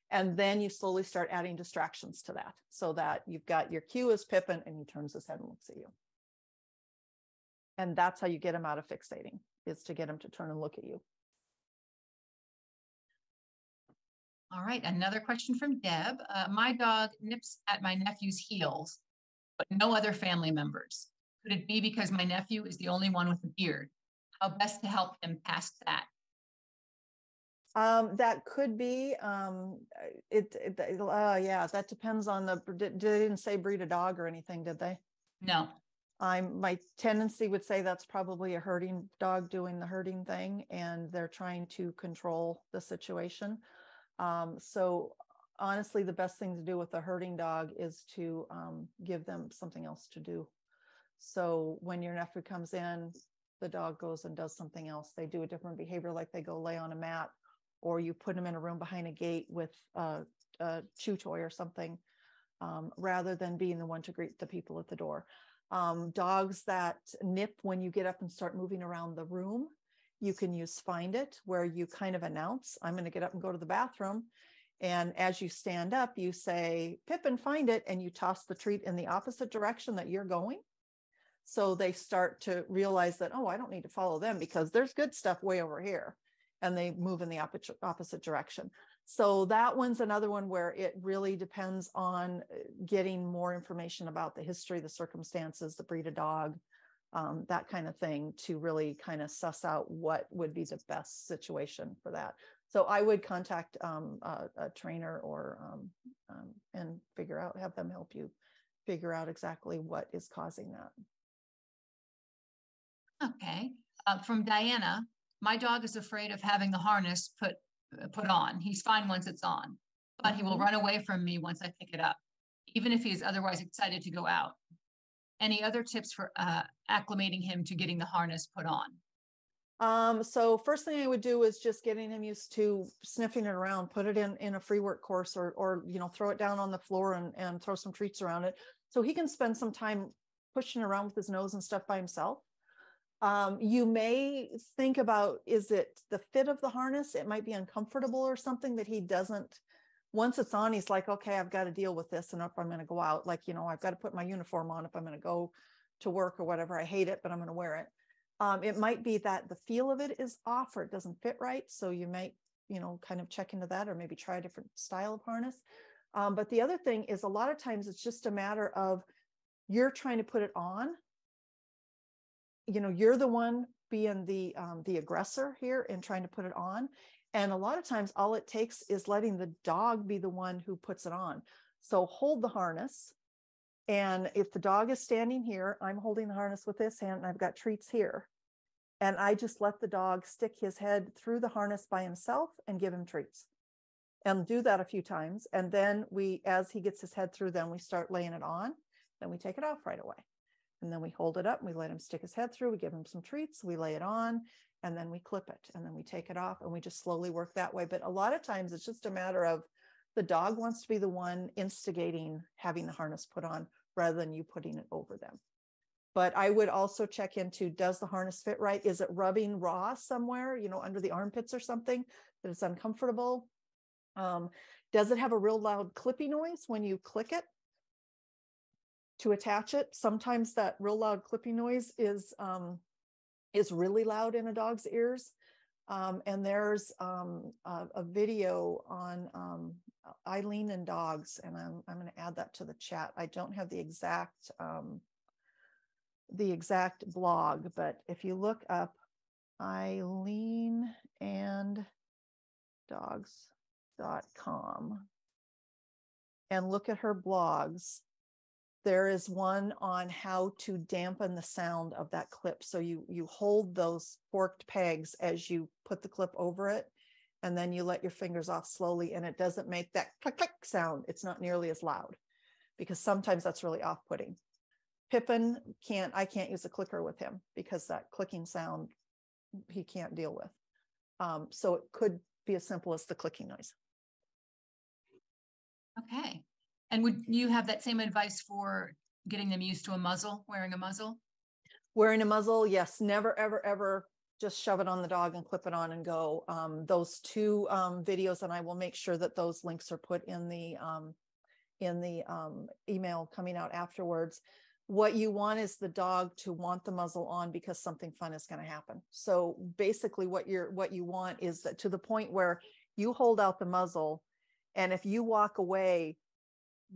And then you slowly start adding distractions to that so that you've got your cue is Pippin and he turns his head and looks at you. And that's how you get him out of fixating, is to get him to turn and look at you. All right, another question from Deb. My dog nips at my nephew's heels, but no other family members. Could it be because my nephew is the only one with a beard? How best to help him past that? That could be. Yeah, that depends on they didn't say breed of dog or anything, did they? No. My tendency would say that's probably a herding dog doing the herding thing, and they're trying to control the situation. So honestly, the best thing to do with a herding dog is to give them something else to do. So when your nephew comes in, the dog goes and does something else. They do a different behavior, like they go lay on a mat, or you put them in a room behind a gate with a chew toy or something, rather than being the one to greet the people at the door. Dogs that nip when you get up and start moving around the room, you can use Find It, where you kind of announce, I'm going to get up and go to the bathroom. And as you stand up, you say, Pippin, find it, and you toss the treat in the opposite direction that you're going. So they start to realize that, oh, I don't need to follow them because there's good stuff way over here. And they move in the opposite direction. So that one's another one where it really depends on getting more information about the history, the circumstances, the breed of dog, that kind of thing, to really kind of suss out what would be the best situation for that. So I would contact a trainer or and have them help you figure out exactly what is causing that. Okay. From Diana, my dog is afraid of having the harness put on. He's fine once it's on, but he will run away from me once I pick it up, even if he is otherwise excited to go out. Any other tips for acclimating him to getting the harness put on? So first thing I would do is just getting him used to sniffing it around, put it in a free work course, or throw it down on the floor and throw some treats around it, so he can spend some time pushing around with his nose and stuff by himself. You may think about, is it the fit of the harness? It might be uncomfortable or something that he doesn't, once it's on, he's like, okay, I've got to deal with this. And if I'm going to go out, I've got to put my uniform on if I'm going to go to work or whatever. I hate it, but I'm going to wear it. It might be that the feel of it is off or it doesn't fit right. So you might, you know, kind of check into that or maybe try a different style of harness. But the other thing is a lot of times it's just a matter of you're trying to put it on. You know, you're the one being the aggressor here and trying to put it on. And a lot of times all it takes is letting the dog be the one who puts it on. So hold the harness. And if the dog is standing here, I'm holding the harness with this hand and I've got treats here. And I just let the dog stick his head through the harness by himself and give him treats. And do that a few times. And then as he gets his head through, then we start laying it on. Then we take it off right away. And then we hold it up and we let him stick his head through. We give him some treats. We lay it on and then we clip it and then we take it off and we just slowly work that way. But a lot of times it's just a matter of the dog wants to be the one instigating having the harness put on rather than you putting it over them. But I would also check into, does the harness fit right? Is it rubbing raw somewhere, you know, under the armpits or something that it's uncomfortable? Does it have a real loud clippy noise when you click it to attach it? Sometimes that real loud clippy noise is really loud in a dog's ears. And there's a video on Eileen and dogs, and I'm going to add that to the chat. I don't have the exact blog, but if you look up Eileen and dogs.com and look at her blogs, there is one on how to dampen the sound of that clip. So you hold those forked pegs as you put the clip over it, and then you let your fingers off slowly, and it doesn't make that click, click sound. It's not nearly as loud because sometimes that's really off-putting. Pippin I can't use a clicker with him because that clicking sound he can't deal with. So it could be as simple as the clicking noise. Okay. And would you have that same advice for getting them used to a muzzle, wearing a muzzle? Wearing a muzzle, yes. Never, ever, ever just shove it on the dog and clip it on and go. Those two videos, and I will make sure that those links are put in the email coming out afterwards. What you want is the dog to want the muzzle on because something fun is going to happen. So basically what you want is that to the point where you hold out the muzzle, and if you walk away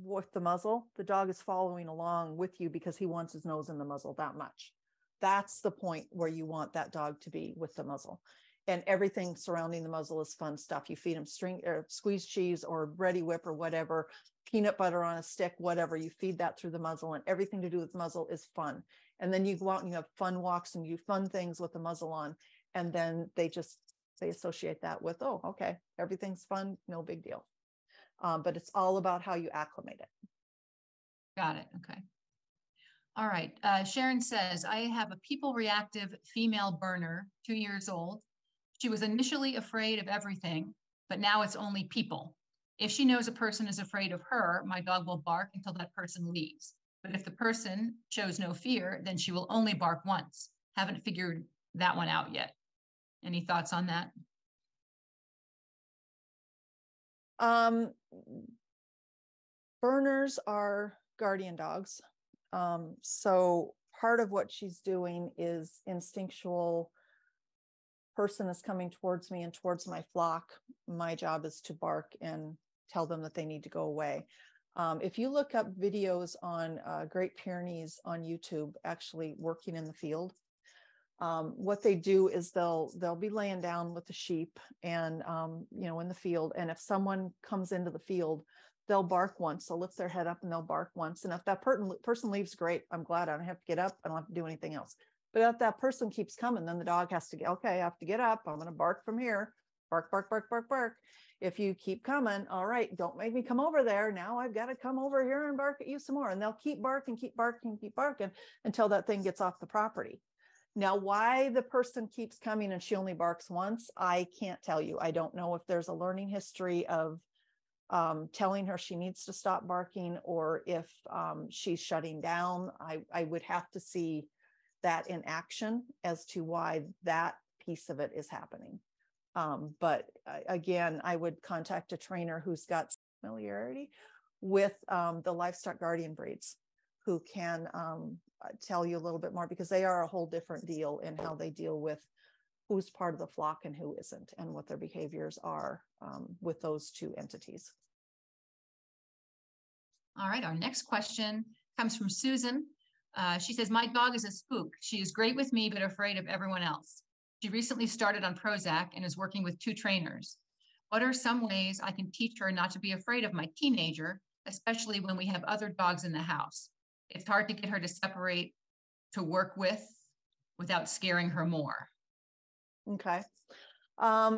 with the muzzle, the dog is following along with you because he wants his nose in the muzzle that much. That's the point where you want that dog to be with the muzzle. And everything surrounding the muzzle is fun stuff. You feed him squeezed cheese or Ready Whip or whatever, peanut butter on a stick, whatever. You feed that through the muzzle, and everything to do with the muzzle is fun. And then you go out and you have fun walks and you do fun things with the muzzle on. And then they associate that with, oh, okay, everything's fun, no big deal. But it's all about how you acclimate it. Got it. Okay. All right. Sharon says, I have a people reactive female burner, 2 years old. She was initially afraid of everything, but now it's only people. If she knows a person is afraid of her, my dog will bark until that person leaves. But if the person shows no fear, then she will only bark once. Haven't figured that one out yet. Any thoughts on that? Burners are guardian dogs. So part of what she's doing is instinctual. Person is coming towards me and towards my flock. My job is to bark and tell them that they need to go away. If you look up videos on Great Pyrenees on YouTube, actually working in the field, what they do is they'll be laying down with the sheep and in the field, and if someone comes into the field, they'll bark once. They'll lift their head up and they'll bark once, and if that person leaves, great, I'm glad, I don't have to get up, I don't have to do anything else. But if that person keeps coming, then the dog has to get, okay, I have to get up, I'm going to bark from here, bark, bark, bark, bark, bark. If you keep coming, all right, don't make me come over there, now I've got to come over here and bark at you some more. And they'll keep barking, keep barking, keep barking until that thing gets off the property. Now, why the person keeps coming and she only barks once, I can't tell you. I don't know if there's a learning history of telling her she needs to stop barking, or if she's shutting down. I would have to see that in action as to why that piece of it is happening. But again, I would contact a trainer who's got familiarity with the livestock guardian breeds. who can tell you a little bit more, because they are a whole different deal in how they deal with who's part of the flock and who isn't, and what their behaviors are with those two entities. All right, our next question comes from Susan. She says, my dog is a spook. She is great with me, but afraid of everyone else. She recently started on Prozac and is working with 2 trainers. What are some ways I can teach her not to be afraid of my teenager, especially when we have other dogs in the house? It's hard to get her to separate to work with without scaring her more. Okay.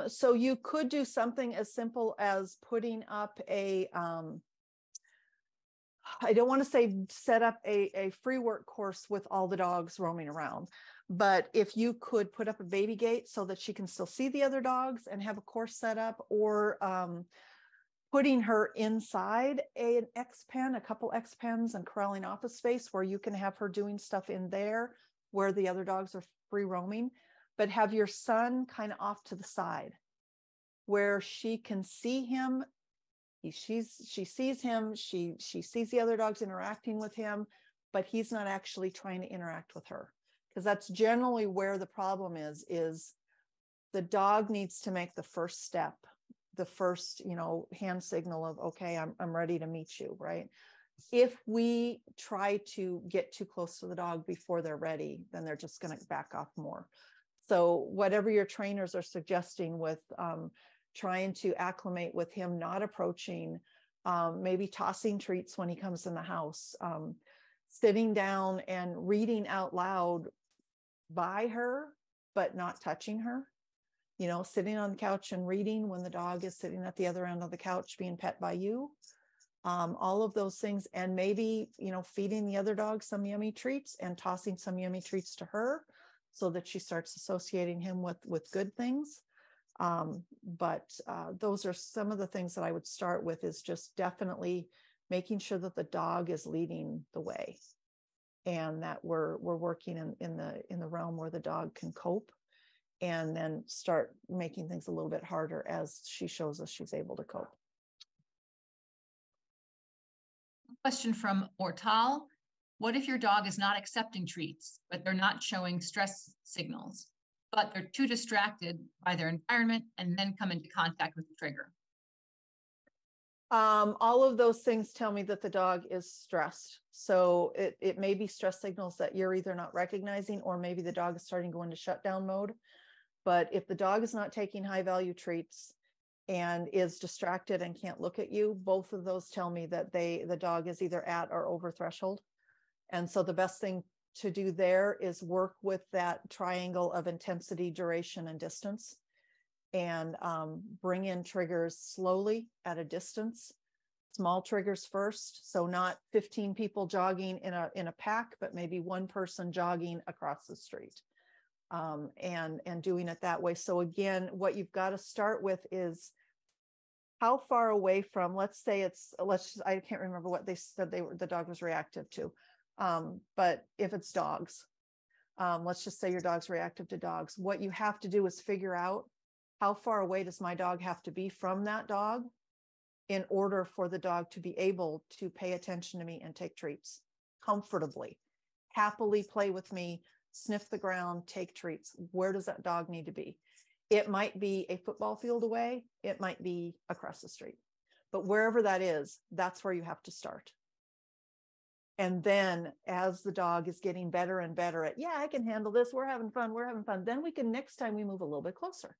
So you could do something as simple as putting up a, I don't want to say set up a free work course with all the dogs roaming around, but if you could put up a baby gate so that she can still see the other dogs and have a course set up, or putting her inside an X pen, a couple X pens, and corralling off a space where you can have her doing stuff in there where the other dogs are free roaming, but have your son kind of off to the side where she can see him. She sees him, she sees the other dogs interacting with him, but he's not actually trying to interact with her. Because that's generally where the problem is the dog needs to make the first step, the first, hand signal of, okay, I'm ready to meet you, right? If we try to get too close to the dog before they're ready, then they're just going to back off more. So whatever your trainers are suggesting with trying to acclimate with him not approaching, maybe tossing treats when he comes in the house, sitting down and reading out loud by her, but not touching her, sitting on the couch and reading when the dog is sitting at the other end of the couch being pet by you, all of those things. And maybe, feeding the other dog some yummy treats and tossing some yummy treats to her so that she starts associating him with good things. But those are some of the things that I would start with, is just definitely making sure that the dog is leading the way, and that we're working in the realm where the dog can cope, and then start making things a little bit harder as she shows us she's able to cope. Question from Ortal. What if your dog is not accepting treats, but they're not showing stress signals, but they're too distracted by their environment and then come into contact with the trigger? All of those things tell me that the dog is stressed. So it may be stress signals that you're either not recognizing, or maybe the dog is starting to go into shutdown mode. But if the dog is not taking high value treats and is distracted and can't look at you, both of those tell me that the dog is either at or over threshold. And so the best thing to do there is work with that triangle of intensity, duration, and distance, and bring in triggers slowly at a distance. Small triggers first, so not 15 people jogging in a pack, but maybe one person jogging across the street, and doing it that way. So again, what you've got to start with is how far away from, let's say I can't remember what they said the dog was reactive to. But if it's dogs, let's just say your dog's reactive to dogs. What you have to do is figure out how far away does my dog have to be from that dog in order for the dog to be able to pay attention to me and take treats comfortably, happily play with me, sniff the ground, take treats. Where does that dog need to be? It might be a football field away. It might be across the street, but wherever that is, that's where you have to start. And then as the dog is getting better and better at, I can handle this, we're having fun, then we can, next time we move a little bit closer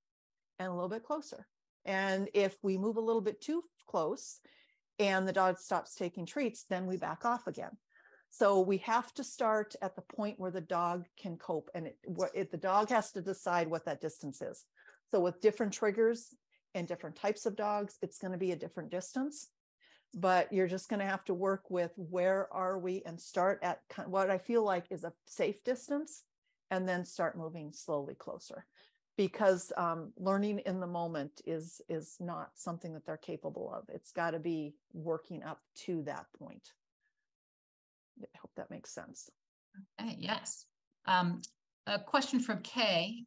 and a little bit closer. And if we move a little bit too close and the dog stops taking treats, then we back off again. So we have to start at the point where the dog can cope, and the dog has to decide what that distance is. So with different triggers and different types of dogs, it's going to be a different distance. But you're just going to have to work with where are we, and start at what I feel like is a safe distance, and then start moving slowly closer, because learning in the moment is not something that they're capable of. It's got to be working up to that point. I hope that makes sense. Okay, yes. A question from Kay.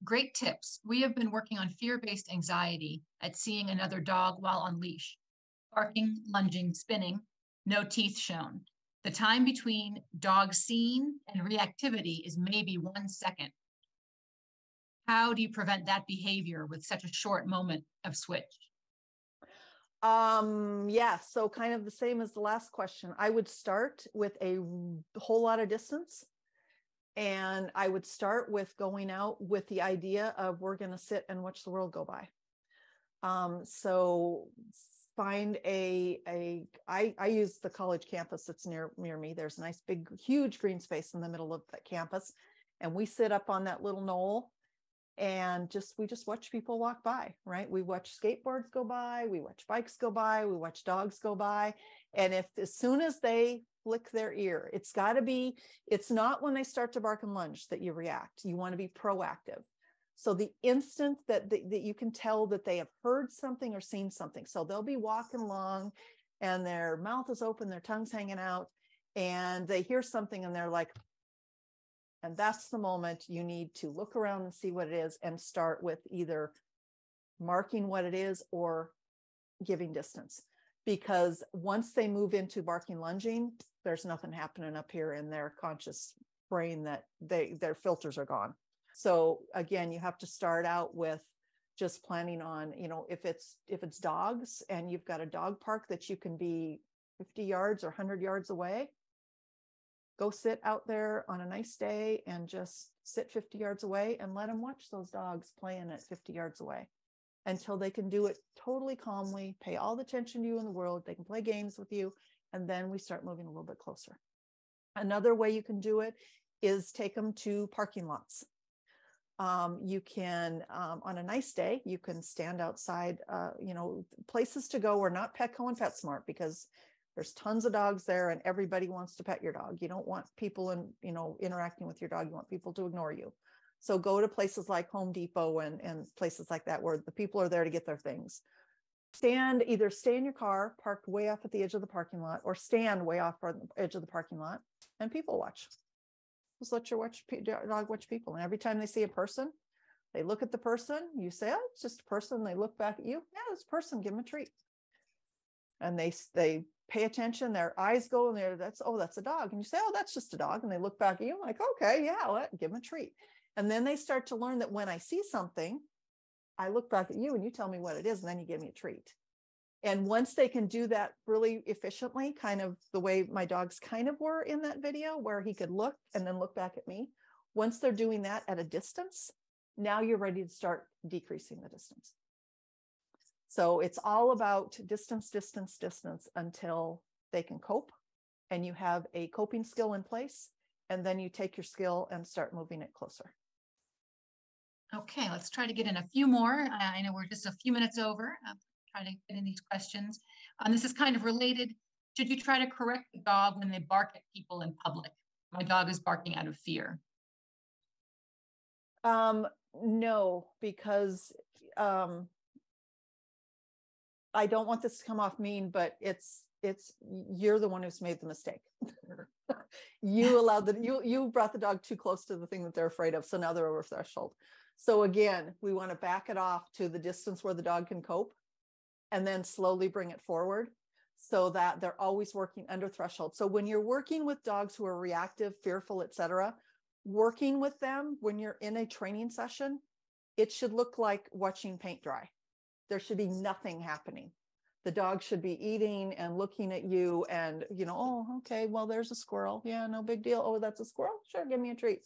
Great tips. We have been working on fear-based anxiety at seeing another dog while on leash. Barking, lunging, spinning, no teeth shown. The time between dog seen and reactivity is maybe 1 second. How do you prevent that behavior with such a short moment of switch? Yeah, so kind of the same as the last question. I would start with a whole lot of distance. And I would start with going out with the idea of we're going to sit and watch the world go by. So find I use the college campus that's near me. There's a nice big, huge green space in the middle of that campus. And we sit up on that little knoll and we just watch people walk by, right? We watch skateboards go by, we watch bikes go by, we watch dogs go by. And as soon as they flick their ear, it's not when they start to bark and lunge that you react. You want to be proactive. So the instant that you can tell that they have heard something or seen something. So they'll be walking along and their mouth is open, their tongue's hanging out, and they hear something and they're like, and that's the moment you need to look around and see what it is and start with either marking what it is or giving distance. Because once they move into barking, lunging, there's nothing happening up here in their conscious brain that their filters are gone. So again, you have to start out with just planning on, if it's dogs and you've got a dog park that you can be 50 yards or 100 yards away, go sit out there on a nice day and just sit 50 yards away and let them watch those dogs playing at 50 yards away until they can do it totally calmly, pay all the attention to you in the world. They can play games with you. And then we start moving a little bit closer. Another way you can do it is take them to parking lots. You can, on a nice day, you can stand outside, places to go are not Petco and PetSmart because there's tons of dogs there and everybody wants to pet your dog. You don't want people interacting with your dog. You want people to ignore you. So go to places like Home Depot and places like that where the people are there to get their things. Either stay in your car, parked way off at the edge of the parking lot, or stand way off on the edge of the parking lot and people watch. Just let your dog watch people. And every time they see a person, they look at the person, you say, oh, it's just a person. They look back at you. Yeah, it's a person, give them a treat. And they pay attention, their eyes go and that's a dog. And you say, oh, that's just a dog. And they look back at you like, okay, yeah, give them a treat. And then they start to learn that when I see something, I look back at you and you tell me what it is, and then you give me a treat. And once they can do that really efficiently, kind of the way my dogs kind of were in that video, where he could look and then look back at me. Once they're doing that at a distance, now you're ready to start decreasing the distance. So it's all about distance, distance, distance until they can cope and you have a coping skill in place. And then you take your skill and start moving it closer. Okay, let's try to get in a few more. I know we're just a few minutes over. Trying to get in these questions. This is kind of related. Should you try to correct the dog when they bark at people in public? My dog is barking out of fear. No, because I don't want this to come off mean, but you're the one who's made the mistake. You brought the dog too close to the thing that they're afraid of. So now they're over threshold. So again, we want to back it off to the distance where the dog can cope and then slowly bring it forward so that they're always working under threshold. So when you're working with dogs who are reactive, fearful, etc., working with them when you're in a training session, it should look like watching paint dry. There should be nothing happening. The dog should be eating and looking at you and, oh, okay, well, there's a squirrel. Yeah, no big deal. Oh, that's a squirrel? Sure, give me a treat.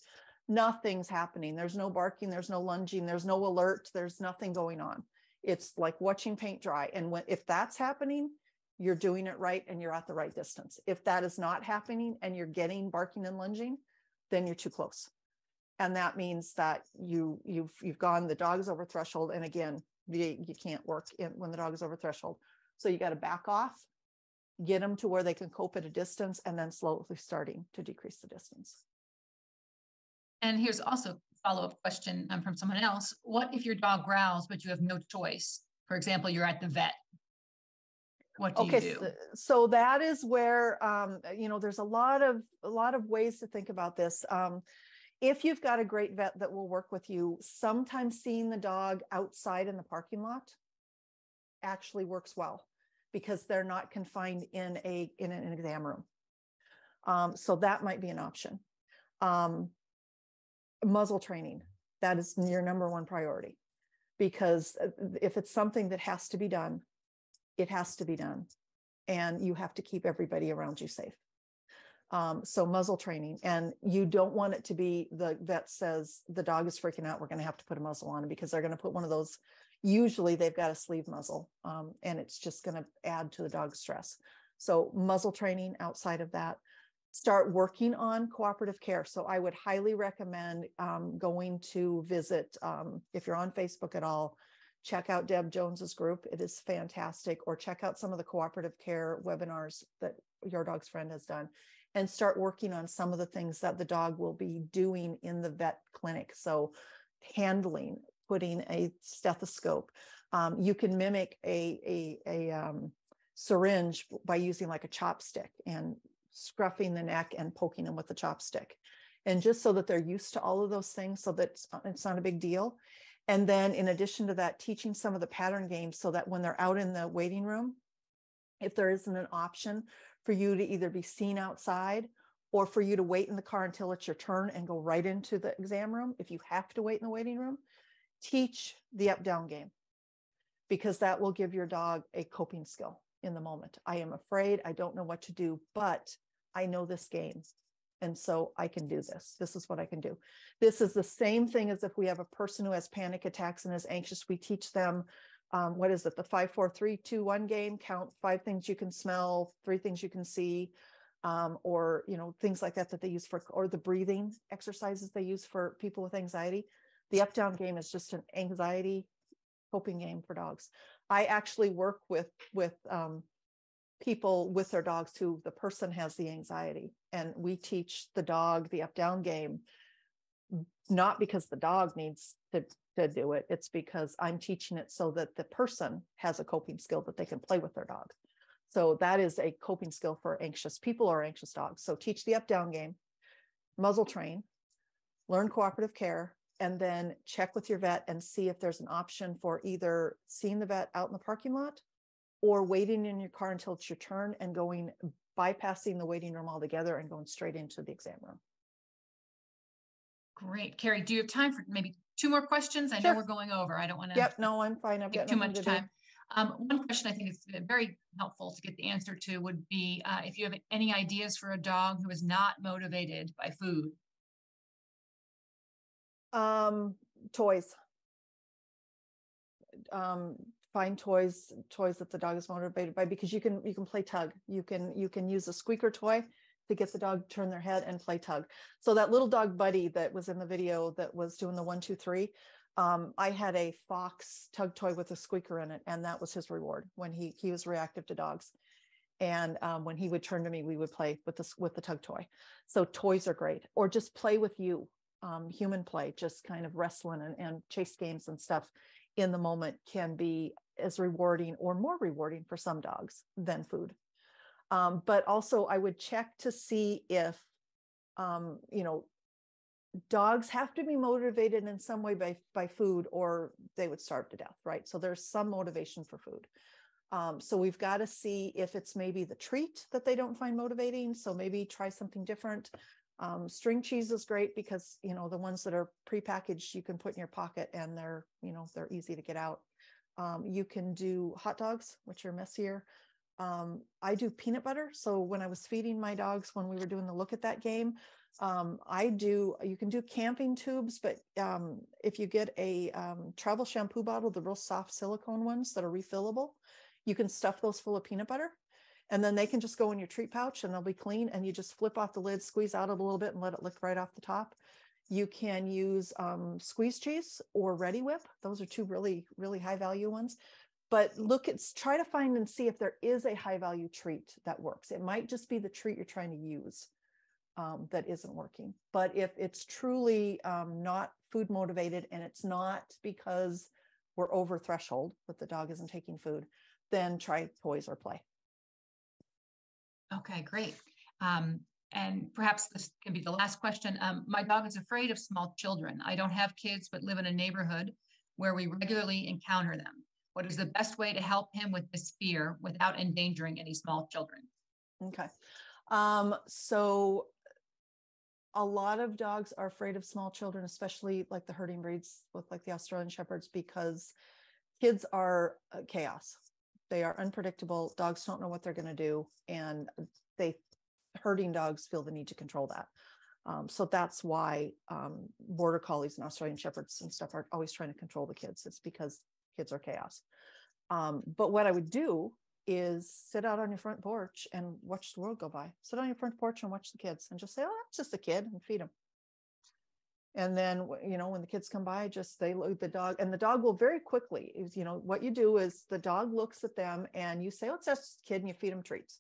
Nothing's happening. There's no barking. There's no lunging. There's no alert. There's nothing going on. It's like watching paint dry. And if that's happening, you're doing it right and you're at the right distance. If that is not happening and you're getting barking and lunging, then you're too close. And that means that you've gone, the dog is over threshold. And again, you can't work when the dog is over threshold. So you got to back off, get them to where they can cope at a distance, and then slowly starting to decrease the distance. And here's also a follow-up question from someone else. What if your dog growls, but you have no choice? For example, you're at the vet. What do you do? So that is where, there's a lot of ways to think about this. If you've got a great vet that will work with you, sometimes seeing the dog outside in the parking lot actually works well because they're not confined in an exam room. So that might be an option. Muzzle training, that is your number one priority, because if it's something that has to be done, it has to be done, and you have to keep everybody around you safe. So muzzle training, and you don't want it to be the vet says the dog is freaking out, we're going to have to put a muzzle on him, because they're going to put one of those, usually they've got a sleeve muzzle, and it's just going to add to the dog's stress. So muzzle training. Outside of that, start working on cooperative care. So I would highly recommend going to visit, if you're on Facebook at all, check out Deb Jones's group. It is fantastic. Or check out some of the cooperative care webinars that Your Dog's Friend has done, and start working on some of the things that the dog will be doing in the vet clinic. So handling, putting a stethoscope. You can mimic a syringe by using like a chopstick and scruffing the neck and poking them with the chopstick. And just so that they're used to all of those things, so that it's not a big deal. And then in addition to that, teaching some of the pattern games, so that when they're out in the waiting room, if there isn't an option for you to either be seen outside or for you to wait in the car until it's your turn and go right into the exam room, if you have to wait in the waiting room, teach the up-down game, because that will give your dog a coping skill in the moment. I am afraid, I don't know what to do, but I know this game. And so I can do this. This is what I can do. This is the same thing as if we have a person who has panic attacks and is anxious. We teach them, what is it? The 5, 4, 3, 2, 1 game. Count 5 things you can smell, 3 things you can see, or, you know, things like that they use for, or the breathing exercises they use for people with anxiety. The up down game is just an anxiety coping game for dogs. I actually work with people with their dogs who the person has the anxiety, and we teach the dog the up down game, not because the dog needs to do it. It's because I'm teaching it so that the person has a coping skill that they can play with their dog. So that is a coping skill for anxious people or anxious dogs. So teach the up down game, muzzle train, learn cooperative care, and then check with your vet and see if there's an option for either seeing the vet out in the parking lot or waiting in your car until it's your turn and bypassing the waiting room altogether and going straight into the exam room. Great. Kerrie, do you have time for maybe 2 more questions? I know we're going over. I don't want to. Yep. No, I'm fine. I've got too much time. One question I think is very helpful to get the answer to would be if you have any ideas for a dog who is not motivated by food. Toys. Find toys that the dog is motivated by, because you can play tug. You can use a squeaker toy to get the dog to turn their head and play tug. So that little dog Buddy that was in the video that was doing the 1, 2, 3, I had a fox tug toy with a squeaker in it, and that was his reward when he was reactive to dogs. And when he would turn to me, we would play with the tug toy. So toys are great, or just play with you, human play, just kind of wrestling and chase games and stuff in the moment can be as rewarding or more rewarding for some dogs than food. But also I would check to see if, dogs have to be motivated in some way by food, or they would starve to death, right? So there's some motivation for food. So we've got to see if it's maybe the treat that they don't find motivating. So maybe try something different. String cheese is great because, the ones that are prepackaged, you can put in your pocket and they're easy to get out. You can do hot dogs, which are messier. I do peanut butter. So when I was feeding my dogs, when we were doing the look at that game, you can do camping tubes, but if you get a travel shampoo bottle, the real soft silicone ones that are refillable, you can stuff those full of peanut butter. And then they can just go in your treat pouch and they'll be clean. And you just flip off the lid, squeeze out a little bit and let it lick right off the top. You can use squeeze cheese or Ready Whip. Those are 2 really, really high value ones. But try to find and see if there is a high value treat that works. It might just be the treat you're trying to use that isn't working. But if it's truly not food motivated and it's not because we're over threshold, that the dog isn't taking food, then try toys or play. Okay, great. And perhaps this can be the last question. My dog is afraid of small children. I don't have kids, but live in a neighborhood where we regularly encounter them. What is the best way to help him with this fear without endangering any small children? Okay. So a lot of dogs are afraid of small children, especially like the herding breeds with like the Australian Shepherds, because kids are chaos. They are unpredictable. Dogs don't know what they're going to do. And herding dogs feel the need to control that. So that's why border collies and Australian Shepherds and stuff are always trying to control the kids. It's because kids are chaos. But what I would do is sit out on your front porch and watch the world go by. Sit on your front porch and watch the kids and just say, oh, that's just a kid, and feed them. And then, you know, when the kids come by, they look at the dog, and the dog will very quickly, you know, what you do is the dog looks at them and you say, oh, it's just a kid, and you feed them treats.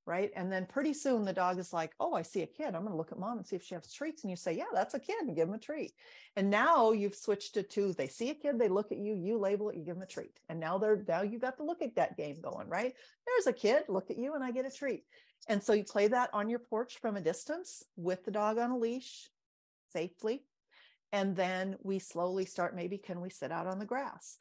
Right. And then pretty soon the dog is like, oh, I see a kid. I'm going to look at mom and see if she has treats. And you say, yeah, that's a kid, and give them a treat. And now you've switched it to, they see a kid, they look at you, you label it, you give them a treat. And now you got the look at that game going, right? There's a kid, look at you, and I get a treat. And so you play that on your porch from a distance with the dog on a leash safely. And then we slowly start, maybe can we sit out on the grass?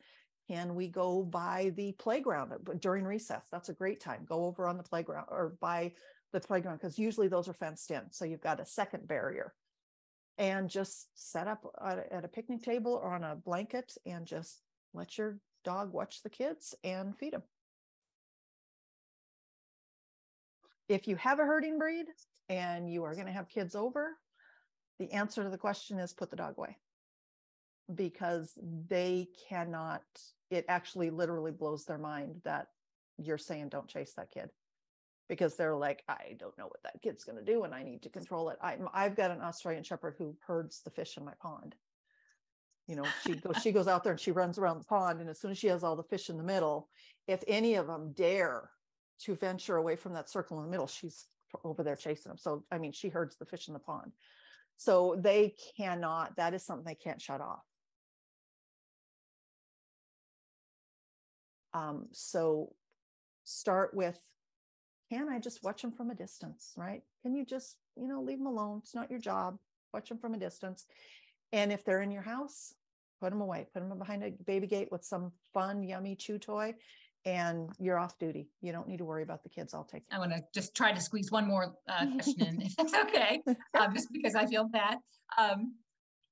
Can we go by the playground during recess? That's a great time. Go over on the playground or by the playground, because usually those are fenced in. So you've got a second barrier. And just set up at a picnic table or on a blanket and just let your dog watch the kids and feed them. If you have a herding breed and you are going to have kids over, the answer to the question is put the dog away. Because they cannot, it actually literally blows their mind that you're saying don't chase that kid, because they're like, I don't know what that kid's going to do and I need to control it. I've got an Australian Shepherd who herds the fish in my pond. You know, she goes out there and she runs around the pond, and as soon as she has all the fish in the middle, if any of them dare to venture away from that circle in the middle, she's over there chasing them. So, I mean, she herds the fish in the pond. So they cannot, that is something they can't shut off. So start with, can I just watch them from a distance, right? Can you just, you know, leave them alone? It's not your job. Watch them from a distance. And if they're in your house, put them away, put them behind a baby gate with some fun, yummy chew toy, and you're off duty. You don't need to worry about the kids. I'll take it. I want to just try to squeeze one more question in, if that's okay, just because I feel bad.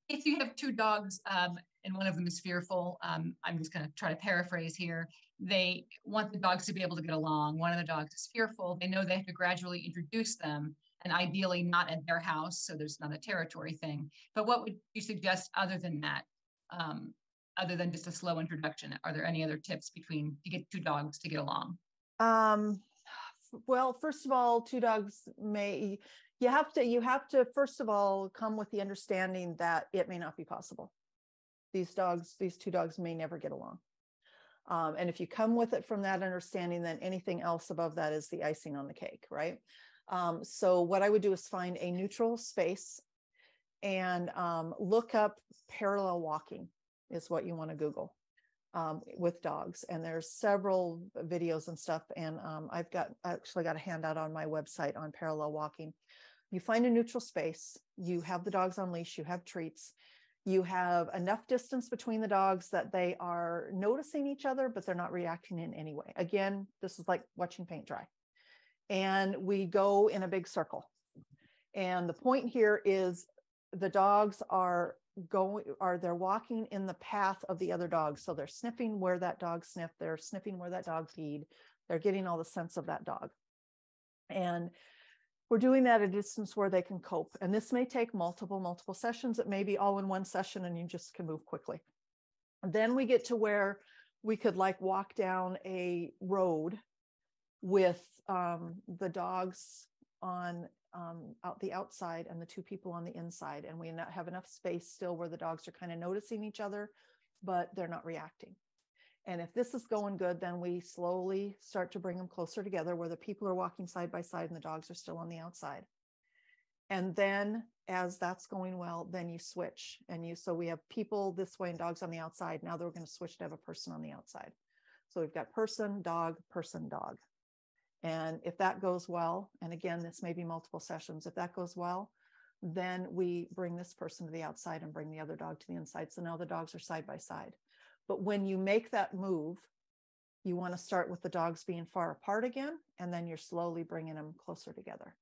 If you have two dogs and one of them is fearful, I'm just going to try to paraphrase here. They want the dogs to be able to get along. One of the dogs is fearful. They know they have to gradually introduce them, and ideally not at their house, so there's not a territory thing. But what would you suggest other than that, other than just a slow introduction? Are there any other tips to get two dogs to get along? Well, first of all, two dogs you have to first of all come with the understanding that it may not be possible. These two dogs may never get along. And if you come with it from that understanding, then anything else above that is the icing on the cake, right? So what I would do is find a neutral space and look up parallel walking is what you want to Google with dogs. And there's several videos and stuff. And I actually got a handout on my website on parallel walking. You find a neutral space, you have the dogs on leash, you have treats, you have enough distance between the dogs that they are noticing each other, but they're not reacting in any way. Again, this is like watching paint dry. And we go in a big circle. And the point here is the dogs they're walking in the path of the other dogs. So they're sniffing where that dog sniffed, they're sniffing where that dog feed, they're getting all the sense of that dog. And we're doing that at a distance where they can cope. And this may take multiple sessions. It may be all in one session and you just can move quickly. And then we get to where we could like walk down a road with the dogs on out the outside and the two people on the inside. And we have enough space still where the dogs are kind of noticing each other, but they're not reacting. And if this is going good, then we slowly start to bring them closer together where the people are walking side by side and the dogs are still on the outside. And then as that's going well, then you switch. So we have people this way and dogs on the outside. Now we're going to switch to have a person on the outside. So we've got person, dog, person, dog. And if that goes well, and again, this may be multiple sessions, if that goes well, then we bring this person to the outside and bring the other dog to the inside. So now the dogs are side by side. But when you make that move, You want to start with the dogs being far apart again, and then you're slowly bringing them closer together.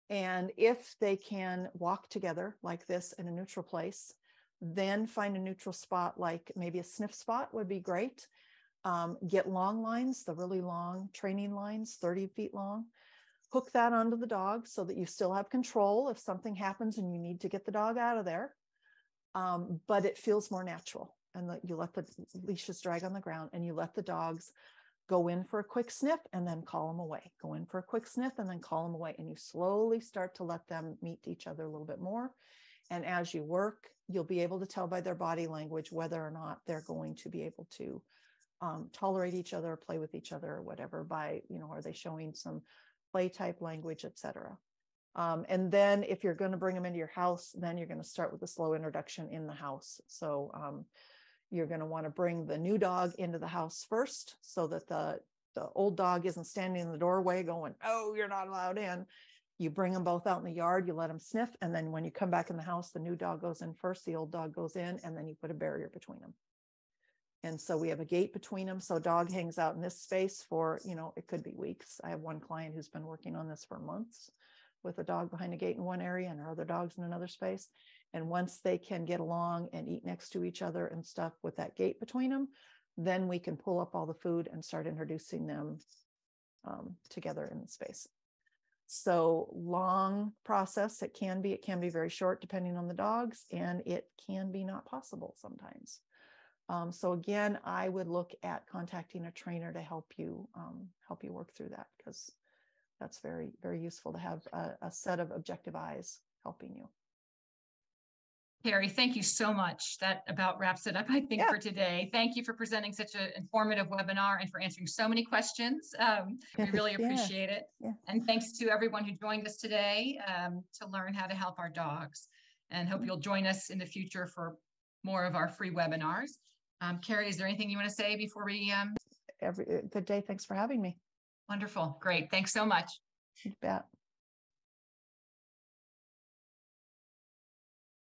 And if they can walk together like this in a neutral place, then find a neutral spot, like maybe a sniff spot would be great. Get long lines, the really long training lines, 30 feet long. Hook that onto the dog so that you still have control if something happens and you need to get the dog out of there. But it feels more natural. And you let the leashes drag on the ground, and you let the dogs go in for a quick sniff and then call them away. Go in for a quick sniff and then call them away. And you slowly start to let them meet each other a little bit more. And as you work, you'll be able to tell by their body language whether or not they're going to be able to tolerate each other, or play with each other, or whatever, by, are they showing some play type language, etc. And then if you're going to bring them into your house, then you're going to start with a slow introduction in the house. So you're going to want to bring the new dog into the house first, so that the old dog isn't standing in the doorway going, "Oh, you're not allowed in." You bring them both out in the yard, you let them sniff. And then when you come back in the house, the new dog goes in first, the old dog goes in, and then you put a barrier between them. And so we have a gate between them. So dog hangs out in this space for, it could be weeks. I have one client who's been working on this for months with a dog behind a gate in one area and her other dogs in another space. And once they can get along and eat next to each other and stuff with that gate between them, then we can pull up all the food and start introducing them together in the space. So long process. It can be very short depending on the dogs, and it can be not possible sometimes. So again, I would look at contacting a trainer to help you work through that, because that's very, very useful to have a set of objective eyes helping you. Kerrie, thank you so much. That about wraps it up, I think, for today. Thank you for presenting such an informative webinar and for answering so many questions. We really appreciate it. Yeah. And thanks to everyone who joined us today to learn how to help our dogs. And hope you'll join us in the future for more of our free webinars. Kerrie, is there anything you want to say before we? Good day. Thanks for having me. Wonderful. Great. Thanks so much. You bet.